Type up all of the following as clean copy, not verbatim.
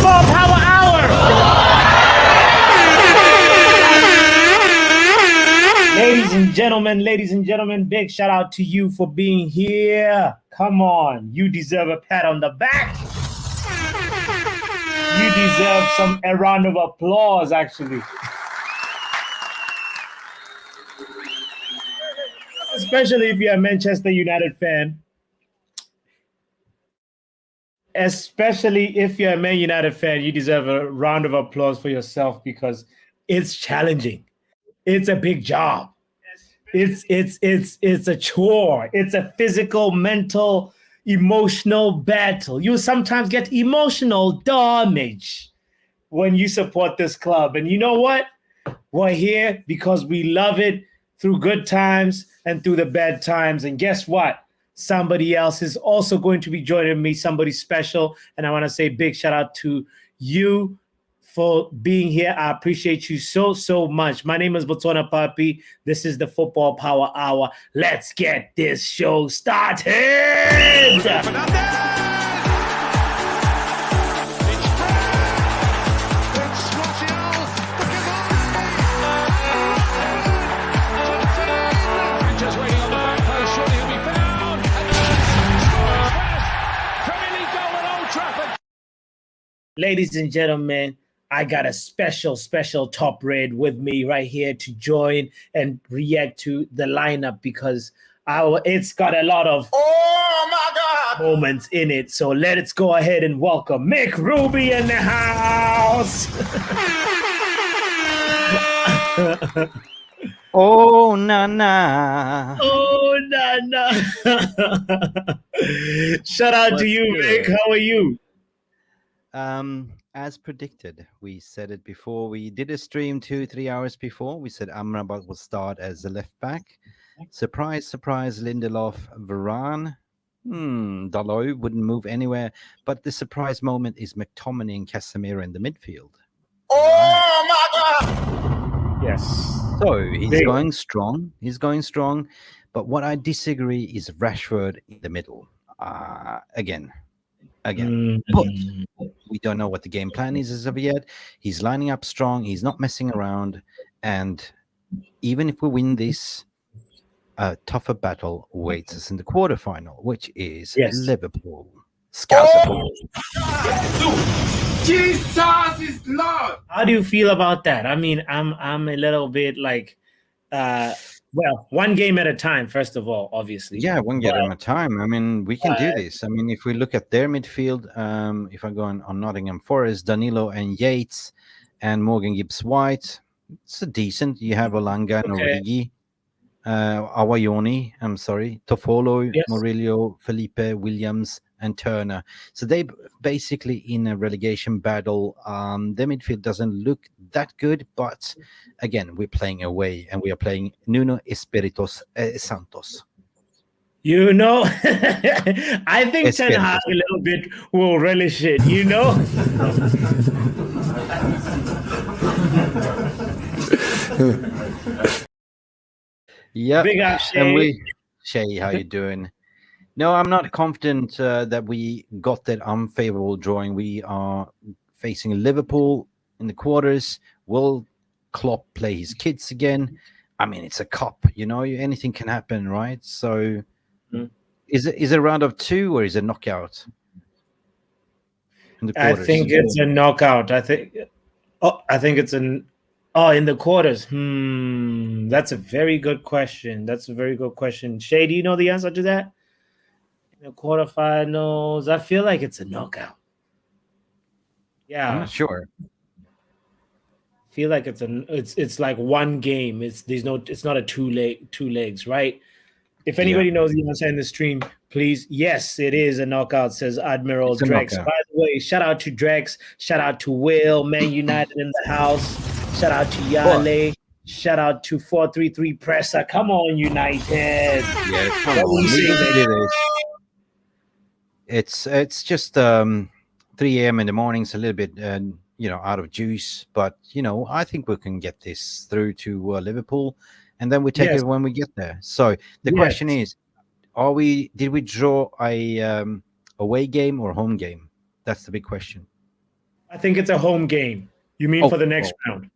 Football Power Hour. Ladies and gentlemen, big shout out to you for being here. Come on, you deserve a pat on the back. You deserve a round of applause, actually. Especially if you're a Manchester United fan. Especially if you're a Man United fan, you deserve a round of applause for yourself because it's challenging. It's a big job. It's a chore. It's a physical, mental, emotional battle. You sometimes get emotional damage when you support this club. And you know what? We're here because we love it through good times and through the bad times. And guess what? Somebody else is also going to be joining me, somebody special. And I want to say big shout out to you for being here. I appreciate you so, so much. My name is Botswanapapi. This is the Football Power Hour. Let's get this show started. Ladies and gentlemen, I got a special top red with me right here to join and react to the lineup because it's got a lot of moments in it. So let's go ahead and welcome Mick Ruby in the house. Oh, Nana. Oh, Nana. Shout out to you, Mick. How are you? As predicted, we said it before. We did a stream 2-3 hours before. We said Amrabat will start as the left back. Surprise, surprise, Lindelof, Varane. Dalot wouldn't move anywhere. But the surprise moment is McTominay and Casemiro in the midfield. Oh my God! Yes. So he's going strong. He's going strong. But what I disagree is Rashford in the middle. Again. But we don't know what the game plan is as of yet. He's lining up strong. He's not messing around. And even if we win this, a tougher battle awaits us in the quarterfinal, which is Liverpool. Jesus is Lord. How do you feel about that? I mean, I'm a little bit like, well, one game at a time, first of all, obviously. Yeah, one game at a time. I mean, we can do this. I mean, if we look at their midfield, if I go on Nottingham Forest, Danilo and Yates and Morgan Gibbs-White, it's a decent. You have Olanga and Origi, Awayoni, Toffolo, Murillo, Felipe, Williams, and Turner. So they basically in a relegation battle. Their midfield doesn't look that good, but again, we're playing away and we are playing Nuno Espirito Santos. You know, I think Ten Hag a little bit will relish it, you know? Yeah. Big up, Shay. Shay, how you doing? No, I'm not confident that we got that unfavorable drawing. We are facing Liverpool in the quarters. Will Klopp play his kids again? I mean, it's a cup, you know, anything can happen, right? So is it a round of 2 or is it knockout? In the quarters? I think it's a knockout. I think it's in the quarters. That's a very good question. Shay, do you know the answer to that? In the quarterfinals, I feel like it's a knockout. Yeah, I'm not sure. I feel like it's like one game. It's not a two legs, right? If anybody knows the answer in the stream, please. Yes, it is a knockout, says Admiral Drex. By the way, shout out to Drex. Shout out to Will, Man United in the house. Shout out to Yale. Shout out to 433 Presser. Come on, United. Yeah, come on. It's just 3 a.m. in the morning. It's a little bit out of juice, but I think we can get this through to Liverpool, and then we take it when we get there. So the question is, did we draw a away game or home game? That's the big question. I think it's a home game. You mean for the next round?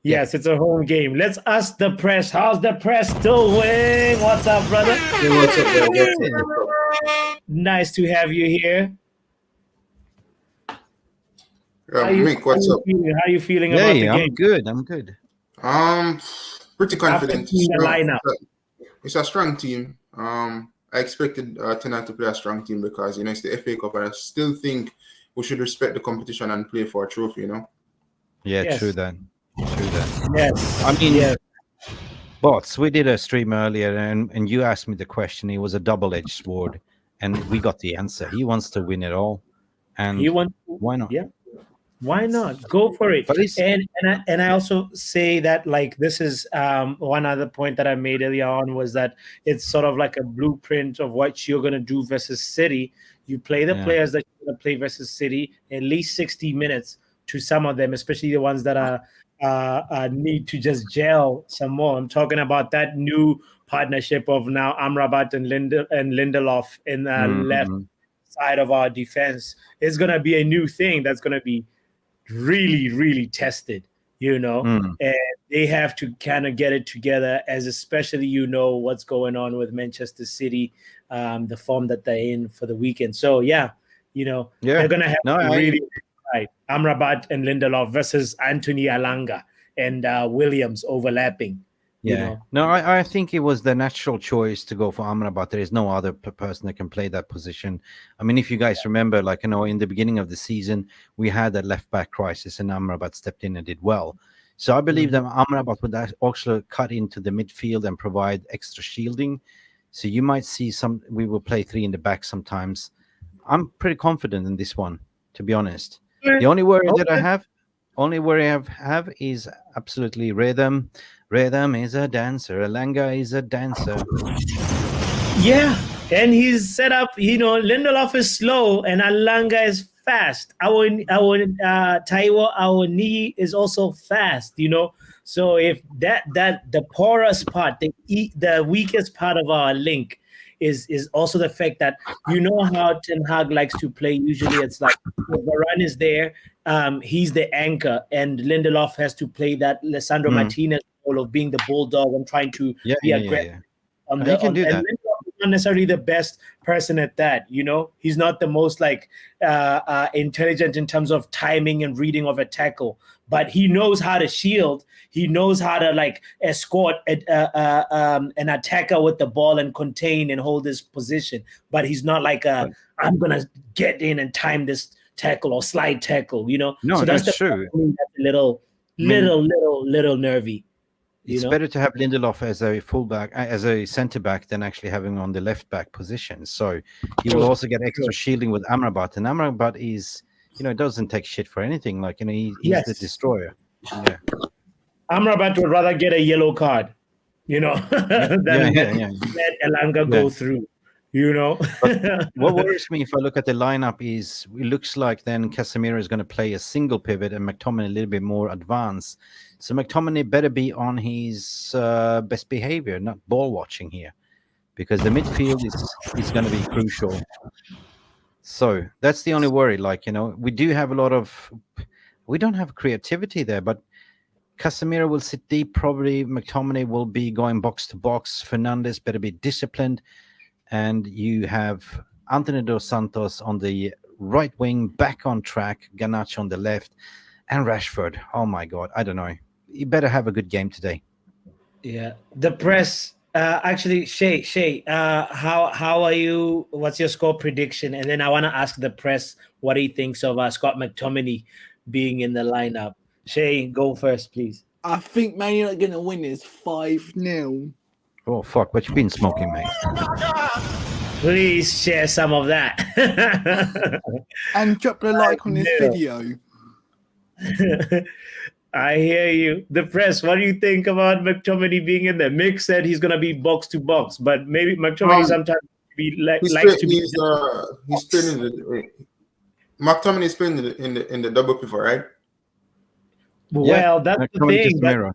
Yes, it's a home game. Let's ask the press. How's the press doing? What's up, brother? Hey, what's up, bro? What's up? Nice to have you here. Mick, what's up? How are you feeling about the game? I'm good. Pretty confident. The lineup. It's a strong team. I expected tonight to play a strong team because it's the FA Cup, and I still think we should respect the competition and play for a trophy. Yeah, yes. True that. Yes. I mean, Bots, we did a stream earlier, and you asked me the question. It was a double-edged sword, and we got the answer. He wants to win it all, and why not? Yeah. Why not? Go for it. And I also say that, like, this is one other point that I made earlier on, was that it's sort of like a blueprint of what you're going to do versus City. You play the players that you're going to play versus City at least 60 minutes to some of them, especially the ones that are need to just gel some more. I'm talking about that new partnership of now Amrabat and Lindelof in the left side of our defense. It's going to be a new thing that's going to be really, really tested, and they have to kind of get it together, as especially what's going on with Manchester City, the form that they're in for the weekend. So they're gonna have really right Amrabat and Lindelof versus Antony, Alanga, and Williams overlapping. I think it was the natural choice to go for Amrabat. There is no other person that can play that position. I mean, if you guys remember, in the beginning of the season, we had that left back crisis, and Amrabat stepped in and did well. So I believe that Amrabat would actually cut into the midfield and provide extra shielding. So you might see we will play 3 in the back sometimes. I'm pretty confident in this one, to be honest. The only worry that I have is absolutely rhythm. Rhythm is a dancer. Alanga is a dancer. Yeah, and he's set up. Lindelof is slow and Alanga is fast. Our Taiwo, our knee is also fast. So if that the porous part, the weakest part of our link is also the fact that how Ten Hag likes to play. Usually, it's like the run is there. He's the anchor, and Lindelof has to play that Lisandro Martinez role of being the bulldog and trying to be aggressive. He can do that. Lindelof is not necessarily the best person at that. He's not the most intelligent in terms of timing and reading of a tackle, but he knows how to shield. He knows how to escort an attacker with the ball and contain and hold his position. But he's not I'm gonna get in and time this tackle or slide tackle. No, so that's true. That's a little nervy. It's better to have Lindelof as a fullback, as a centre back, than actually having him on the left back position. So he will also get extra shielding with Amrabat, and Amrabat is, doesn't take shit for anything. He's the destroyer. Yeah. Amrabat would rather get a yellow card, than let Alanga go through. What worries me if I look at the lineup is it looks like then Casemiro is going to play a single pivot and McTominay a little bit more advanced. So McTominay better be on his best behavior, not ball watching here, because the midfield is going to be crucial. So that's the only worry. We do have we don't have creativity there, but Casemiro will sit deep. Probably McTominay will be going box to box. Fernandes better be disciplined. And you have Antony dos Santos on the right wing, back on track, Garnacho on the left, and Rashford. Oh, my God. I don't know. You better have a good game today. Yeah. The press, actually, Shay, how are you? What's your score prediction? And then I want to ask the press what he thinks of Scott McTominay being in the lineup. Shay, go first, please. I think Man United are going to win this 5-0. Oh, fuck. What you been smoking, mate? Please share some of that. And drop a like on this video. I hear you. The press, what do you think about McTominay being in there? Mick said he's going to be box to box, but maybe McTominay sometimes likes to be... He's playing McTominay is playing in the double pivot, right? Well, that's the thing.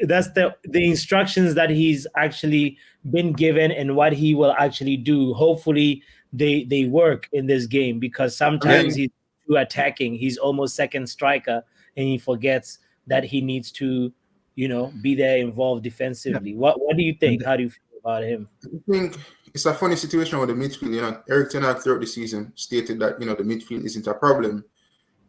That's the instructions that he's actually been given and what he will actually do. Hopefully they work in this game, because sometimes he's too attacking. He's almost second striker, and he forgets that he needs to, be there involved defensively. What do you think? How do you feel about him? I think it's a funny situation with the midfield. Eriktenhag throughout the season stated that the midfield isn't a problem,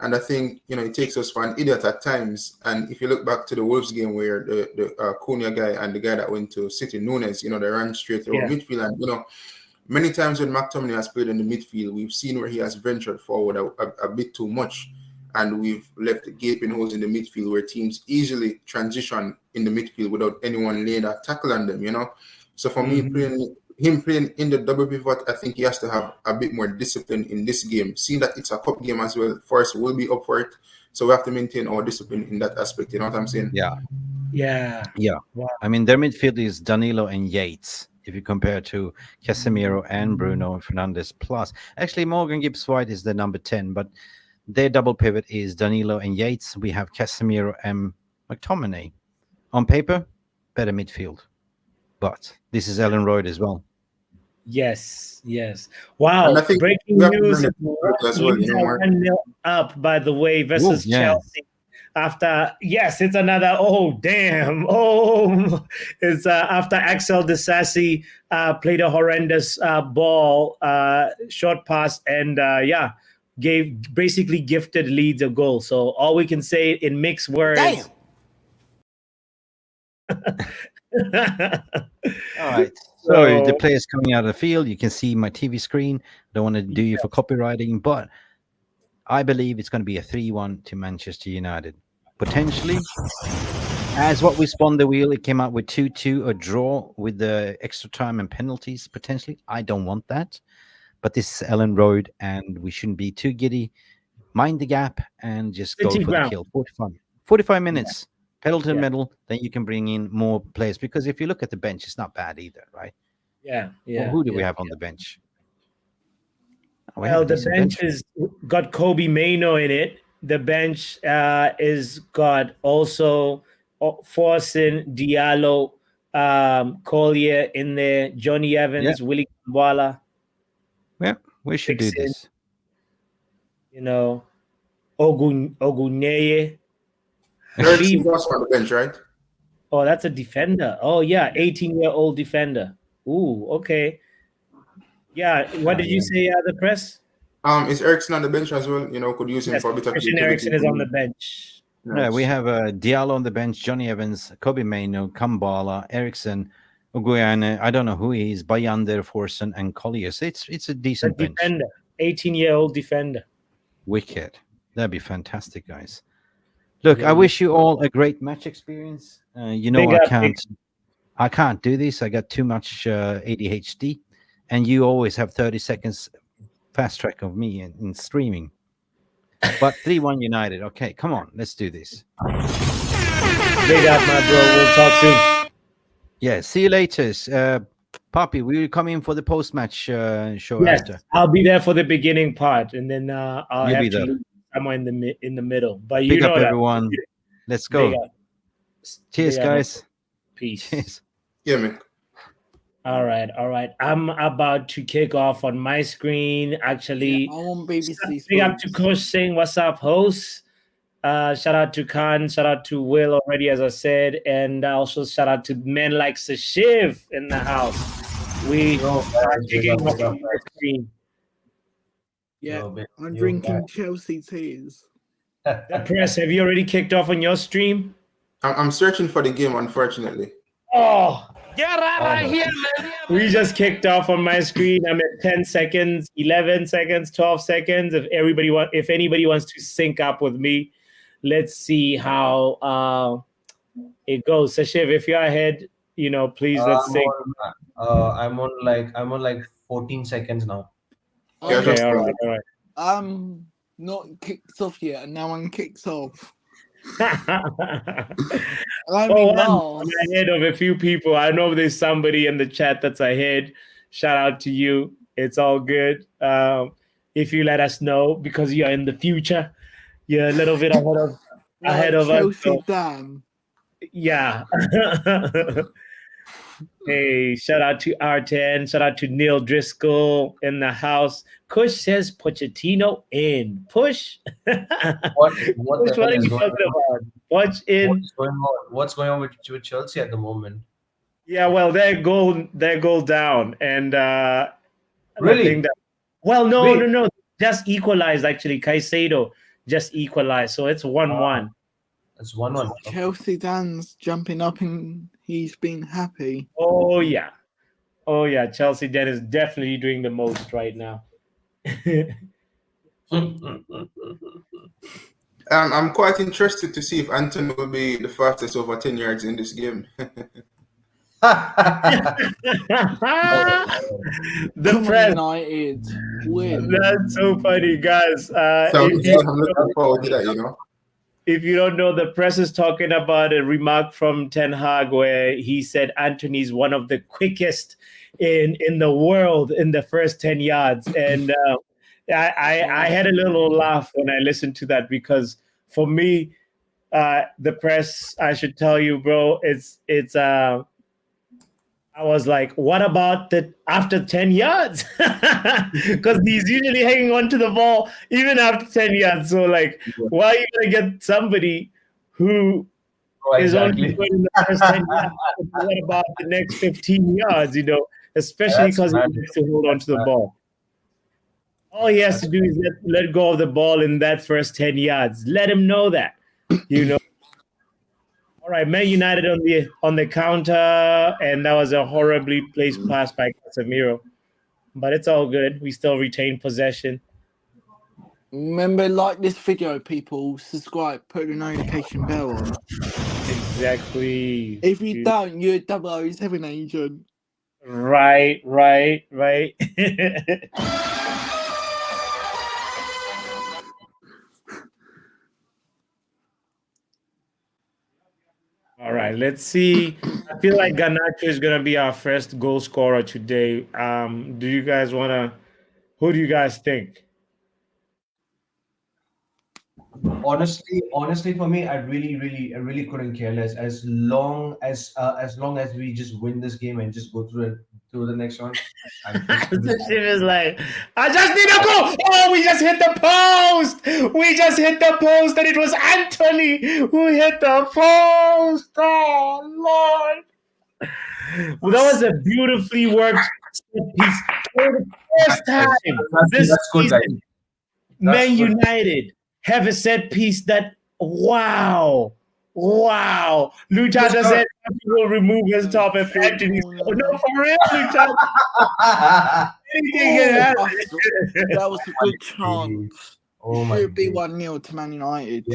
and I think it takes us for an idiot at times. And if you look back to the Wolves game where the Cunha guy and the guy that went to City, Nunes, they ran straight through midfield, and many times when McTominay has played in the midfield, we've seen where he has ventured forward a bit too much, and we've left gaping holes in the midfield where teams easily transition in the midfield without anyone laying a tackle on them. So for me, playing in the double pivot, I think he has to have a bit more discipline in this game. Seeing that it's a cup game as well, Forest will be up for it. So we have to maintain our discipline in that aspect. You know what I'm saying? Yeah. Wow. I mean, their midfield is Danilo and Yates. If you compare to Casemiro and Bruno Fernandes plus. Actually, Morgan Gibbs-White is the number 10, but their double pivot is Danilo and Yates. We have Casemiro and McTominay. On paper, better midfield. But this is Ellen Royd as well. Yes. Wow. Breaking news. As well, 1-0 up, by the way, versus Chelsea. It's another. It's after Axel Disasi played a horrendous ball, short pass, and basically gifted Leeds a goal. So all we can say in mixed words. Damn. All right. So the players coming out of the field, you can see my TV screen. Don't want to do you for copywriting, but I believe it's going to be a 3-1 to Manchester United. Potentially, as what we spun the wheel, it came out with 2-2, a draw with the extra time and penalties. Potentially, I don't want that. But this is Ellen Road, and we shouldn't be too giddy. Mind the gap and just go for the kill. 45 minutes. Pedal to the metal, then you can bring in more players. Because if you look at the bench, it's not bad either, right? Yeah. Well, who do we have on the bench? Well, the bench has got Kobe Mainoo in it. The bench is got also Forson, Diallo, Collier in there, Johnny Evans, Willie Kambwala. Yeah, we should do this. Oguneye. Eriksen was on the bench, right? Oh, that's a defender. Oh, yeah, 18-year-old defender. Ooh, okay. Yeah, what did you say, the press? Is Eriksen on the bench as well? Could use him for a bit of Christian Eriksen is on the bench. Yeah, we have Diallo on the bench, Johnny Evans, Kobe Mainoo, Kambala, Eriksen, Uguayane. I don't know who he is, Bayander, Forson, and Collier. So it's a decent bench. Defender, 18-year-old defender. Wicked. That'd be fantastic, guys. Look, I wish you all a great match experience. I can't do this. I got too much ADHD, and you always have 30 seconds fast track of me in streaming. But 3-1 United. Okay, come on, let's do this. Big up, my bro. We'll talk soon. Yeah, see you later. Poppy, will you come in for the post-match show after? I'll be there for the beginning part, and then I'll have to leave somewhere in the middle. But Pick up everyone. Let's go. Cheers, guys. Peace. Cheers. Yeah, man. All right. I'm about to kick off on my screen. Actually, I want BBC. Big up to Coach Singh. What's up, host? Shout out to Khan. Shout out to Will already, as I said, and also shout out to men like Sashiv in the house. We are kicking off on my screen. Yeah, I'm drinking Chelsea teas. Press, have you already kicked off on your stream? I'm searching for the game, unfortunately. Oh, get out of here, man. We just kicked off on my screen. I'm at 10 seconds, 11 seconds, 12 seconds. If anybody wants to sync up with me, let's see how it goes. Sashiv, if you're ahead, please let's sync. I'm on like 14 seconds now. Okay, all right. I'm not kicked off yet, and now I'm kicked off. I'm ahead of a few people. I know there's somebody in the chat that's ahead. Shout out to you. It's all good. If you let us know, because you're in the future, you're a little bit ahead of us. Chelsea, damn. Yeah. Hey, shout out to R10. Shout out to Neil Driscoll in the house. Kush says Pochettino in. Push. What Push, the what hell are is you going talking on? about? Watch in. What's going on? What's going on with Chelsea at the moment? Yeah, well, they're goal down. And I think Really? that, well, no, Wait. no, no. Just equalized, actually. Caicedo just equalized. So it's 1-1. It's 1-1. Okay. Chelsea Dan's jumping up and he's been happy. Oh, yeah. Oh, yeah. Chelsea Den is definitely doing the most right now. I'm quite interested to see if Antony will be the fastest over 10 yards in this game. The Come on, press. United win. That's so funny, guys. So I'm looking forward to that, you know. If you don't know, the press is talking about a remark from Ten Hag where he said Antony's one of the quickest in the world in the first 10 yards. And I had a little laugh when I listened to that, because for me, the press, I should tell you, bro, it's I was like, what about the after 10 yards? Because he's usually hanging on to the ball even after 10 yards. So, like, why are you going to get somebody who Oh, is only exactly. good in the first 10 yards? What about the next 15 yards, especially That's because he mad. needs to hold on That's to the mad. ball. All he has to do is let go of the ball in that first 10 yards. Let him know that, All right, Man United on the counter, and that was a horribly placed pass by Casemiro. But it's all good. We still retain possession. Remember, like this video, people, subscribe, put the notification bell on. Exactly. If you don't, you're a 007 agent. Right. All right, let's see. I feel like Garnacho is going to be our first goal scorer today. Do you guys want to? Who do you guys think? Honestly, for me, I really couldn't care less. As long as we just win this game and just go through the next one, I'm just She was like, I just need a goal. Oh, we just hit the post. We just hit the post, and it was Antony who hit the post. Oh, Lord. Well, that was a beautifully worked set piece. For the first time this that's good, guys. season, That's Man good. United have a set piece that, wow. Luchata said he will remove his top if Antony. Oh, no, for real, Luchata. Anything can happen. That was a good chance. Oh my Should be God. 1-0 to Man United.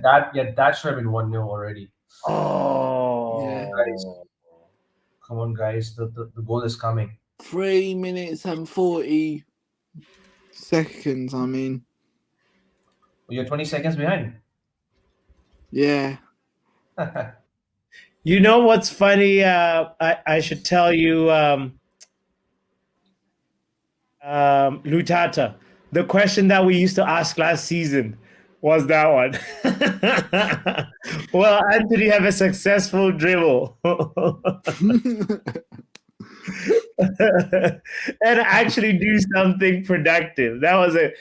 That should have been 1-0 already. Oh, Yeah. Come on, guys. The goal is coming. 3 minutes and 40 seconds, I mean. You're 20 seconds behind. Yeah. You know what's funny? I should tell you, Lutata. The question that we used to ask last season was that one. Will Antony have a successful dribble? And actually do something productive? That was a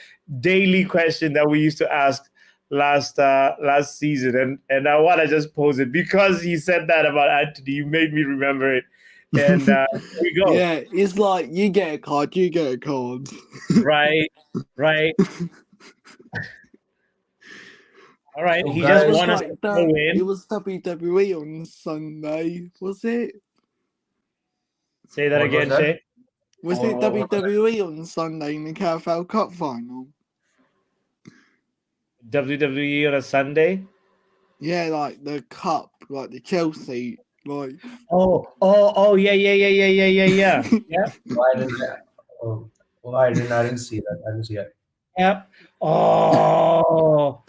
daily question that we used to ask last season, and I want to just pose it because you said that about Antony. You made me remember it, and here we go. Yeah, it's like you get a card. Right. All right, So he guys- just won us It a win. was WWE on Sunday, was it? Say that What was again, that? Shay. Was it WWE on Sunday in the KFL Cup final? WWE on a Sunday. Yeah, like the cup, like the Chelsea, like. Oh, yeah. Yeah. I didn't see that. Yep. Oh,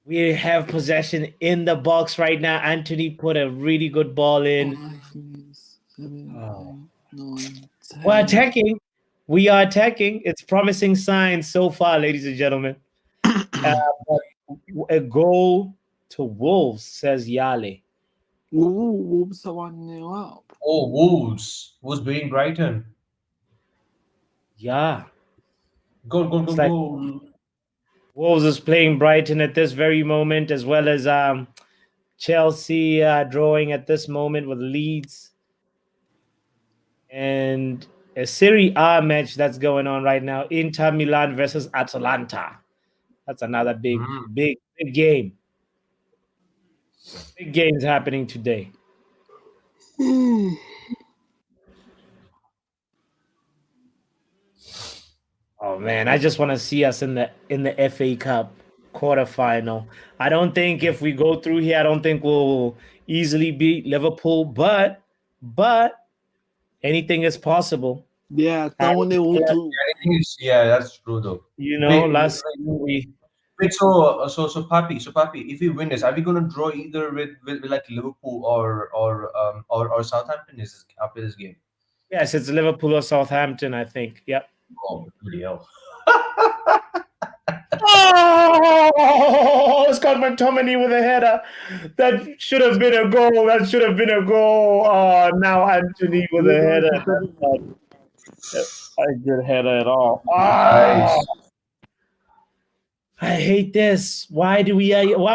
we have possession in the box right now. Antony put a really good ball in. 5, 7, 8, 9, 10. We're attacking. We are attacking. It's promising signs so far, ladies and gentlemen. But a goal to Wolves, says Yale. Wolves are 1-0 up. Oh, Wolves. Wolves beating Brighton. Yeah. Goal, goal, It's goal, like goal. Wolves is playing Brighton at this very moment, as well as Chelsea drawing at this moment with Leeds. And a Serie A match that's going on right now, Inter Milan versus Atalanta. That's another big, Mm. big, big game. Big games happening today. Oh man, I just want to see us in the FA Cup quarterfinal. I don't think if we go through here, I don't think we'll easily beat Liverpool, but anything is possible. Yeah, no one able to. Yeah, that's true though. You know, Wait, last season we wait, so Papi, if we win this, are we gonna draw either with like Liverpool or Southampton after this game? yes, it's Liverpool or Southampton, I think. Yep. Oh, bloody hell. Oh, Scott McTominay with a header. That should have been a goal. That should have been a goal. Oh, now Antony with a header. That's not a good header at all. Nice. Oh, I hate this. Why are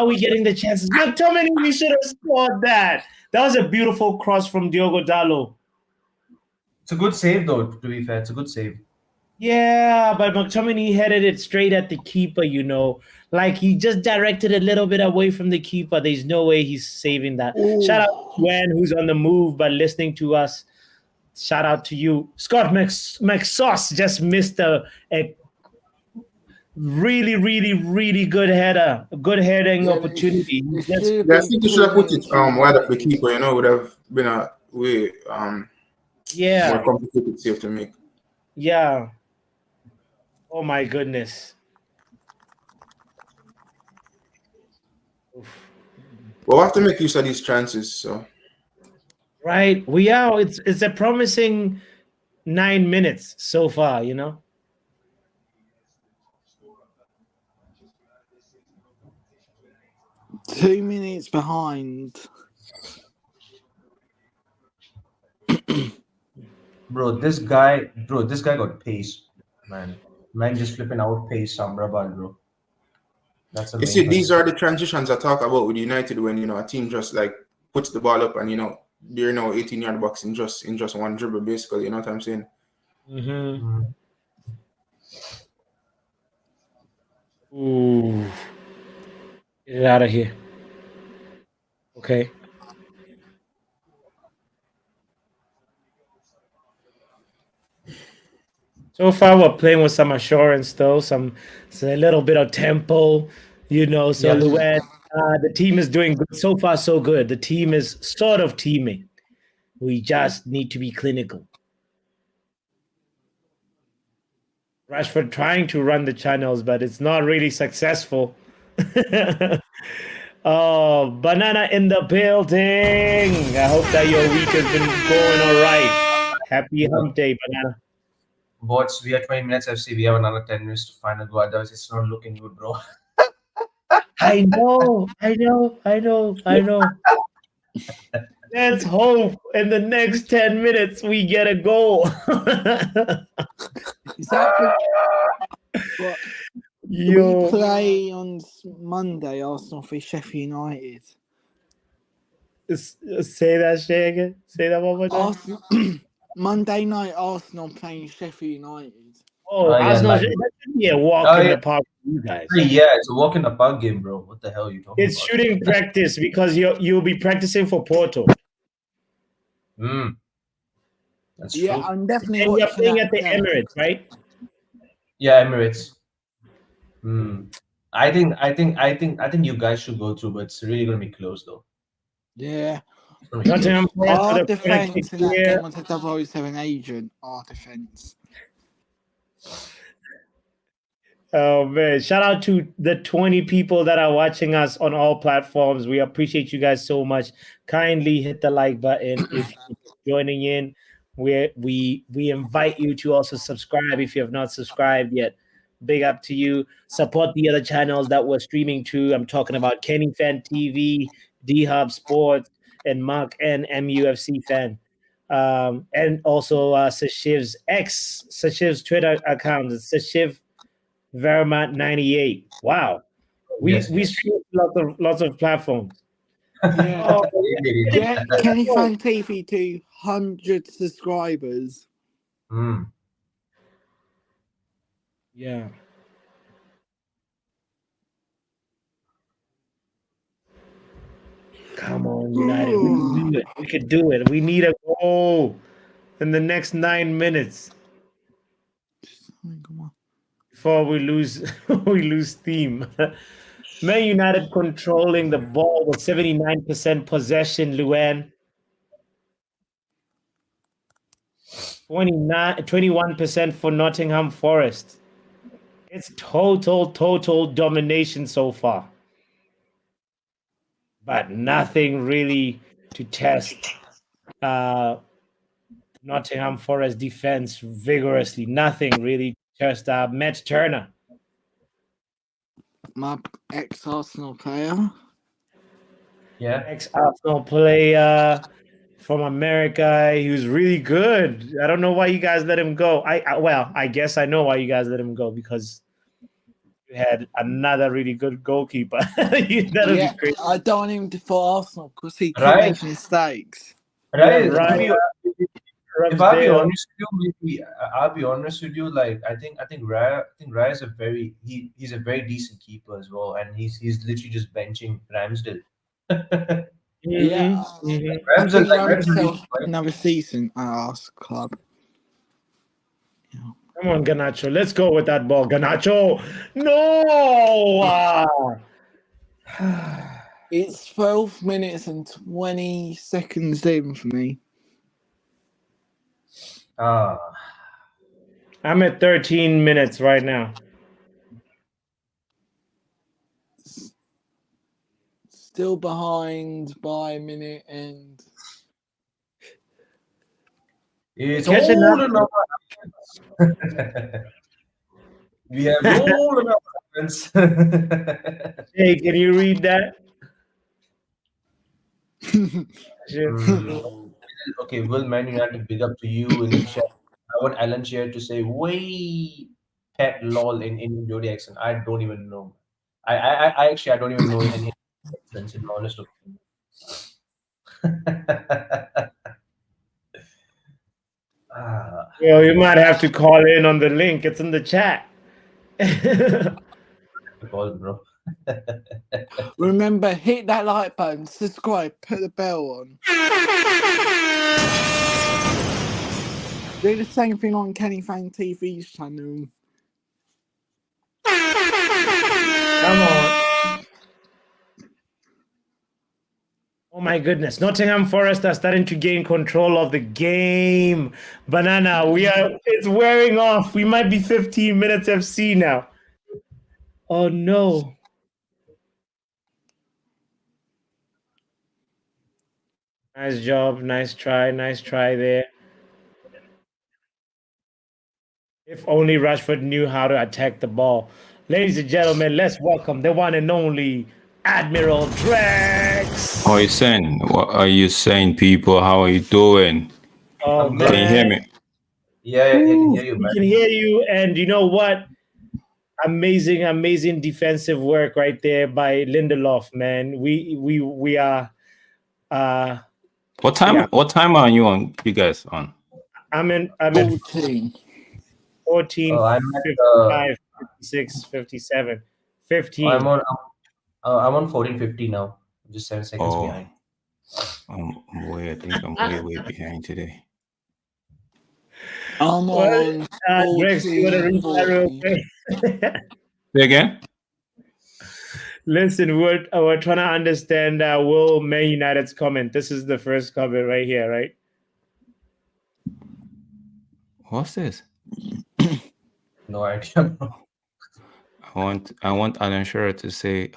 we getting the chances? McTominay, we should have scored that. That was a beautiful cross from Diogo Dalot. It's a good save though, to be fair. It's a good save. Yeah, but McTominay headed it straight at the keeper, you know. Like he just directed a little bit away from the keeper. There's no way he's saving that. Ooh. Shout out to Gwen, who's on the move but listening to us. Shout out to you. Scott McSauce just missed a really, really, really good header. A good heading opportunity. It Just- should Yeah, I be think you should have put it proven wide up the keeper. You know, would have been a way more yeah, complicated save to make. yeah. Oh my goodness. Oof. But we'll have to make use of these chances. So Right. We are. It's a promising 9 minutes so far, you know. 2 minutes behind. Bro, this guy got pace, man. Man just flipping out pace some rubber, bro. That's you amazing. see, these are the transitions I talk about with United when a team just like puts the ball up and they're now 18-yard box in just one dribble, basically. You know what I'm saying? Mm-hmm. Ooh. Get it out of here. Okay. So far, we're playing with some assurance, though. A little bit of tempo, you know. So, Yes. Luan, the team is doing good. So far, so good. The team is sort of teaming. We just need to be clinical. Rashford trying to run the channels, but it's not really successful. Oh, Banana in the building. I hope that your week has been going all right. Happy hump day, Banana. Bots, we are 20 minutes FC. We have another 10 minutes to find a goal. Otherwise, it's not looking good, bro. I know. Let's hope in the next 10 minutes we get a goal. Exactly. But Yo. we play on Monday, Arsenal v Sheffield United. Say that shit again. Say that one more time. Arsenal, Monday night, Arsenal playing Sheffield United. Oh, yeah, Arsenal, like- that should be a walk in yeah. the park for you guys. Yeah, it's a walk in the park game, bro. What the hell are you talking It's about? shooting practice because you'll be practicing for Porto. That's Yeah, true. I'm definitely And you're watching playing that at the game. Emirates, right? Yeah, Emirates. I think you guys should go through, but it's really gonna be close though. Yeah. It's gonna be close. Nottingham players Our for the corner kick defence in that here. game was a 007 agent. Our defence. Oh man! Shout out to the 20 people that are watching us on all platforms. We appreciate you guys so much. Kindly hit the like button if you're joining in. We invite you to also subscribe if you have not subscribed yet. Big up to you. Support the other channels that we're streaming to. I'm talking about Kenny Fan TV, D Hub Sports, and Mark and MUFC Fan. And also Sashiv's Sashiv's Twitter account. It's Sashiv Vermat 98. Wow, we Yes. stream lots of platforms. Yeah. Oh, Get Kenny Fan TV to 100 subscribers. yeah. Come on, United. We can do it. We could do it. We need a goal in the next 9 minutes Come on. before we lose we lose steam. Man United controlling the ball with 79% possession, Luan. 21% for Nottingham Forest. It's total domination so far. But nothing really to test Nottingham Forest defense vigorously. Nothing really to test Matt Turner. My ex-Arsenal player. Yeah. Ex-Arsenal player from America. He was really good. I don't know why you guys let him go. I guess I know why you guys let him go, because you had another really good goalkeeper. That would be crazy. I don't want him for Arsenal because he keep Right. making mistakes. Right. Right. If I'll be honest with you, maybe I'll be honest with you. Like I think Raya is he's a very decent keeper as well, and he's literally just benching Ramsdale. Yeah. I Ramsdale, think like, he Ramsdale himself is another season at our club. Come on, Garnacho. Let's go with that ball. Garnacho. No. It's 12 minutes and 20 seconds in for me. I'm at 13 minutes right now. Still behind by a minute and... It's Catching all up. enough. We have all enough friends. Hey, can you read that? Okay, will Man United big up to you in the chat? I want Alan Shearer to say way pet lol in Jody accent. I don't even know. I actually I don't even know any accents, in honest opinion. Well, you might have to call in on the link. It's in the chat. Call, bro. Remember, hit that like button, subscribe, put the bell on. Do the same thing on Kenny Fan TV's channel. Come on. Oh my goodness. Nottingham Forest are starting to gain control of the game. Banana, it's wearing off. We might be 15 minutes FC now. Oh no. Nice job. Nice try there. If only Rashford knew how to attack the ball. Ladies and gentlemen, let's welcome the one and only Admiral Drex. What are you saying, people? How are you doing? Oh, Can you hear me? Yeah, I can hear you, we man. can hear you, and you know what? Amazing defensive work right there by Lindelof, man. We are. What time are you guys on? I'm at 14. 14, I'm 55, 56, 57, 15. I'm on 1450 now. I'm just 7 seconds behind. I think I'm way behind today. I'm on Drex, you want to read that real 14. quick? Say again? Listen, we're trying to understand Will Man United's comment. This is the first comment right here, right? What's this? No idea. I want Alan Shearer to say.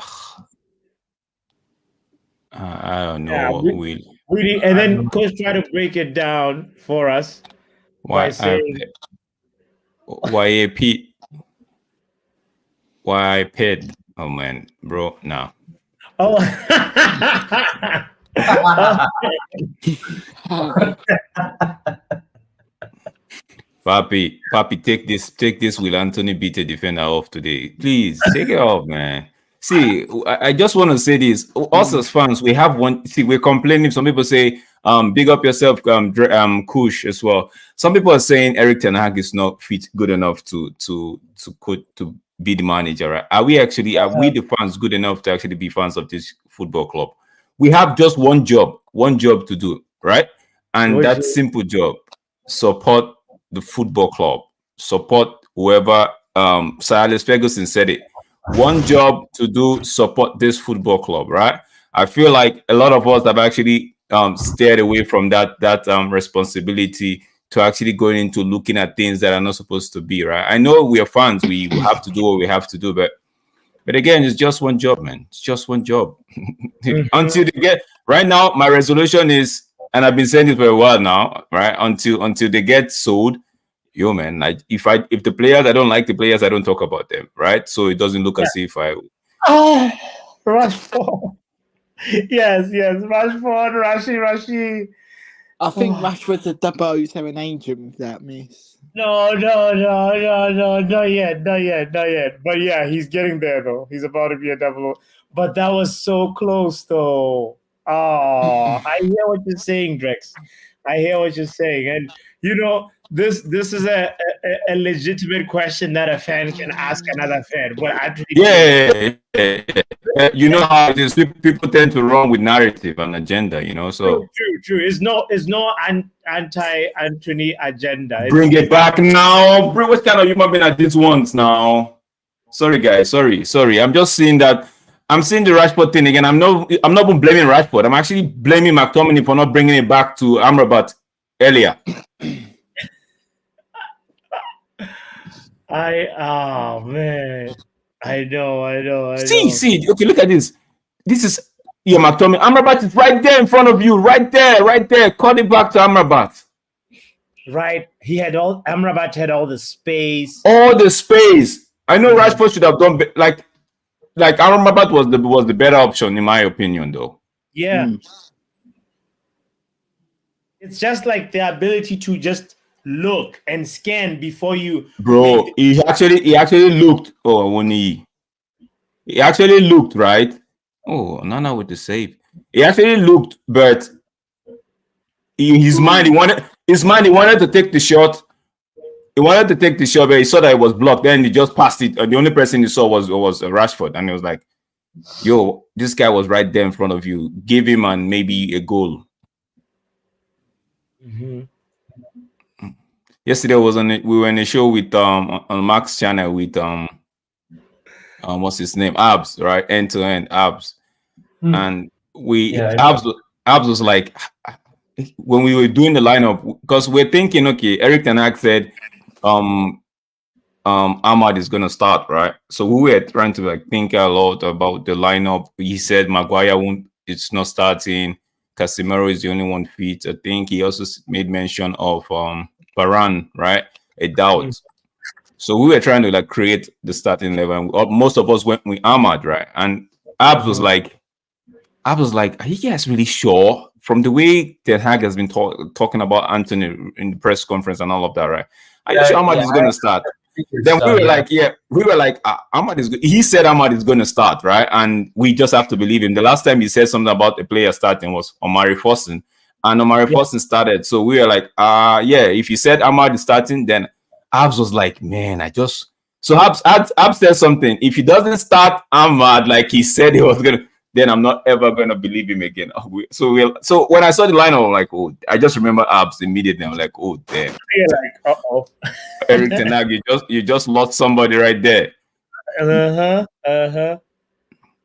I don't know what will. And then Coach try to break it down for us by saying, why I paid? Oh man, bro, no. "Oh, Papi, take this. Will Anthony beat a defender off today? Please take it off, man. See, I just want to say this. Us as fans, we have one. See, we're complaining. Some people say, big up yourself, Kush as well. Some people are saying eriktenhag is not fit good enough to be the manager. Right? Are we the fans good enough to actually be fans of this football club? We have just one job to do, right? And that simple job: support the football club, support whoever. Sir Alex Ferguson said it. One job to do: support this football club, right? I feel like a lot of us have actually steered away from that responsibility to actually going into looking at things that are not supposed to be, right? I know we are fans; we have to do what we have to do, but again, it's just one job, man. It's just one job. Until they get right now, my resolution is, and I've been saying it for a while now, right? Until they get sold, yo, man. Like if the players, I don't like the players, I don't talk about them, right? So it doesn't look as if I. Rashford. Yes, Rashford, Rashi. I think Rashford's a double 07 agent with that miss. No, not yet. But yeah, he's getting there though. He's about to be a double. But that was so close though. Oh, I hear what you're saying, Drex. I hear what you're saying, and you know this is a legitimate question that a fan can ask another fan. But actually, Yeah. You know how it is. People tend to run with narrative and agenda, you know. So true. It's no anti-Antony agenda. Bring it back now. Bring what kind of human being are these ones now? Sorry, guys. Sorry. I'm just seeing that. I'm seeing the Rashford thing again. I'm not even blaming Rashford. I'm actually blaming McTominay for not bringing it back to Amrabat earlier. Oh man. I know. See. Okay, look at this. This is McTominay. Amrabat is right there in front of you. Right there. Cut it back to Amrabat. Right. Amrabat had all the space. All the space. I know Rashford should have done like Amrabat was the better option in my opinion, though. Yeah. It's just like the ability to just look and scan before you. Bro, he actually looked. Oh, Oni. He actually looked, right? Oh, Onana with the save. He actually looked, but in his mind, he wanted to take the shot. He wanted to take the shot, but he saw that it was blocked. Then he just passed it. And the only person he saw was Rashford, and he was like, "Yo, this guy was right there in front of you. Give him and maybe a goal." Yesterday we were in a show with on Mark's channel with what's his name, Abs, right? End to end Abs, and Abs was like, when we were doing the lineup, because we're thinking, okay, eriktenhag said Ahmad is gonna start, right? So we were trying to think a lot about the lineup. He said Maguire it's not starting. Casemiro is the only one fit. I think he also made mention of Varane, right? A doubt. So we were trying to create the starting 11. Most of us went with Ahmad, right? And Abs was like, are you guys really sure? From the way Ten Hag has been talking about Antony in the press conference and all of that, right? Are you sure Ahmad is going to start? Then we were like, Ahmad is good. He said Ahmad is going to start, right? And we just have to believe him. The last time he said something about a player starting was Omari Fosun, and Omari Fosun started. So we were like, if he said Ahmad is starting, then Abs was like, man, so Abs said something. If he doesn't start Ahmad like he said he was going to, then I'm not ever going to believe him again. So when I saw the lineup, I'm like, oh, I just remember Abs immediately. I'm like, oh, damn. You're like, uh-oh. eriktenhag, you just lost somebody right there.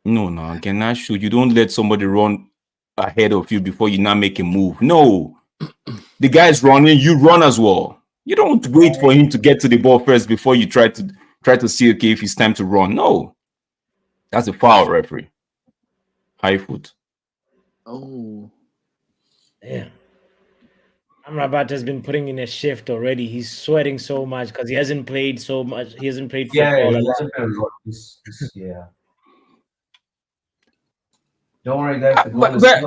No, Ganache, you don't let somebody run ahead of you before you now make a move. No. The guy's running, you run as well. You don't wait for him to get to the ball first before you try to see, okay, if it's time to run. No. That's a foul, referee. High foot. Oh. Yeah. Amrabat has been putting in a shift already. He's sweating so much because he hasn't played so much. He hasn't played football. Yeah, he hasn't played a lot. Yeah. Don't worry, guys. The goal is But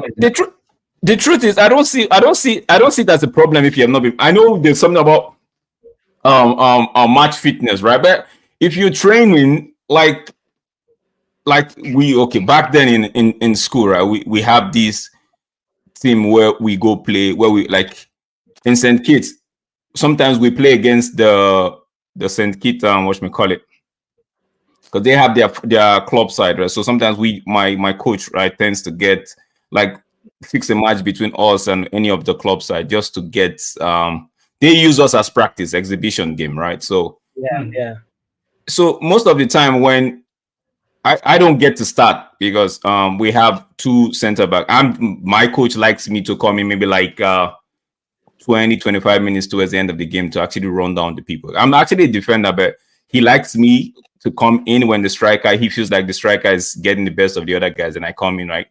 the truth is, I don't see it as a problem if you have not been. I know there's something about match fitness, right? But if you're training like back then in school, right? We have this team where we go play, where we like in St. Kitts. Sometimes we play against the St. Kitts, whatchamacallit, because they have their club side, right? So sometimes my coach, right, tends to get like fix a match between us and any of the club side just to get they use us as practice exhibition game, right? So yeah. So most of the time when I don't get to start because we have two center back. My coach likes me to come in maybe like 20-25 minutes towards the end of the game to actually run down the people. I'm actually a defender, but he likes me to come in when he feels like the striker is getting the best of the other guys, and I come in, right?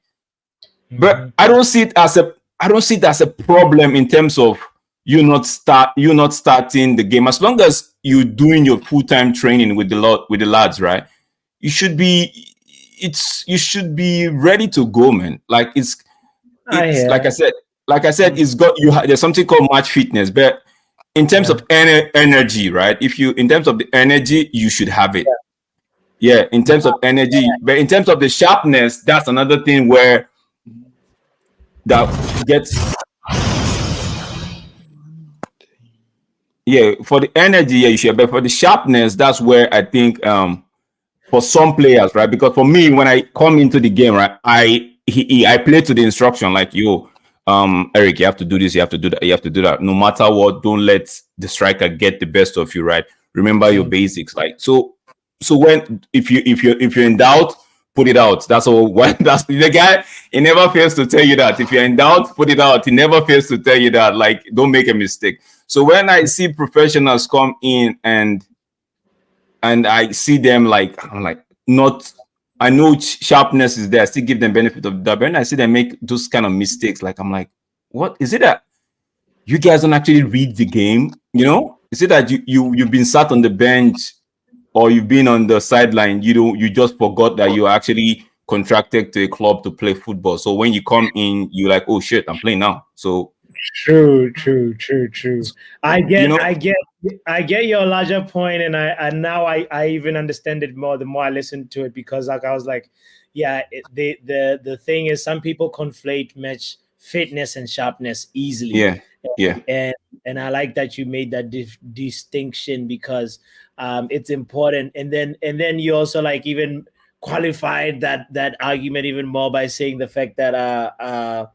But I don't see it as a problem in terms of you not starting the game. As long as you're doing your full-time training with the lads, right? You should be ready to go, man. Like it's like I said, there's something called match fitness, but in terms of energy, right? In terms of the energy, you should have it. Yeah, in terms of energy, but in terms of the sharpness, that's another thing where that gets. Yeah, for the energy, you should, but for the sharpness, that's where I think for some players, right? Because for me, when I come into the game, right, I play to the instruction like, Erik, you have to do this, you have to do that, you have to do that. No matter what, don't let the striker get the best of you, right? Remember your basics, like so. When if you're in doubt, put it out. That's all. That's the guy. He never fails to tell you that. If you're in doubt, put it out. He never fails to tell you that. Like, don't make a mistake. So when I see professionals come in and I see them I'm like, not, I know sharpness is there. I still give them benefit of the doubt. When I see them make those kind of mistakes, like I'm like, what is it that you guys don't actually read the game? You know, is it that you've been sat on the bench or you've been on the sideline? You just forgot that you actually contracted to a club to play football. So when you come in, you're like, oh shit, I'm playing now. So True. I get your larger point, and now I even understand it more the more I listen to it, because like I was like, yeah, the thing is, some people conflate match fitness and sharpness easily. And I like that you made that distinction, because it's important. And then you also like even qualified that argument even more by saying the fact that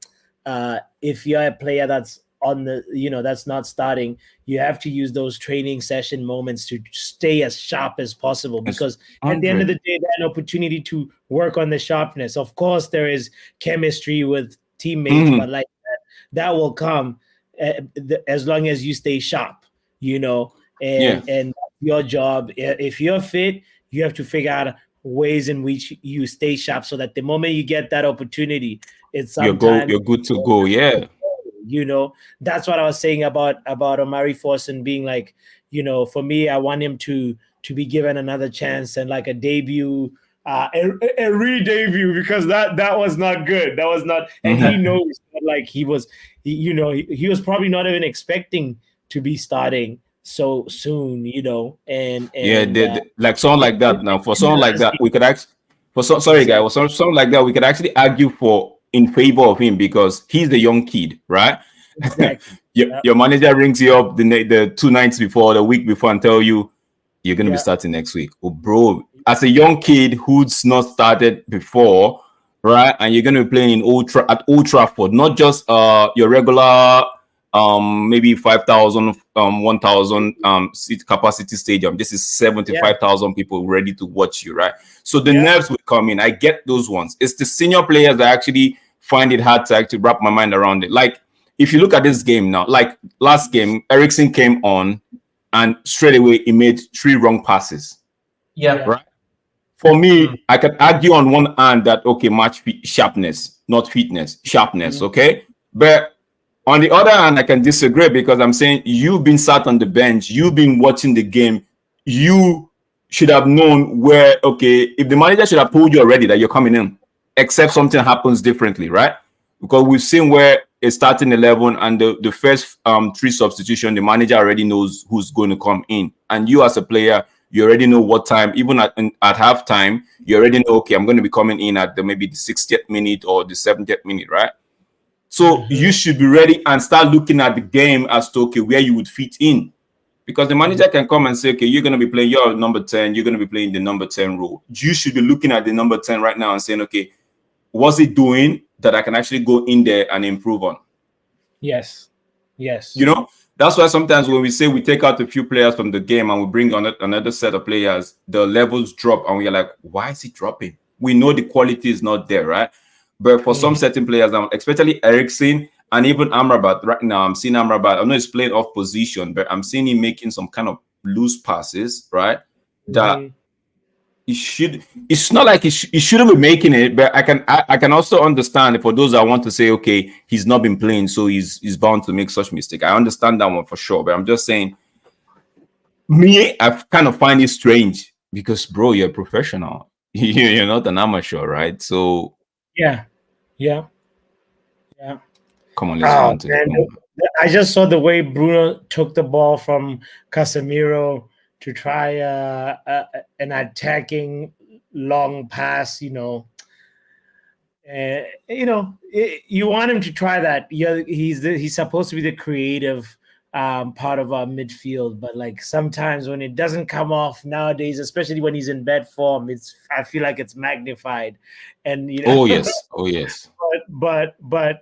if you're a player that's on the, that's not starting, you have to use those training session moments to stay as sharp as possible, because at the end of the day, there's an opportunity to work on the sharpness. Of course, there is chemistry with teammates, but like that will come as long as you stay sharp, and your job, if you're fit, you have to figure out ways in which you stay sharp, so that the moment you get that opportunity, it's you're good to go. Yeah. That's what I was saying about Omari Forson being like, for me, I want him to be given another chance and like a debut, a re-debut, because that was not good. That was not, and he knows that, like he was probably not even expecting to be starting so soon, and like someone like that. Now, for someone like that, we could actually, someone like that, we could actually argue in favor of him, because he's the young kid, right? Exactly. Your manager rings you up the 2 nights before, the week before, and tell you you're going to be starting next week. Oh, bro, as a young kid who's not started before, right? And you're going to be playing at Old Trafford, not just your regular maybe 5,000, 1,000 seat capacity stadium. This is 75,000 people ready to watch you, right? So the nerves will come in. I get those ones. It's the senior players that actually find it hard to actually wrap my mind around it. Like, if you look at this game now, like last game, Eriksen came on and straight away he made 3 wrong passes. Yeah. Right? For me, I can argue on one hand that, okay, match sharpness, not fitness, sharpness, okay? But on the other hand, I can disagree, because I'm saying you've been sat on the bench, you've been watching the game, you should have known where, okay, if the manager should have told you already that you're coming in, except something happens differently, right? Because we've seen where a starting 11 and the first 3 substitution, the manager already knows who's going to come in, and you as a player, you already know what time. Even at halftime, you already know, okay, I'm going to be coming in at maybe the 60th minute or the 70th minute, right? So you should be ready and start looking at the game as to, okay, where you would fit in. Because the manager can come and say, okay, you're going to be playing your number 10, you're going to be playing the number 10 role. You should be looking at the number 10 right now and saying, okay, what's it doing that I can actually go in there and improve on? Yes. You know, that's why sometimes when we say we take out a few players from the game and we bring on another set of players, the levels drop and we're like, why is it dropping? We know the quality is not there, right? But for some certain players, especially Eriksen and even Amrabat, right now, I'm seeing Amrabat. I know he's playing off position, but I'm seeing him making some kind of loose passes, right? That it's not like he shouldn't be making it, but I can also understand for those that want to say, okay, he's not been playing, so he's bound to make such mistake. I understand that one for sure, but I'm just saying, I kind of find it strange because, bro, you're a professional. You're not an amateur, right? So yeah. Come on, let's go on to the phone. I just saw the way Bruno took the ball from Casemiro to try an attacking long pass. You want him to try that. He's supposed to be the creative part of our midfield, but like sometimes when it doesn't come off nowadays, especially when he's in bad form, I feel like it's magnified. And oh yes. But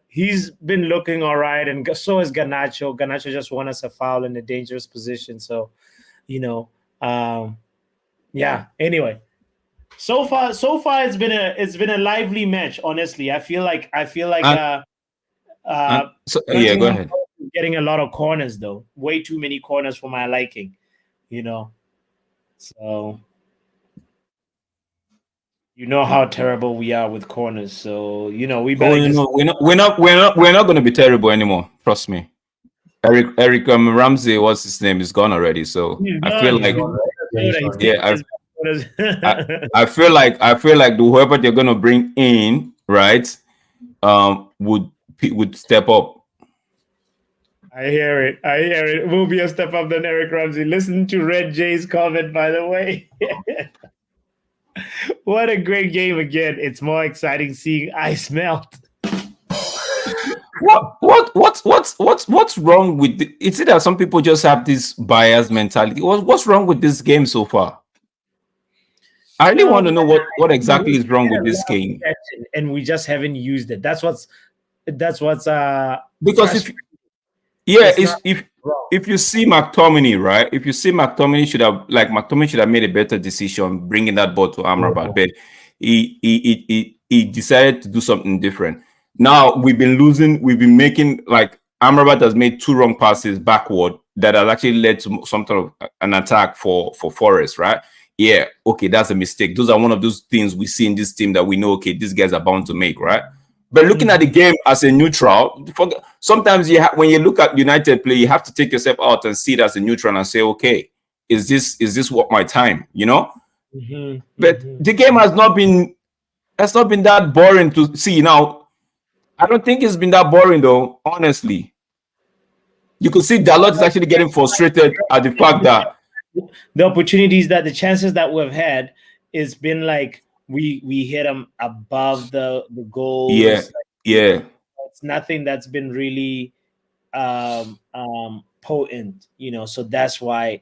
he's been looking all right, and so is Garnacho. Garnacho just won us a foul in a dangerous position. So, Anyway, so far it's been a lively match. Honestly, I feel like go ahead. Getting a lot of corners though, way too many corners for my liking. So. You know how terrible we are with corners, so we better. We're not going to be terrible anymore. Trust me. Erik Ramsey, what's his name, is gone already. So I feel like, I feel like whoever they're going to bring in, right, would step up. I hear it. Will be a step up than Erik Ramsey. Listen to Red J's comment, by the way. What a great game again. It's more exciting seeing ice melt. What's wrong with it's that some people just have this biased mentality. What's wrong with this game so far? I really want to know what exactly is wrong with this game. And we just haven't used it. That's what's because if you see McTominay, right? If you see McTominay should have made a better decision bringing that ball to Amrabat, but he decided to do something different. Now we've been making, like, Amrabat has made 2 wrong passes backward that has actually led to some sort of an attack for Forest, right? Yeah, okay, that's a mistake. Those are one of those things we see in this team that we know, okay, these guys are bound to make, right? But looking at the game as a neutral, sometimes when you look at United play, you have to take yourself out and see it as a neutral and say, okay, is this what my time? But the game has not been that boring to see. Now, I don't think it's been that boring though, honestly. You could see Dalot is actually getting frustrated at the fact that the opportunities, the chances that we've had, it's been like we hit them above the goals. Yeah. It's nothing that's been really potent, so that's why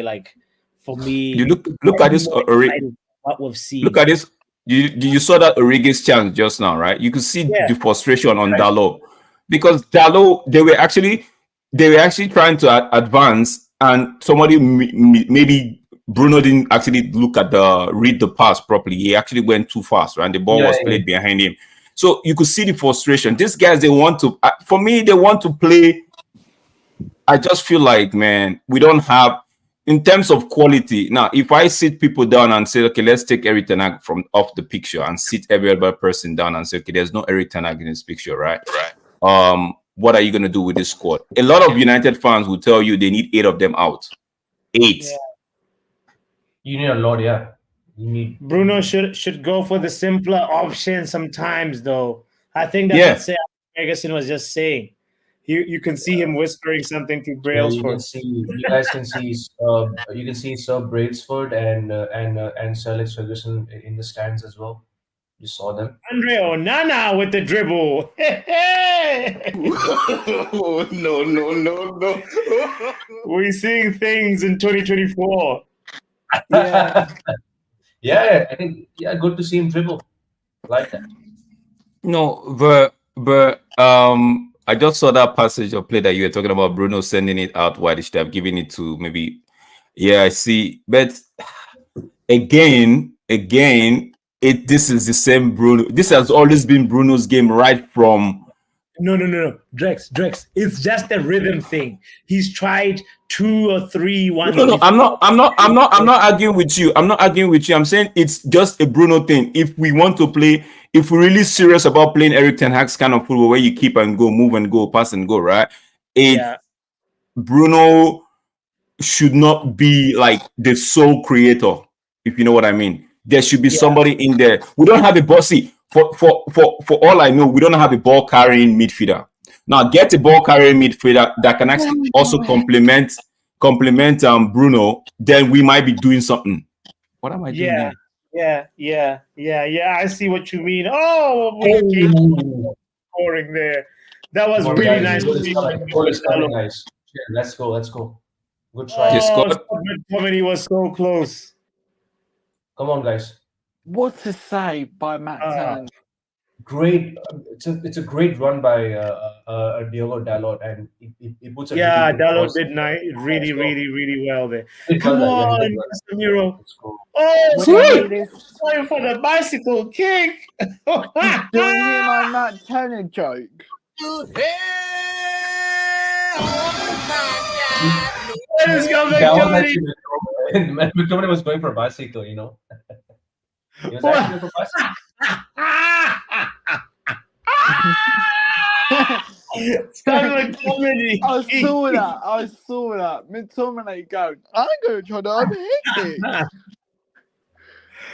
like for me, you look at this what we've seen. Look at this. You saw that Origi's chance just now, right? You could see the frustration on Dalot, because Dalot, they were actually trying to advance, and somebody maybe Bruno didn't actually read the pass properly. He actually went too fast, right? The ball was played behind him. So you could see the frustration. These guys, they want to play. I just feel like, man, we don't have, in terms of quality. Now, if I sit people down and say, okay, let's take eriktenhag from off the picture and sit every other person down and say, okay, there's no eriktenhag in this picture, right? What are you going to do with this squad? A lot of United fans will tell you they need 8 of them out. 8. You need a lot, yeah. You need Bruno should go for the simpler option sometimes, though. I think that's what Ferguson was just saying. You can see him whispering something to Brailsford. You guys can see, you can see Sir Brailsford and Sir Alex Ferguson in the stands as well. You saw them. Andre Onana with the dribble. Oh, no. We're seeing things in 2024. Yeah. Yeah, I think good to see him dribble like that. No, but I just saw that passage of play that you were talking about, Bruno sending it out wide. They should have given it to maybe. Yeah, I see. But again, this is the same Bruno. This has always been Bruno's game right from. No. Drex. It's just a rhythm thing. He's tried 2 or 3 ones. No. I'm not arguing with you. I'm saying it's just a Bruno thing. If we want to play, if we're really serious about playing Eriktenhag's kind of football where you keep and go, move and go, pass and go, right? Bruno should not be like the sole creator, if you know what I mean. There should be somebody in there. We don't have a bossy. For all I know, we don't have a ball carrying midfielder. Now get a ball carrying midfielder that can actually also complement Bruno. Then we might be doing something. What am I doing? Yeah. I see what you mean. Oh, scoring there. That was really nice. Nice. Yeah, let's go. Good try. He was so close. Come on, guys. What a save by Matt Turner. Great. It's a great run by Diogo Dalot, and he puts. Dalot did really well there. Come on, Casemiro. Oh, sorry for the bicycle kick. Do you hear my Matt Turner joke? McTominay was going for a bicycle, you know. He was actually going for a bicycle. I saw that. McTominay going, I'm going to try to unhit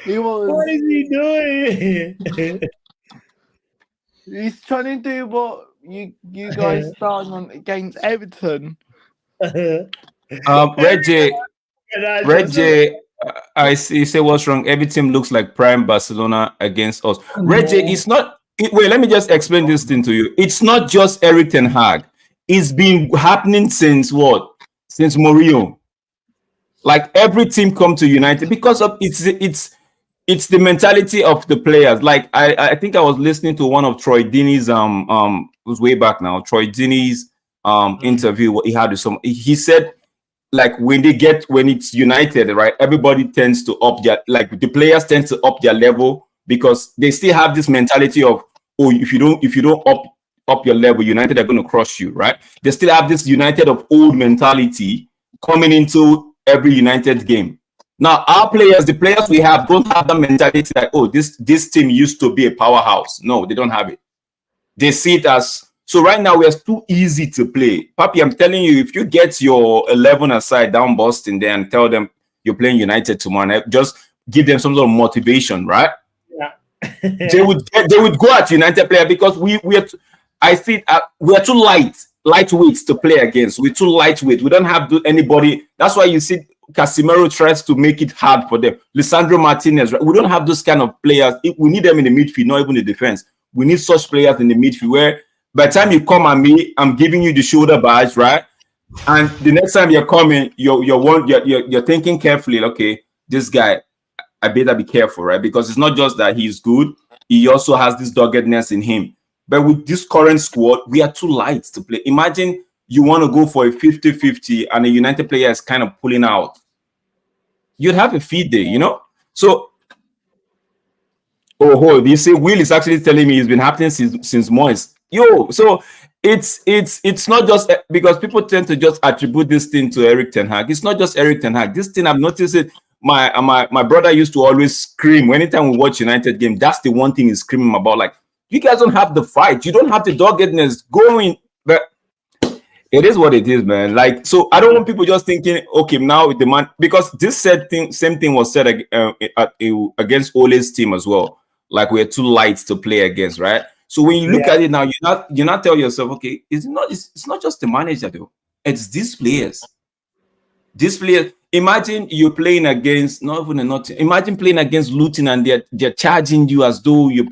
it. What is he doing? He's trying to do what you guys started on against Everton. Reggie, I see. You say what's wrong? Every team looks like prime Barcelona against us. Reggie, it's not. Wait, let me just explain this thing to you. It's not just Eriktenhag. It's been happening since what? Since Mourinho. Like every team come to United because of it's the mentality of the players. Like I think I was listening to one of Troy Deeney's it was way back now. Troy Deeney's interview. What he had with some. He said like when it's United, right? Everybody tends to up their the players tend to up their level. Because they still have this mentality of, oh, if you don't up your level, United are going to crush you, right? They still have this United of old mentality coming into every United game. Now, the players we have don't have the mentality like, oh, this team used to be a powerhouse. No, they don't have it. They see it as, so right now we are too easy to play. Papi, I'm telling you, if you get your 11 aside down Boston there and tell them you're playing United tomorrow night, just give them some sort of motivation, right? they would go at United player because we are too lightweight to play against. We're too lightweight. We don't have anybody. That's why you see Casemiro tries to make it hard for them. Lisandro Martinez, right? We don't have those kind of players. We need them in the midfield, not even the defense. We need such players in the midfield where by the time you come at me, I'm giving you the shoulder badge, right? And the next time you're coming, you're thinking carefully. Okay, this guy, I better be careful, right? Because it's not just that he's good, he also has this doggedness in him. But with this current squad, we are too light to play. Imagine you want to go for a 50-50 and a United player is kind of pulling out. You'd have a feed day, you know? So, you see, Will is actually telling me it's been happening since Moyes. So it's not just because people tend to just attribute this thing to Eriktenhag. It's not just Eriktenhag. This thing, I've noticed it. My brother used to always scream anytime we watch United game. That's the one thing he's screaming about. Like, you guys don't have the fight. You don't have the doggedness going. But It is what it is, man. Like, so I don't want people just thinking, okay, now with the man, because this same thing was said against Ole's team as well. Like, we're too light to play against, right? So when you look at it now, you're not tell yourself, okay, it's not just the manager though. It's these players. These players. Imagine you're playing against imagine playing against Luton and they're charging you as though you're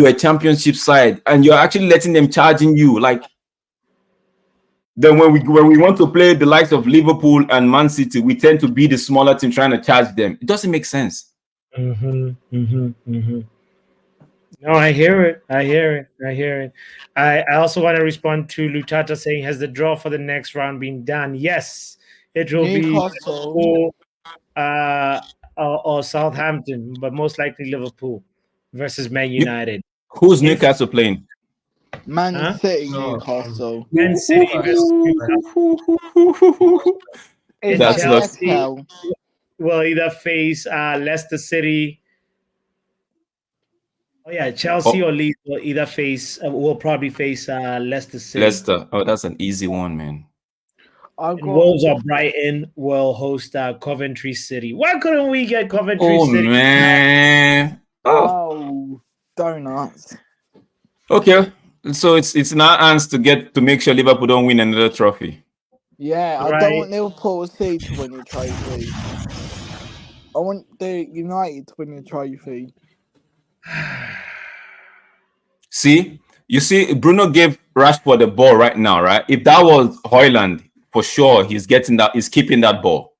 a championship side, and you're actually letting them charging you. Like, then when we want to play the likes of Liverpool and Mancity, we tend to be the smaller team trying to charge them. It doesn't make sense. No, I hear it. I also want to respond to Lutata saying, has the draw for the next round been done? Yes, it will Newcastle. be or Southampton, but most likely Liverpool versus Man United. Who's Newcastle playing? Man City, Newcastle. Man City versus Newcastle. That's Chelsea will either face Leicester City. Oh yeah, Chelsea or Leeds will either face. Will probably face Leicester City. Leicester. Oh, that's an easy one, man. And Wolves or Brighton will host Coventry City. Why couldn't we get Coventry City? Oh man! Oh, donuts. Okay, so it's in our hands to make sure Liverpool don't win another trophy. Yeah, I don't want Liverpool City to win the trophy. I want the United to win the trophy. See, you see, Bruno gave Rashford the ball right now, right? If that was Haaland, for sure, he's keeping that ball,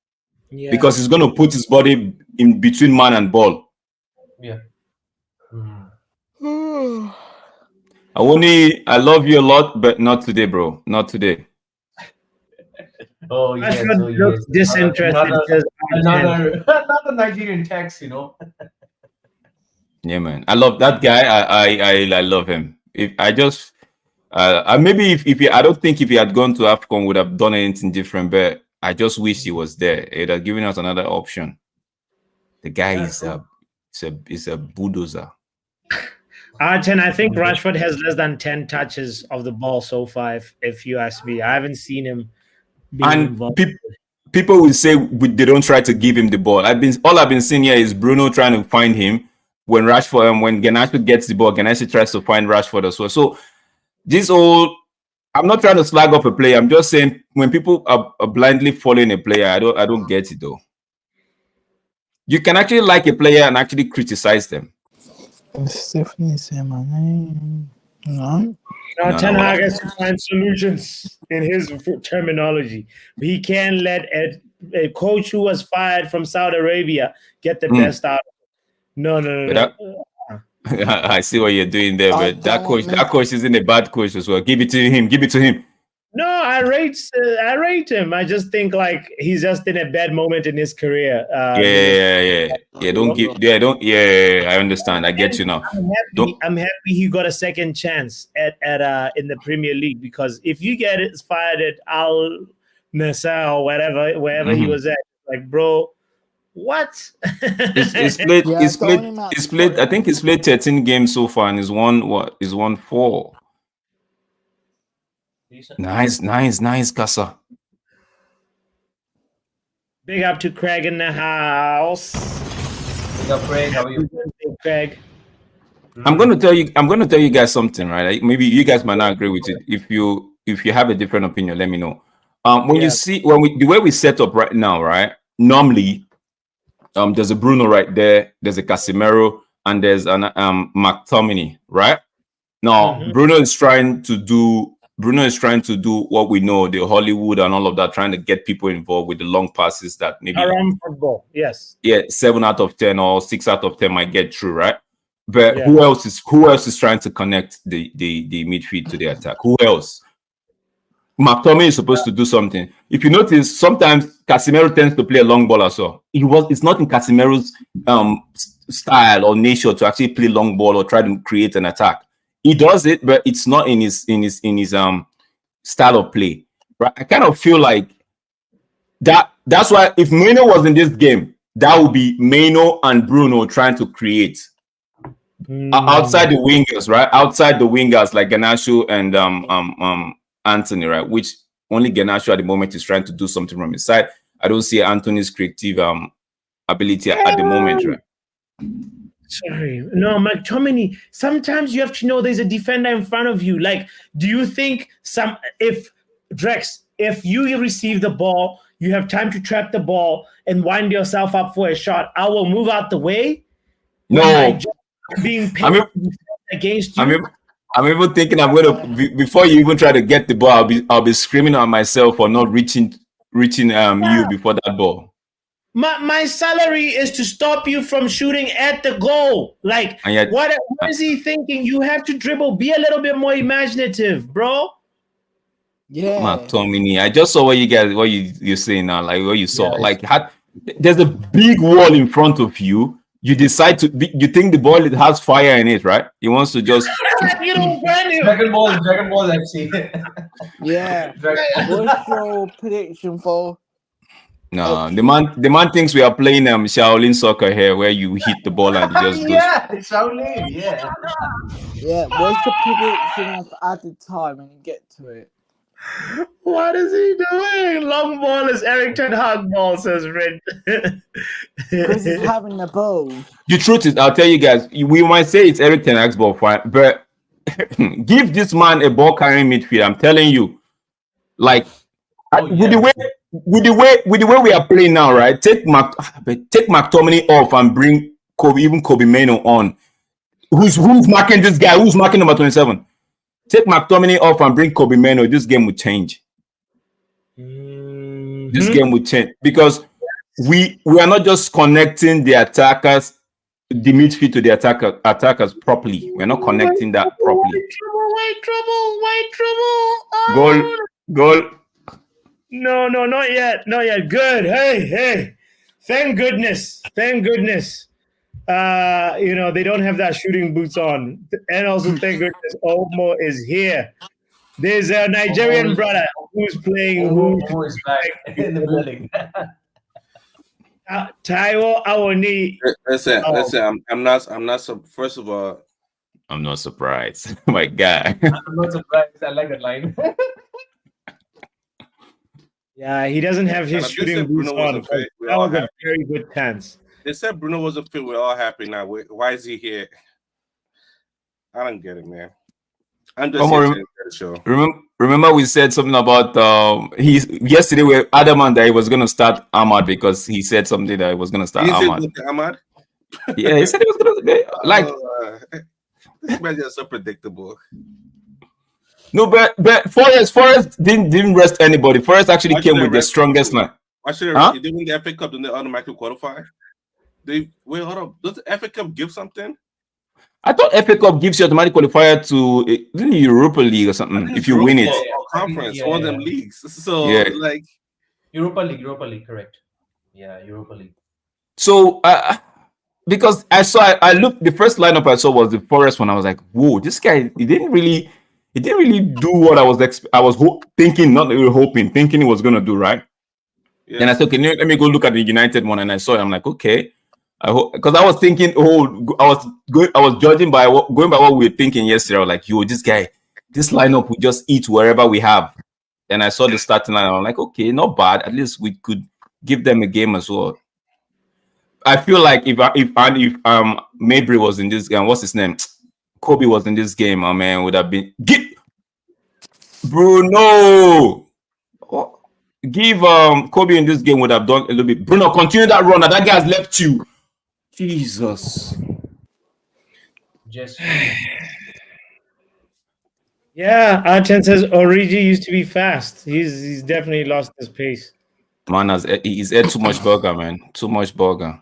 because he's going to put his body in between man and ball. Yeah. Awoni, I love you a lot, but not today, bro. Not today. Oh yes, Rashford looks disinterested. Another Nigerian tax, you know. Yeah, man. I love that guy. I love him. If I just maybe if he, I don't think if he had gone to AFCON would have done anything different, but I just wish he was there. It had given us another option. The guy is a bulldozer. Arten, I think Rashford has less than 10 touches of the ball so far, if you ask me. I haven't seen him being involved. People will say they don't try to give him the ball. All I've been seeing here is Bruno trying to find him when Garnacho gets the ball. Garnacho tries to find Rashford as well. So I'm not trying to slag off a player. I'm just saying when people are blindly following a player, I don't get it though. You can actually like a player and actually criticize them. Stephanie say my name. No. Ten Hag has to find solutions in his terminology. He can't let a coach who was fired from Saudi Arabia get the best out of it. No. I see what you're doing there, but that coach isn't a bad coach as well. Give it to him. No, I rate him. I just think like he's just in a bad moment in his career. I understand. I get you now. I'm happy he got a second chance at in the Premier League, because if you get fired at Al Nassr or wherever he was at, like, bro, what? He's played. I think he's played 13 games so far, and he's won 4. Nice, Casa. Big up to Craig in the house. Big up, Craig. How are you, Craig? I'm gonna tell you guys something, right? Maybe you guys might not agree with it. If you have a different opinion, let me know. The way we set up right now, right? Normally, there's a Bruno right there, there's a Casemiro, and there's an McTominay, right? Now Bruno is trying to do what we know, the Hollywood and all of that, trying to get people involved with the long passes that maybe around football. Yes. Yeah, 7 out of 10 or 6 out of 10 might get through, right? But who else is trying to connect the midfield to the attack? Who else? McTominay is supposed to do something. If you notice, sometimes Casemiro tends to play a long ball as well. It's not in Casemiro's style or nature to actually play long ball or try to create an attack. He does it, but it's not in his style of play. Right? I kind of feel like that's why if Meno was in this game, that would be Meno and Bruno trying to create outside the wingers, right? Outside the wingers like Garnacho and Antony, right? Which only Garnacho at the moment is trying to do something from his side. I don't see Antony's creative ability at the moment, right? Sorry. No, McTominay, sometimes you have to know there's a defender in front of you. Like, do you think if you receive the ball, you have time to trap the ball and wind yourself up for a shot, I will move out the way? No. Being paid against you? I'm even thinking I'm gonna before you even try to get the ball, I'll be screaming at myself for not reaching you before that ball. My salary is to stop you from shooting at the goal. Like, yet, what is he thinking? You have to dribble. Be a little bit more imaginative, bro. Yeah. McTominay, I just saw what you're saying now, like what you saw. Yeah, like, there's a big wall in front of you. You decide you think the ball has fire in it, right? He wants to just you don't Dragon Ball FC. Yeah. What's your prediction for? No, the man thinks we are playing Shaolin soccer here, where you hit the ball and you just Shaolin, yeah. Yeah, what's your prediction of added time when you get to it? What is he doing? Long ball is eriktenhag ball, says Red. Because he's having the ball. The truth is, I'll tell you guys, we might say it's eriktenhag's ball, but give this man a ball carrying midfield. I'm telling you, like with the way we are playing now, right? Take McTominay off and bring Kobe Mano on. Who's marking this guy? Who's marking number 27? Take McTominay off and bring Kobe Mano. This game would change. Mm-hmm. This game would change because we are not just connecting the attackers, the midfield to the attackers properly. We're not connecting that properly. White trouble. Oh. Goal. No, not yet. Good. Hey. Thank goodness. They don't have that shooting boots on. And also, thank goodness, Omo is here. There's a Nigerian brother who's playing. Who is back in the building? Taiwo Awoni. Listen. I'm not. First of all, I'm not surprised. My God. I'm not surprised. I like that line. Yeah, he doesn't have his shooting boots on. That was a very good chance. They said Bruno wasn't fit. We're all happy now. Why is he here? I don't get it, man. I'm just here to the show. Remember we said something about yesterday we were adamant that he was going to start Ahmad because he said something that he was going to start Ahmad. Yeah, he said he was going to this man is so predictable. No, but Forest didn't rest anybody. Forest actually came with the strongest line. Why should they win the FA Cup? Then they automatically qualify? Hold up. Does the FA Cup give something? I thought FA Cup gives you automatic qualifier to the Europa League or something if you win it. Conference, one of them leagues. So like Europa League, correct? Yeah, Europa League. So because I looked, the first lineup I saw was the Forest one. I was like, whoa, this guy he didn't really do what I was thinking, not really hoping, thinking he was gonna do, right? Yeah. And I said, okay, let me go look at the United one, and I saw it. I'm like, okay. I hope, because I was thinking, I was judging by going by what we were thinking yesterday. I was like, this lineup we just eat wherever we have. And I saw the starting line. I'm like, okay, not bad. At least we could give them a game as well. I feel like if Mabry was in this game, what's his name? Kobe was in this game, my man would have been Bruno. Give Kobe in this game would have done a little bit. Bruno, continue that run. That guy's left you. Jesus. Just yeah, Arten says Origi used to be fast. He's definitely lost his pace. Man, he's ate too much burger, man. Too much burger.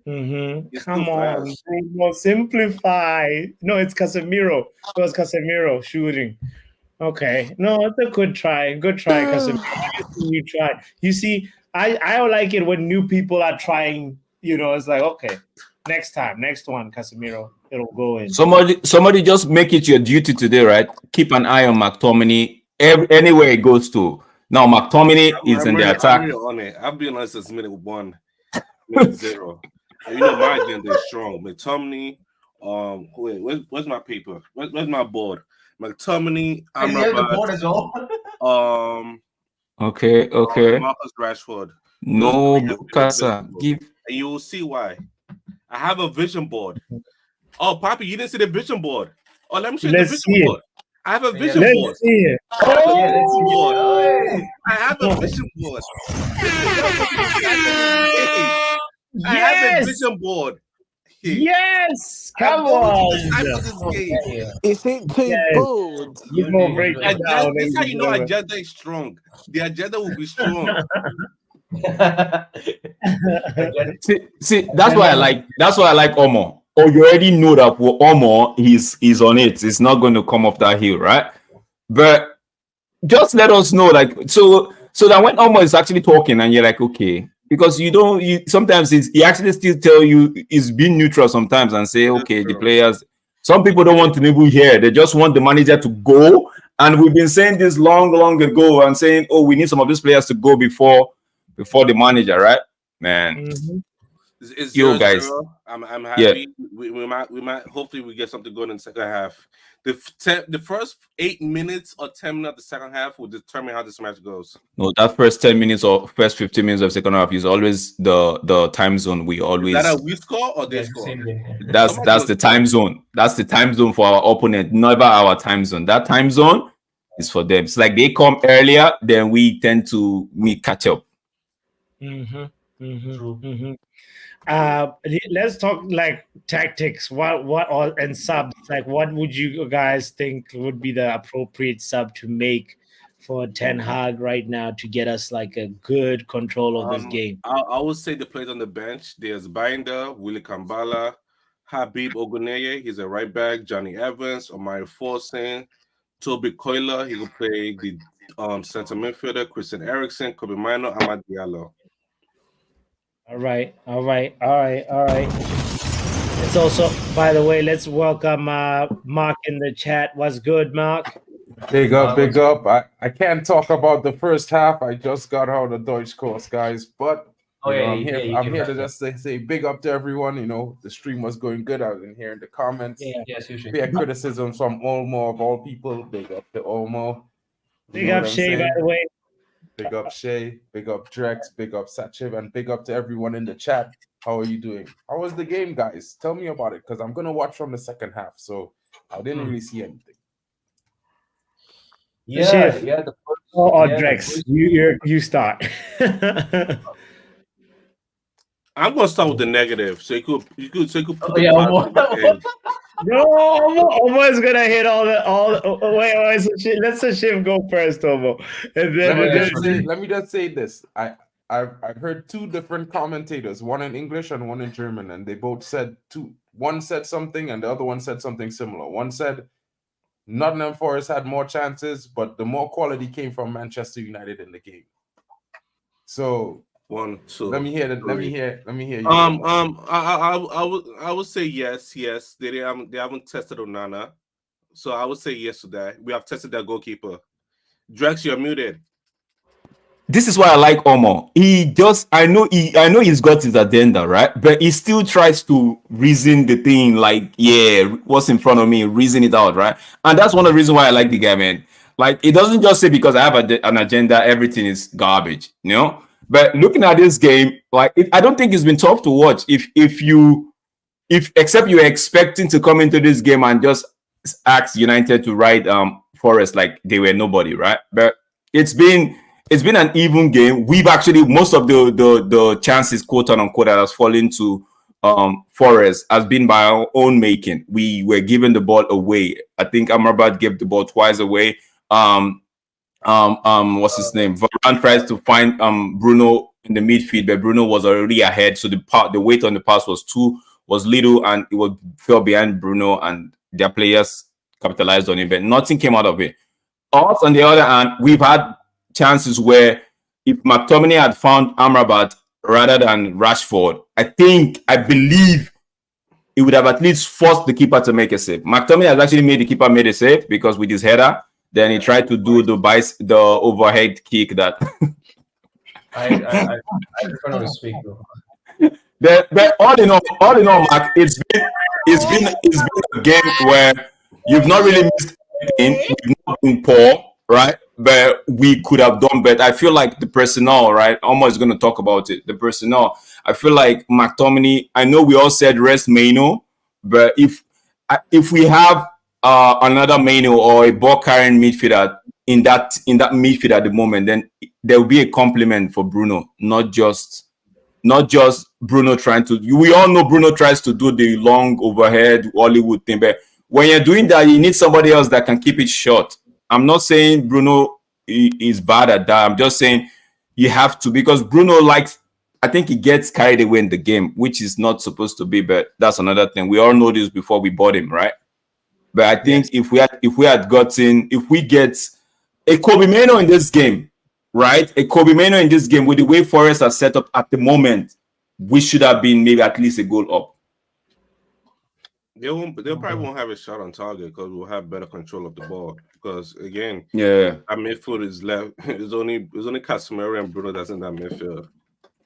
Mm-hmm. Come on, Bruno, simplify. No, it's Casemiro. It was Casemiro shooting. Okay. No, it's a good try. Good try, Casemiro. You try. You see, I like it when new people are trying, it's like, okay, next one, Casemiro, it'll go in. Somebody just make it your duty today, right? Keep an eye on McTominay anywhere it goes to. Now, McTominay is in the attack. I'm really on it. I've been honest since minute 1, minute 0. My agenda is strong. McTominay, where's my paper? Where's my board? McTominay, And he has the board as well. Okay. Marcus Rashford. No, Bukasa. And you will see why. I have a vision board. Oh, Papi, you didn't see the vision board. Oh, let me show you the vision board. I have a vision board. Let's see it. I have a vision board. I have a vision board. Yes, come on. Is it too good? This is how you know agenda is strong. The agenda will be strong. see, that's why I like Omo. Oh, you already know that for Omo, he's on it. It's not going to come off that hill, right? But just let us know, like, so that when Omo is actually talking and you're like, okay, because sometimes he actually still tell you he's being neutral sometimes and say, okay, the players, some people don't want to even hear, they just want the manager to go. And we've been saying this long ago and saying, oh, we need some of these players to go before the manager, right? Man. It's yo, guys. I'm happy. Yeah. We might hopefully we get something going in the second half. The first 8 minutes or 10 minutes of the second half will determine how this match goes. No, that first 10 minutes or first 15 minutes of the second half is always the time zone. We always. Is that a we score or they score? That's the time zone. That's the time zone for our opponent, never our time zone. That time zone is for them. It's like they come earlier, then we tend to catch up. Let's talk like tactics. And subs. Like, what would you guys think would be the appropriate sub to make for Ten Hag right now to get us like a good control of this game? I would say the players on the bench. There's Binder, Willie Kambala, Habib Oguneye. He's a right back. Johnny Evans, Omari Forsen, Toby Koila. He will play the center midfielder. Christian Eriksen, Kobe Mino, Amad Diallo. All right. It's also, by the way, let's welcome Mark in the chat. What's good, Mark? Big up. I can't talk about the first half. I just got out of the Deutsch course, guys. But I'm here to just say big up to everyone. You know, the stream was going good. I was in here in the comments. Yes, you should. We had criticisms from Olmo of all people. Big up to Olmo. Big up Shay, by the way. Big up Shay, big up Drex, big up Sachiv, and big up to everyone in the chat. How are you doing? How was the game, guys? Tell me about it, because I'm going to watch from the second half, so I didn't really see anything. Drex, you start. I'm gonna start with the negative, so you could. No, Omo's gonna hit all the. Wait. So let's let Shiv go first, Omo. And then let me just say this. I've heard two different commentators, one in English and one in German, and they both said one said something and the other one said something similar. One said Nottingham Forest had more chances, but the more quality came from Manchester United in the game. So 1, 2. Let me hear you. I would say yes. They haven't tested Onana, so I would say yes to that. We have tested their goalkeeper. Drex, you're muted. This is why I like Omo. I know he's got his agenda, right? But he still tries to reason the thing, like, yeah, what's in front of me, reason it out, right? And that's one of the reasons why I like the guy, man. Like, it doesn't just say because I have an agenda, everything is garbage, you know? But looking at this game, like, I don't think it's been tough to watch. Except you're expecting to come into this game and just ask United to ride Forest like they were nobody, right? But it's been an even game. We've actually, most of the chances, quote unquote, that has fallen to Forest has been by our own making. We were giving the ball away. I think Amrabat gave the ball twice away. What's his name? Varane tries to find Bruno in the midfield, but Bruno was already ahead. So the weight on the pass was little, and it fell behind Bruno, and their players capitalized on it, but nothing came out of it. Us, on the other hand, we've had chances where if McTominay had found Amrabat rather than Rashford, I believe it would have at least forced the keeper to make a save. McTominay has actually made the keeper made a save because with his header, then he tried to do the overhead kick that. I prefer not to speak though. But all in all, Mark, it's been a game where you've not really missed We've not been poor, right? But we could have done better. I feel like the personnel, right? Almost going to talk about it. The personnel. I feel like McTominay. I know we all said rest Maino, but if we have another Maino or a ball carrying midfielder in that midfield at the moment, then there will be a compliment for Bruno, not just Bruno trying to. We all know Bruno tries to do the long overhead Hollywood thing, but when you're doing that, you need somebody else that can keep it short. I'm not saying Bruno is bad at that. I'm just saying you have to, because Bruno likes. I think he gets carried away in the game, which is not supposed to be. But that's another thing. We all know this before we bought him, right? But I think if we get a Kobe Mano in this game, right? A Kobe Mano in this game with the way Forest are set up at the moment, we should have been maybe at least a goal up. They probably won't have a shot on target because we'll have better control of the ball. Because again, our midfield is left. It's only Casemiro and Bruno that's in that midfield,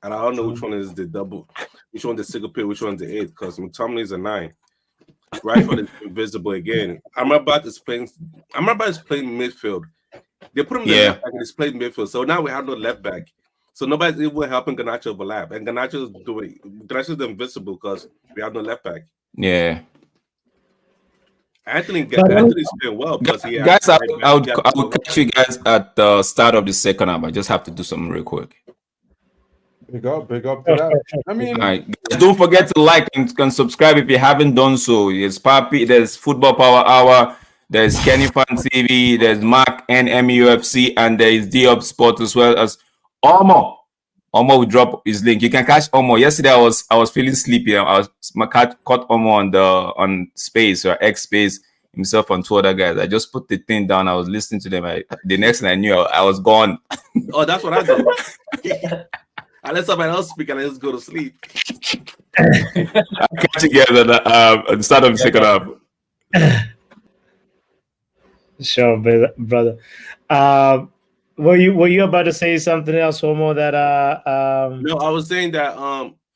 and I don't know which one is the double, which one the single pick, which one's the 8. Because McTominay is a 9. Rashford is invisible again. Amrabat is playing midfield. They put him in the left back and he's playing midfield. So now we have no left back. So nobody's even helping Garnacho overlap. And Garnacho's invisible because we have no left back. Yeah. Anthony's playing well because he guys, I would catch you guys at the start of the second half. I just have to do something real quick. Big up to that. I mean, guys, don't forget to like and subscribe if you haven't done so. There's Papi, there's Football Power Hour, there's Kenny Fan TV, there's Mark NMUFC, and there is D-Up Sport as well as Omo. Omo will drop his link. You can catch Omo. Yesterday I was feeling sleepy. I caught Omo on Space or X Space, himself and 2 other guys. I just put the thing down. I was listening to them. The next thing I knew, I was gone. Oh, that's what I do. I let somebody else speak and I just go to sleep. I'll catch you guys at the start of the second half. Sure, brother. Were you about to say something else, Homo? That No, I was saying that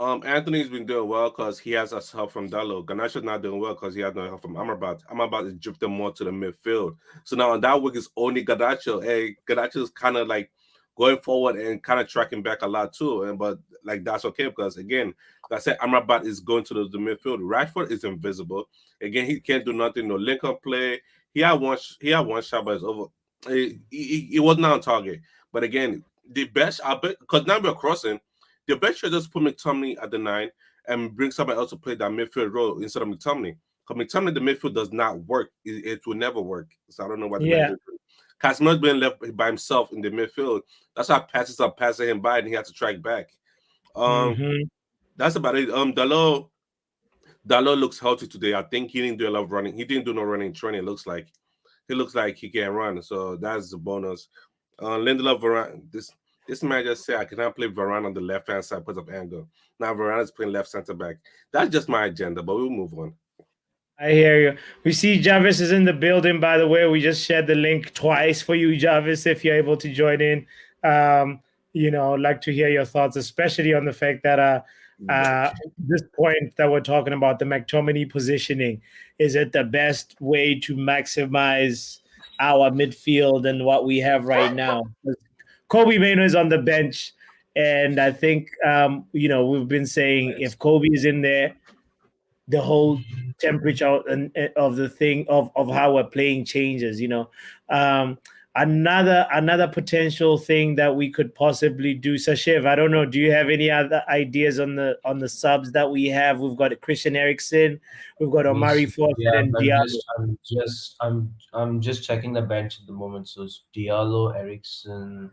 Anthony's been doing well because he has us help from Dallo. Garnacho's not doing well because he has no help from Amrabat. Amrabat is drifting more to the midfield. So now on that week is only Garnacho. Hey, Garnacho's kind of like going forward and kind of tracking back a lot too. But like that's okay because again, like I said, Amrabat is going to the midfield. Rashford is invisible. Again, he can't do nothing. No link-up play. He had one shot, but it's over. He was not on target. But again, the best, I bet, because now we're crossing, the best should just put McTominay at the 9 and bring somebody else to play that midfield role instead of McTominay. Because McTominay, the midfield does not work. It will never work. So I don't know what the midfield is. Casemiro's been left by himself in the midfield. That's why passes are passing him by and he has to track back. That's about it. Dalot looks healthy today. I think he didn't do a lot of running. He didn't do no running training. It looks like he can run. So that's the bonus. Lindelof, Varane. This man just said I cannot play Varane on the left hand side because of angle. Now Varane is playing left center back. That's just my agenda, but we'll move on. I hear you. We see Jarvis is in the building, by the way. We just shared the link twice for you, Jarvis, if you're able to join in. I'd like to hear your thoughts, especially on the fact that this point that we're talking about, the McTominay positioning, is it the best way to maximize our midfield and what we have right now? Kobe Mano is on the bench, and I think we've been saying if Kobe is in there, the whole temperature of the thing of how we're playing changes. Another potential thing that we could possibly do, Sashev, I don't know, do you have any other ideas on the subs that we have? We've got Christian Eriksen, we've got Omari Forster and Diallo. I'm just checking the bench at the moment. So it's Diallo, Eriksen.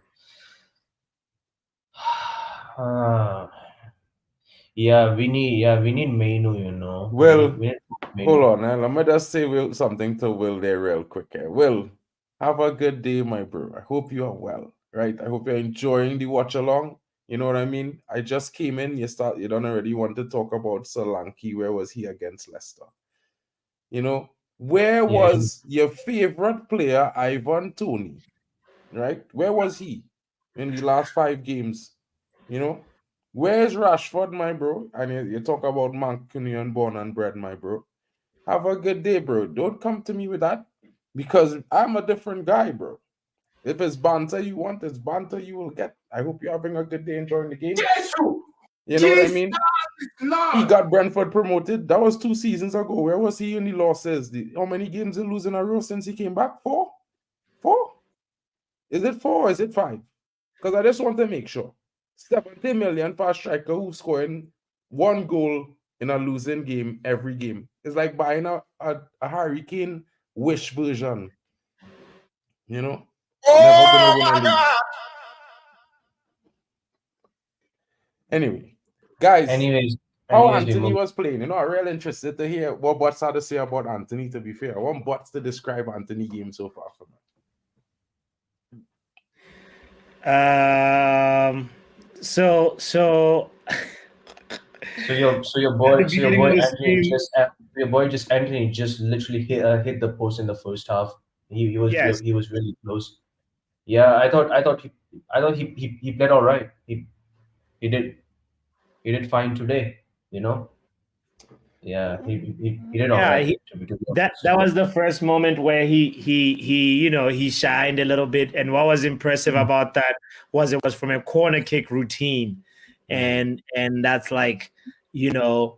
We need Mainu, Well, we need hold on. Let me just say something to Will there real quick. Will, have a good day, my bro. I hope you are well, right? I hope you're enjoying the watch along. You know what I mean? I just came in. You don't already want to talk about Solanke. Where was he against Leicester? Where was your favorite player, Ivan Toney? Right? Where was he in the last 5 games? Where's Rashford, my bro? And you talk about Mancunian born and bred, my bro. Have a good day, bro. Don't come to me with that. because I'm a different guy, bro. If it's banter you want, it's banter you will get. I hope you're having a good day enjoying the game. You know what I mean? He got Brentford promoted. That was 2 seasons ago. Where was he in the losses? How many games he lose in a row since he came back? 4? 4? Is it 4 or is it 5? Because I just want to make sure. 70 million for a striker who's scoring 1 goal in a losing game every game. It's like buying a Hurricane wish version. You know? Never gonna win a league. Anyway, guys. How Antony was playing, I'm real interested to hear what Bots had to say about Antony, to be fair. I want Bots to describe Antony game so far for me. So your boy Antony just literally hit the post in the first half. He was really close. Yeah, I thought he played all right. He did fine today, Yeah, he did all right. That was the first moment where he shined a little bit. And what was impressive about that was it was from a corner kick routine, and that's like it's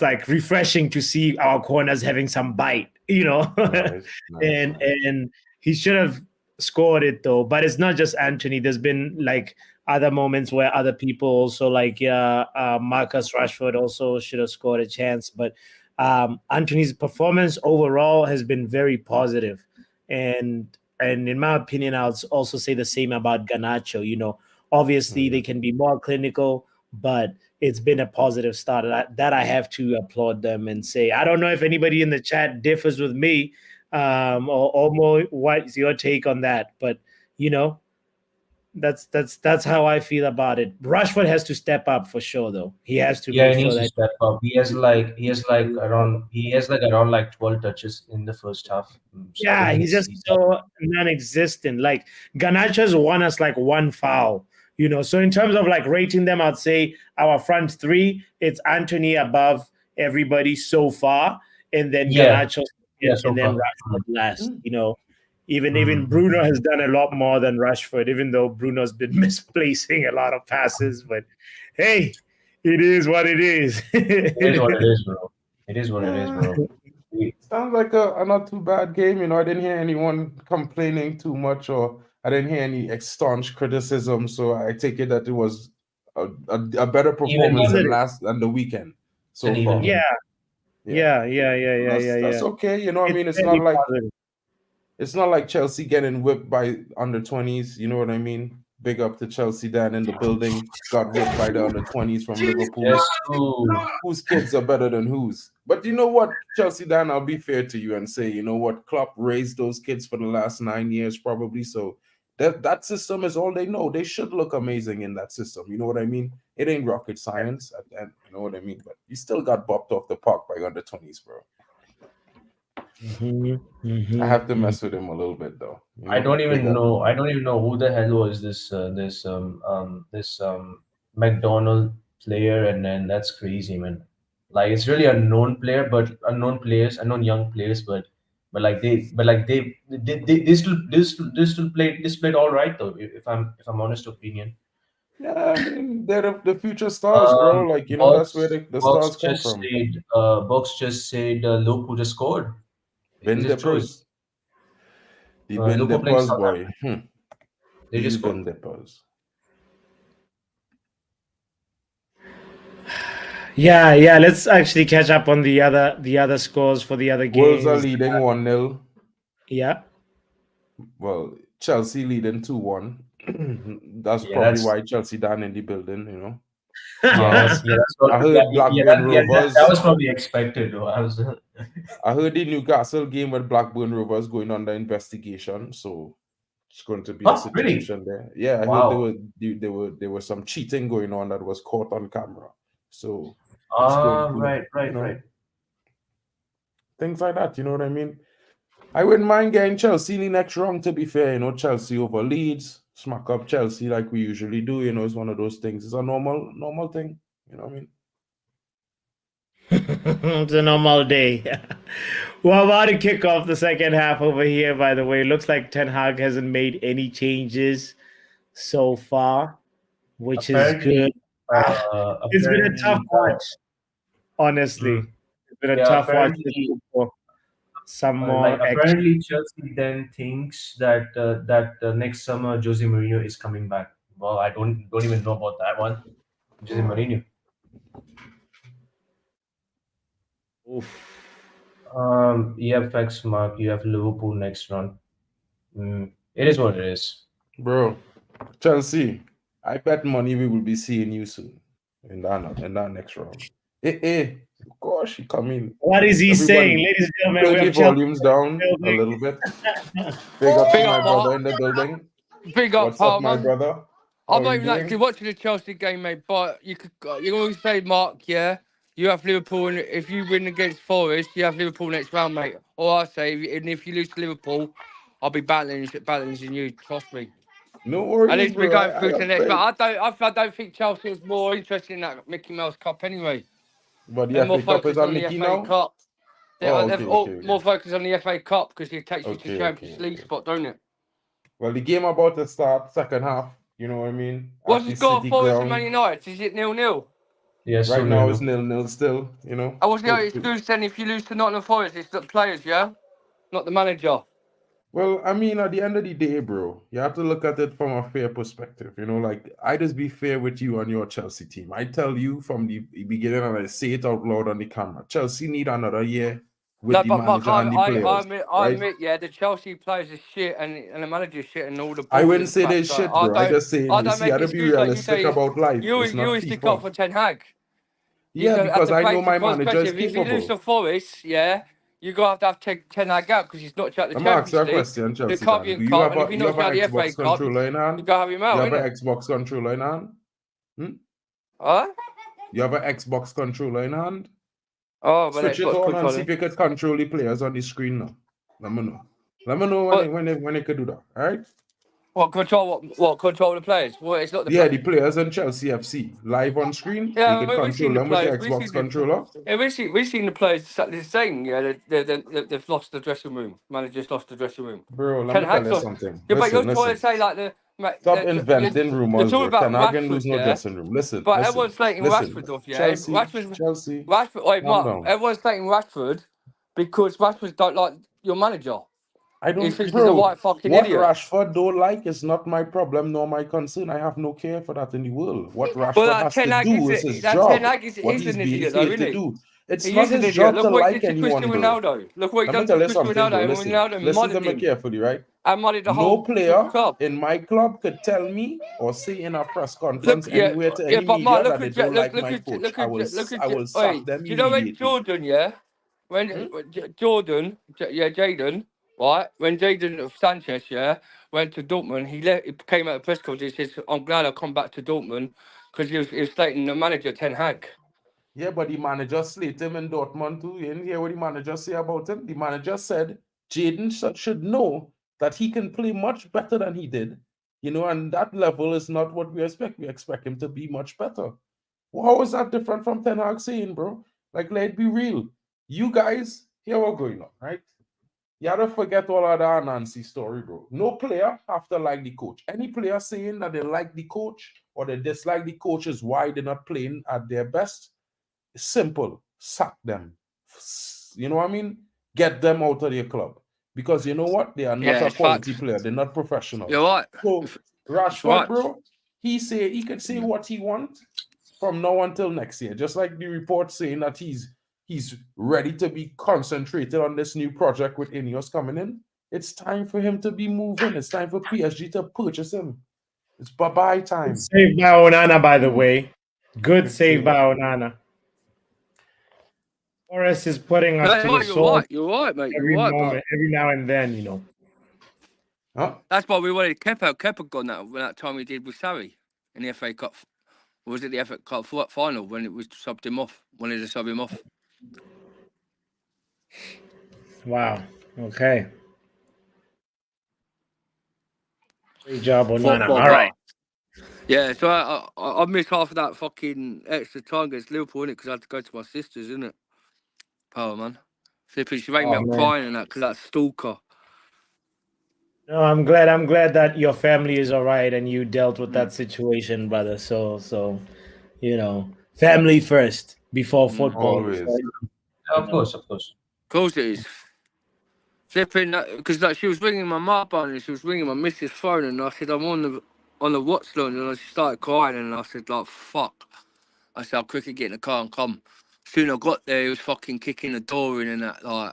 like refreshing to see our corners having some bite, Nice. and he should have scored it though. But it's not just Antony. There's been like other moments where other people also Marcus Rashford also should have scored a chance. But Antony's performance overall has been very positive. And in my opinion, I'll also say the same about Garnacho. Obviously they can be more clinical, but it's been a positive start. That I have to applaud them and say, I don't know if anybody in the chat differs with me or more. What's your take on that? But, that's how I feel about it. Rashford has to step up for sure, though. He has to make sure that step up. He has around 12 touches in the first half. Yeah, he's just so non-existent. Like Garnacho's won us like 1 foul. So in terms of like rating them, I'd say our front 3, it's Antony above everybody so far, and then Garnacho, and then Rashford last. Even Bruno has done a lot more than Rashford, even though Bruno's been misplacing a lot of passes. But hey, it is what it is. It is what it is, bro. It is what it is, bro. Sounds like a not too bad game. I didn't hear anyone complaining too much, or I didn't hear any staunch criticism. So I take it that it was a better performance than the weekend so far. Yeah. That's okay. It's not like positive. It's not like Chelsea getting whipped by under 20s. You know what I mean? Big up to Chelsea Dan in the building. Got whipped by the under 20s from Liverpool. Yes, whose kids are better than whose? But you know what, Chelsea Dan, I'll be fair to you and say, you know what, Klopp raised those kids for the last 9 years probably. So that system is all they know. They should look amazing in that system. You know what I mean? It ain't rocket science at the end. You know what I mean? But you still got bopped off the park by under 20s, bro. I have to mess with him a little bit though. I don't even know who the hell was this McDonald player, and then that's crazy, man. Like it's really unknown young players, but they still played all right though. If I'm honest opinion. Yeah, they're the future stars, bro. That's where the stars come from. Box just said Loku just scored. Ben Dippers. The Ben Dippers, boy. They just Ben Dippers. Yeah. Let's actually catch up on the other scores for the other games. Wolves are leading 1-0. Yeah. Well, Chelsea leading 2-1. That's probably why Chelsea down in the building, I heard Blackburn Rovers. That was probably expected, though. I heard the Newcastle game with Blackburn Rovers going under investigation, so it's going to be a situation there. Yeah, I heard there was some cheating going on that was caught on camera. So right. Things like that, you know what I mean? I wouldn't mind getting Chelsea in the next round, to be fair. Chelsea over Leeds, smack up Chelsea like we usually do. It's one of those things. It's a normal thing. You know what I mean? It's a normal day. Well, about to kick off the second half over here, by the way. Looks like Ten Hag hasn't made any changes so far, which is good. It's been a tough watch, honestly. It's been a Yeah, tough watch apparently, for some like more action. apparently Chelsea then thinks that next summer Jose Mourinho is coming back. Well, I don't even know about that one. Jose Mourinho. Oof. You have X mark. You have Liverpool next round. It is what it is. Bro, Chelsea, I bet money we will be seeing you soon in that next round. Of course, she coming. What is he Everybody, saying, ladies and gentlemen? turn We the have Chelsea volumes down a building. little bit. Big up to Big my up, brother Mark. in the building. Big up, What's up, my Palman. brother? How I'm not you even doing? actually watching the Chelsea game, mate. But you always say, Mark, yeah, you have Liverpool, and if you win against Forest, you have Liverpool next round, mate. Or I say, and if you lose to Liverpool, I'll be battling you. Trust me. No At worries, least we're bro. going through to the next. I But I don't think Chelsea is more interested in that Mickey Mouse Cup anyway. But They're the more FA Cup is focused on on the Mickey FA now. Cup. Oh, They're okay. more focused on the FA Cup because it takes you to Okay, Champions okay, League okay. spot, don't it? Well, the game about to start, second half. You know what I mean? What's At the the score City for Forest and Man ground. United? Is it 0-0? Yeah, so Right now no. it's 0-0 still. You know. And what's the excuse then if you lose to Nottingham Forest? It's the players, yeah? Not the manager. Well, I mean, at the end of the day, bro, you have to look at it from a fair perspective. You know, like, I just be fair with you and your Chelsea team. I tell you from the beginning, and I say it out loud on the camera, Chelsea need another year with No, the but Mark, manager and the players, I right? admit, yeah, the Chelsea players are shit and the manager's shit and all the I board wouldn't is say crap. they're So shit, bro. I just saying, I you don't see, you make have to be excuse like you realistic say. about life. You It's not always stick up FIFA. for Ten Hag. Yeah, have because to I play know some my manager is consequences. If you lose capable. to Forest, yeah, you got to have Ten Hag out because he's knocked you out the Let me ask you Champions a League, question, the Chelsea fan. Caribbean Do you Cup, have and if he knocks you out the an FA Xbox Cup, controller in hand? you got to have him out, You have an innit? Xbox controller in hand? Huh? You have an Xbox controller in hand? Oh, but Switch it Xbox on and see controller. if you could control the players on the screen now. Let me know. Let me know when they could do that. All right? What control the players? Well, it's not the Yeah, the players on Chelsea FC live on screen. You Yeah, can we've seen control the them with your players. Xbox controller. We've seen the players exactly the same. Yeah, they've lost the dressing room. Manager's lost the dressing room. Bro, let Ten me tell Hag's you lost. something. Yeah, but you're trying Listen. to say like Stop inventing you're rumors, talking bro. about Ten Hag Rashford, lose no yeah. dressing room. Listen. But everyone's slating Listen. Rashford off, yeah. Chelsea. Rashford. Wait, Calm Mark. down. Everyone's slating Rashford because Rashford don't like your manager. I He don't, thinks he's a bro. white fucking What idiot. Rashford don't like is not my problem nor my concern. I have no care for that in the world. What Well, Rashford that has Ten to Hag do is his that Ten job. Hag What is he's an being idiot, though, paid isn't to he? do. It's He not is an his idiot. job Look to what he like did to anyone, Cristiano bro. Ronaldo. Look what he Let done me to tell you Cristiano something, bro. Ronaldo, and Ronaldo Listen to modded me him. carefully, right? And modded the No whole player club. in my club could tell me or say in a press conference Look, anywhere to any but Mark, media that they don't like my coach. I will sack Wait, them do you know when immediately. Jordan, yeah? When Jordan, Jaden, right? When Jaden Sanchez, yeah, went to Dortmund, he came out of the press conference. He says, "I'm glad I come back to Dortmund because he was slating the manager Ten Hag." Yeah, but the manager slated him in Dortmund too. You didn't hear what the manager say about him? The manager said Jaden should know that he can play much better than he did. You know, and that level is not what we expect. We expect him to be much better. Well, how is that different from Ten Hag saying, bro? Like, let's be real. You guys, here what's going on, right? You have to forget all of that Nancy story, bro. No player have to like the coach. Any player saying that they like the coach or they dislike the coach is why they're not playing at their best. Simple. Sack them. You know what I mean? Get them out of your club. Because you know what? They are not a quality player. They're not professional. You're right. So Rashford, right. bro, he could say what he wants from now until next year. Just like the report saying that he's ready to be concentrated on this new project with Ineos coming in. It's time for him to be moving. It's time for PSG to purchase him. It's bye-bye time. Good save by Onana, by the way. Good save by Onana. Forrest is putting us to the sword. You're right, mate. Every moment, every now and then, you know. Huh? That's why we wanted Kepa. Kepa gone that time we did with Sarri in the FA Cup. Or was it the FA Cup final when it was subbed him off? Wanted to sub him off. Wow. Okay. Great job, Onana. All right. Yeah, so I missed half of that fucking extra time against Liverpool, innit? Because I had to go to my sister's, innit? Power, man. Flipping, she made me up man. crying and that because that stalker. No, I'm glad that your family is all right and you dealt with that situation, brother. So family first before football. Always. Of course. Of course it is. Flipping that because like she was ringing my mother and she was ringing my missus' phone and I said I'm on the watch line and she started crying and I said like fuck. I said I'll quickly get in the car and come. Soon I got there, he was fucking kicking the door in and that like.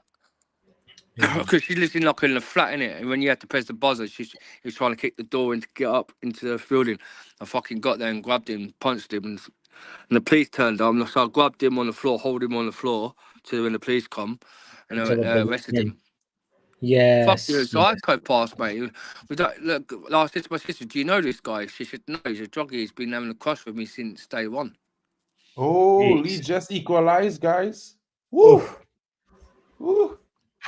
Because she lives in a flat in it, and when you had to press the buzzer, he was trying to kick the door in to get up into the building. I fucking got there and grabbed him, punched him, and the police turned up. So I grabbed him on the floor, hold him on the floor till when the police come, and arrested him. Yes. Fuck you, psychopath, mate. We don't look. I said to my sister, "Do you know this guy?" She said, "No, he's a druggie. He's been having a crush with me since day one." Oh, Leeds just equalized, guys. Woo! Woo!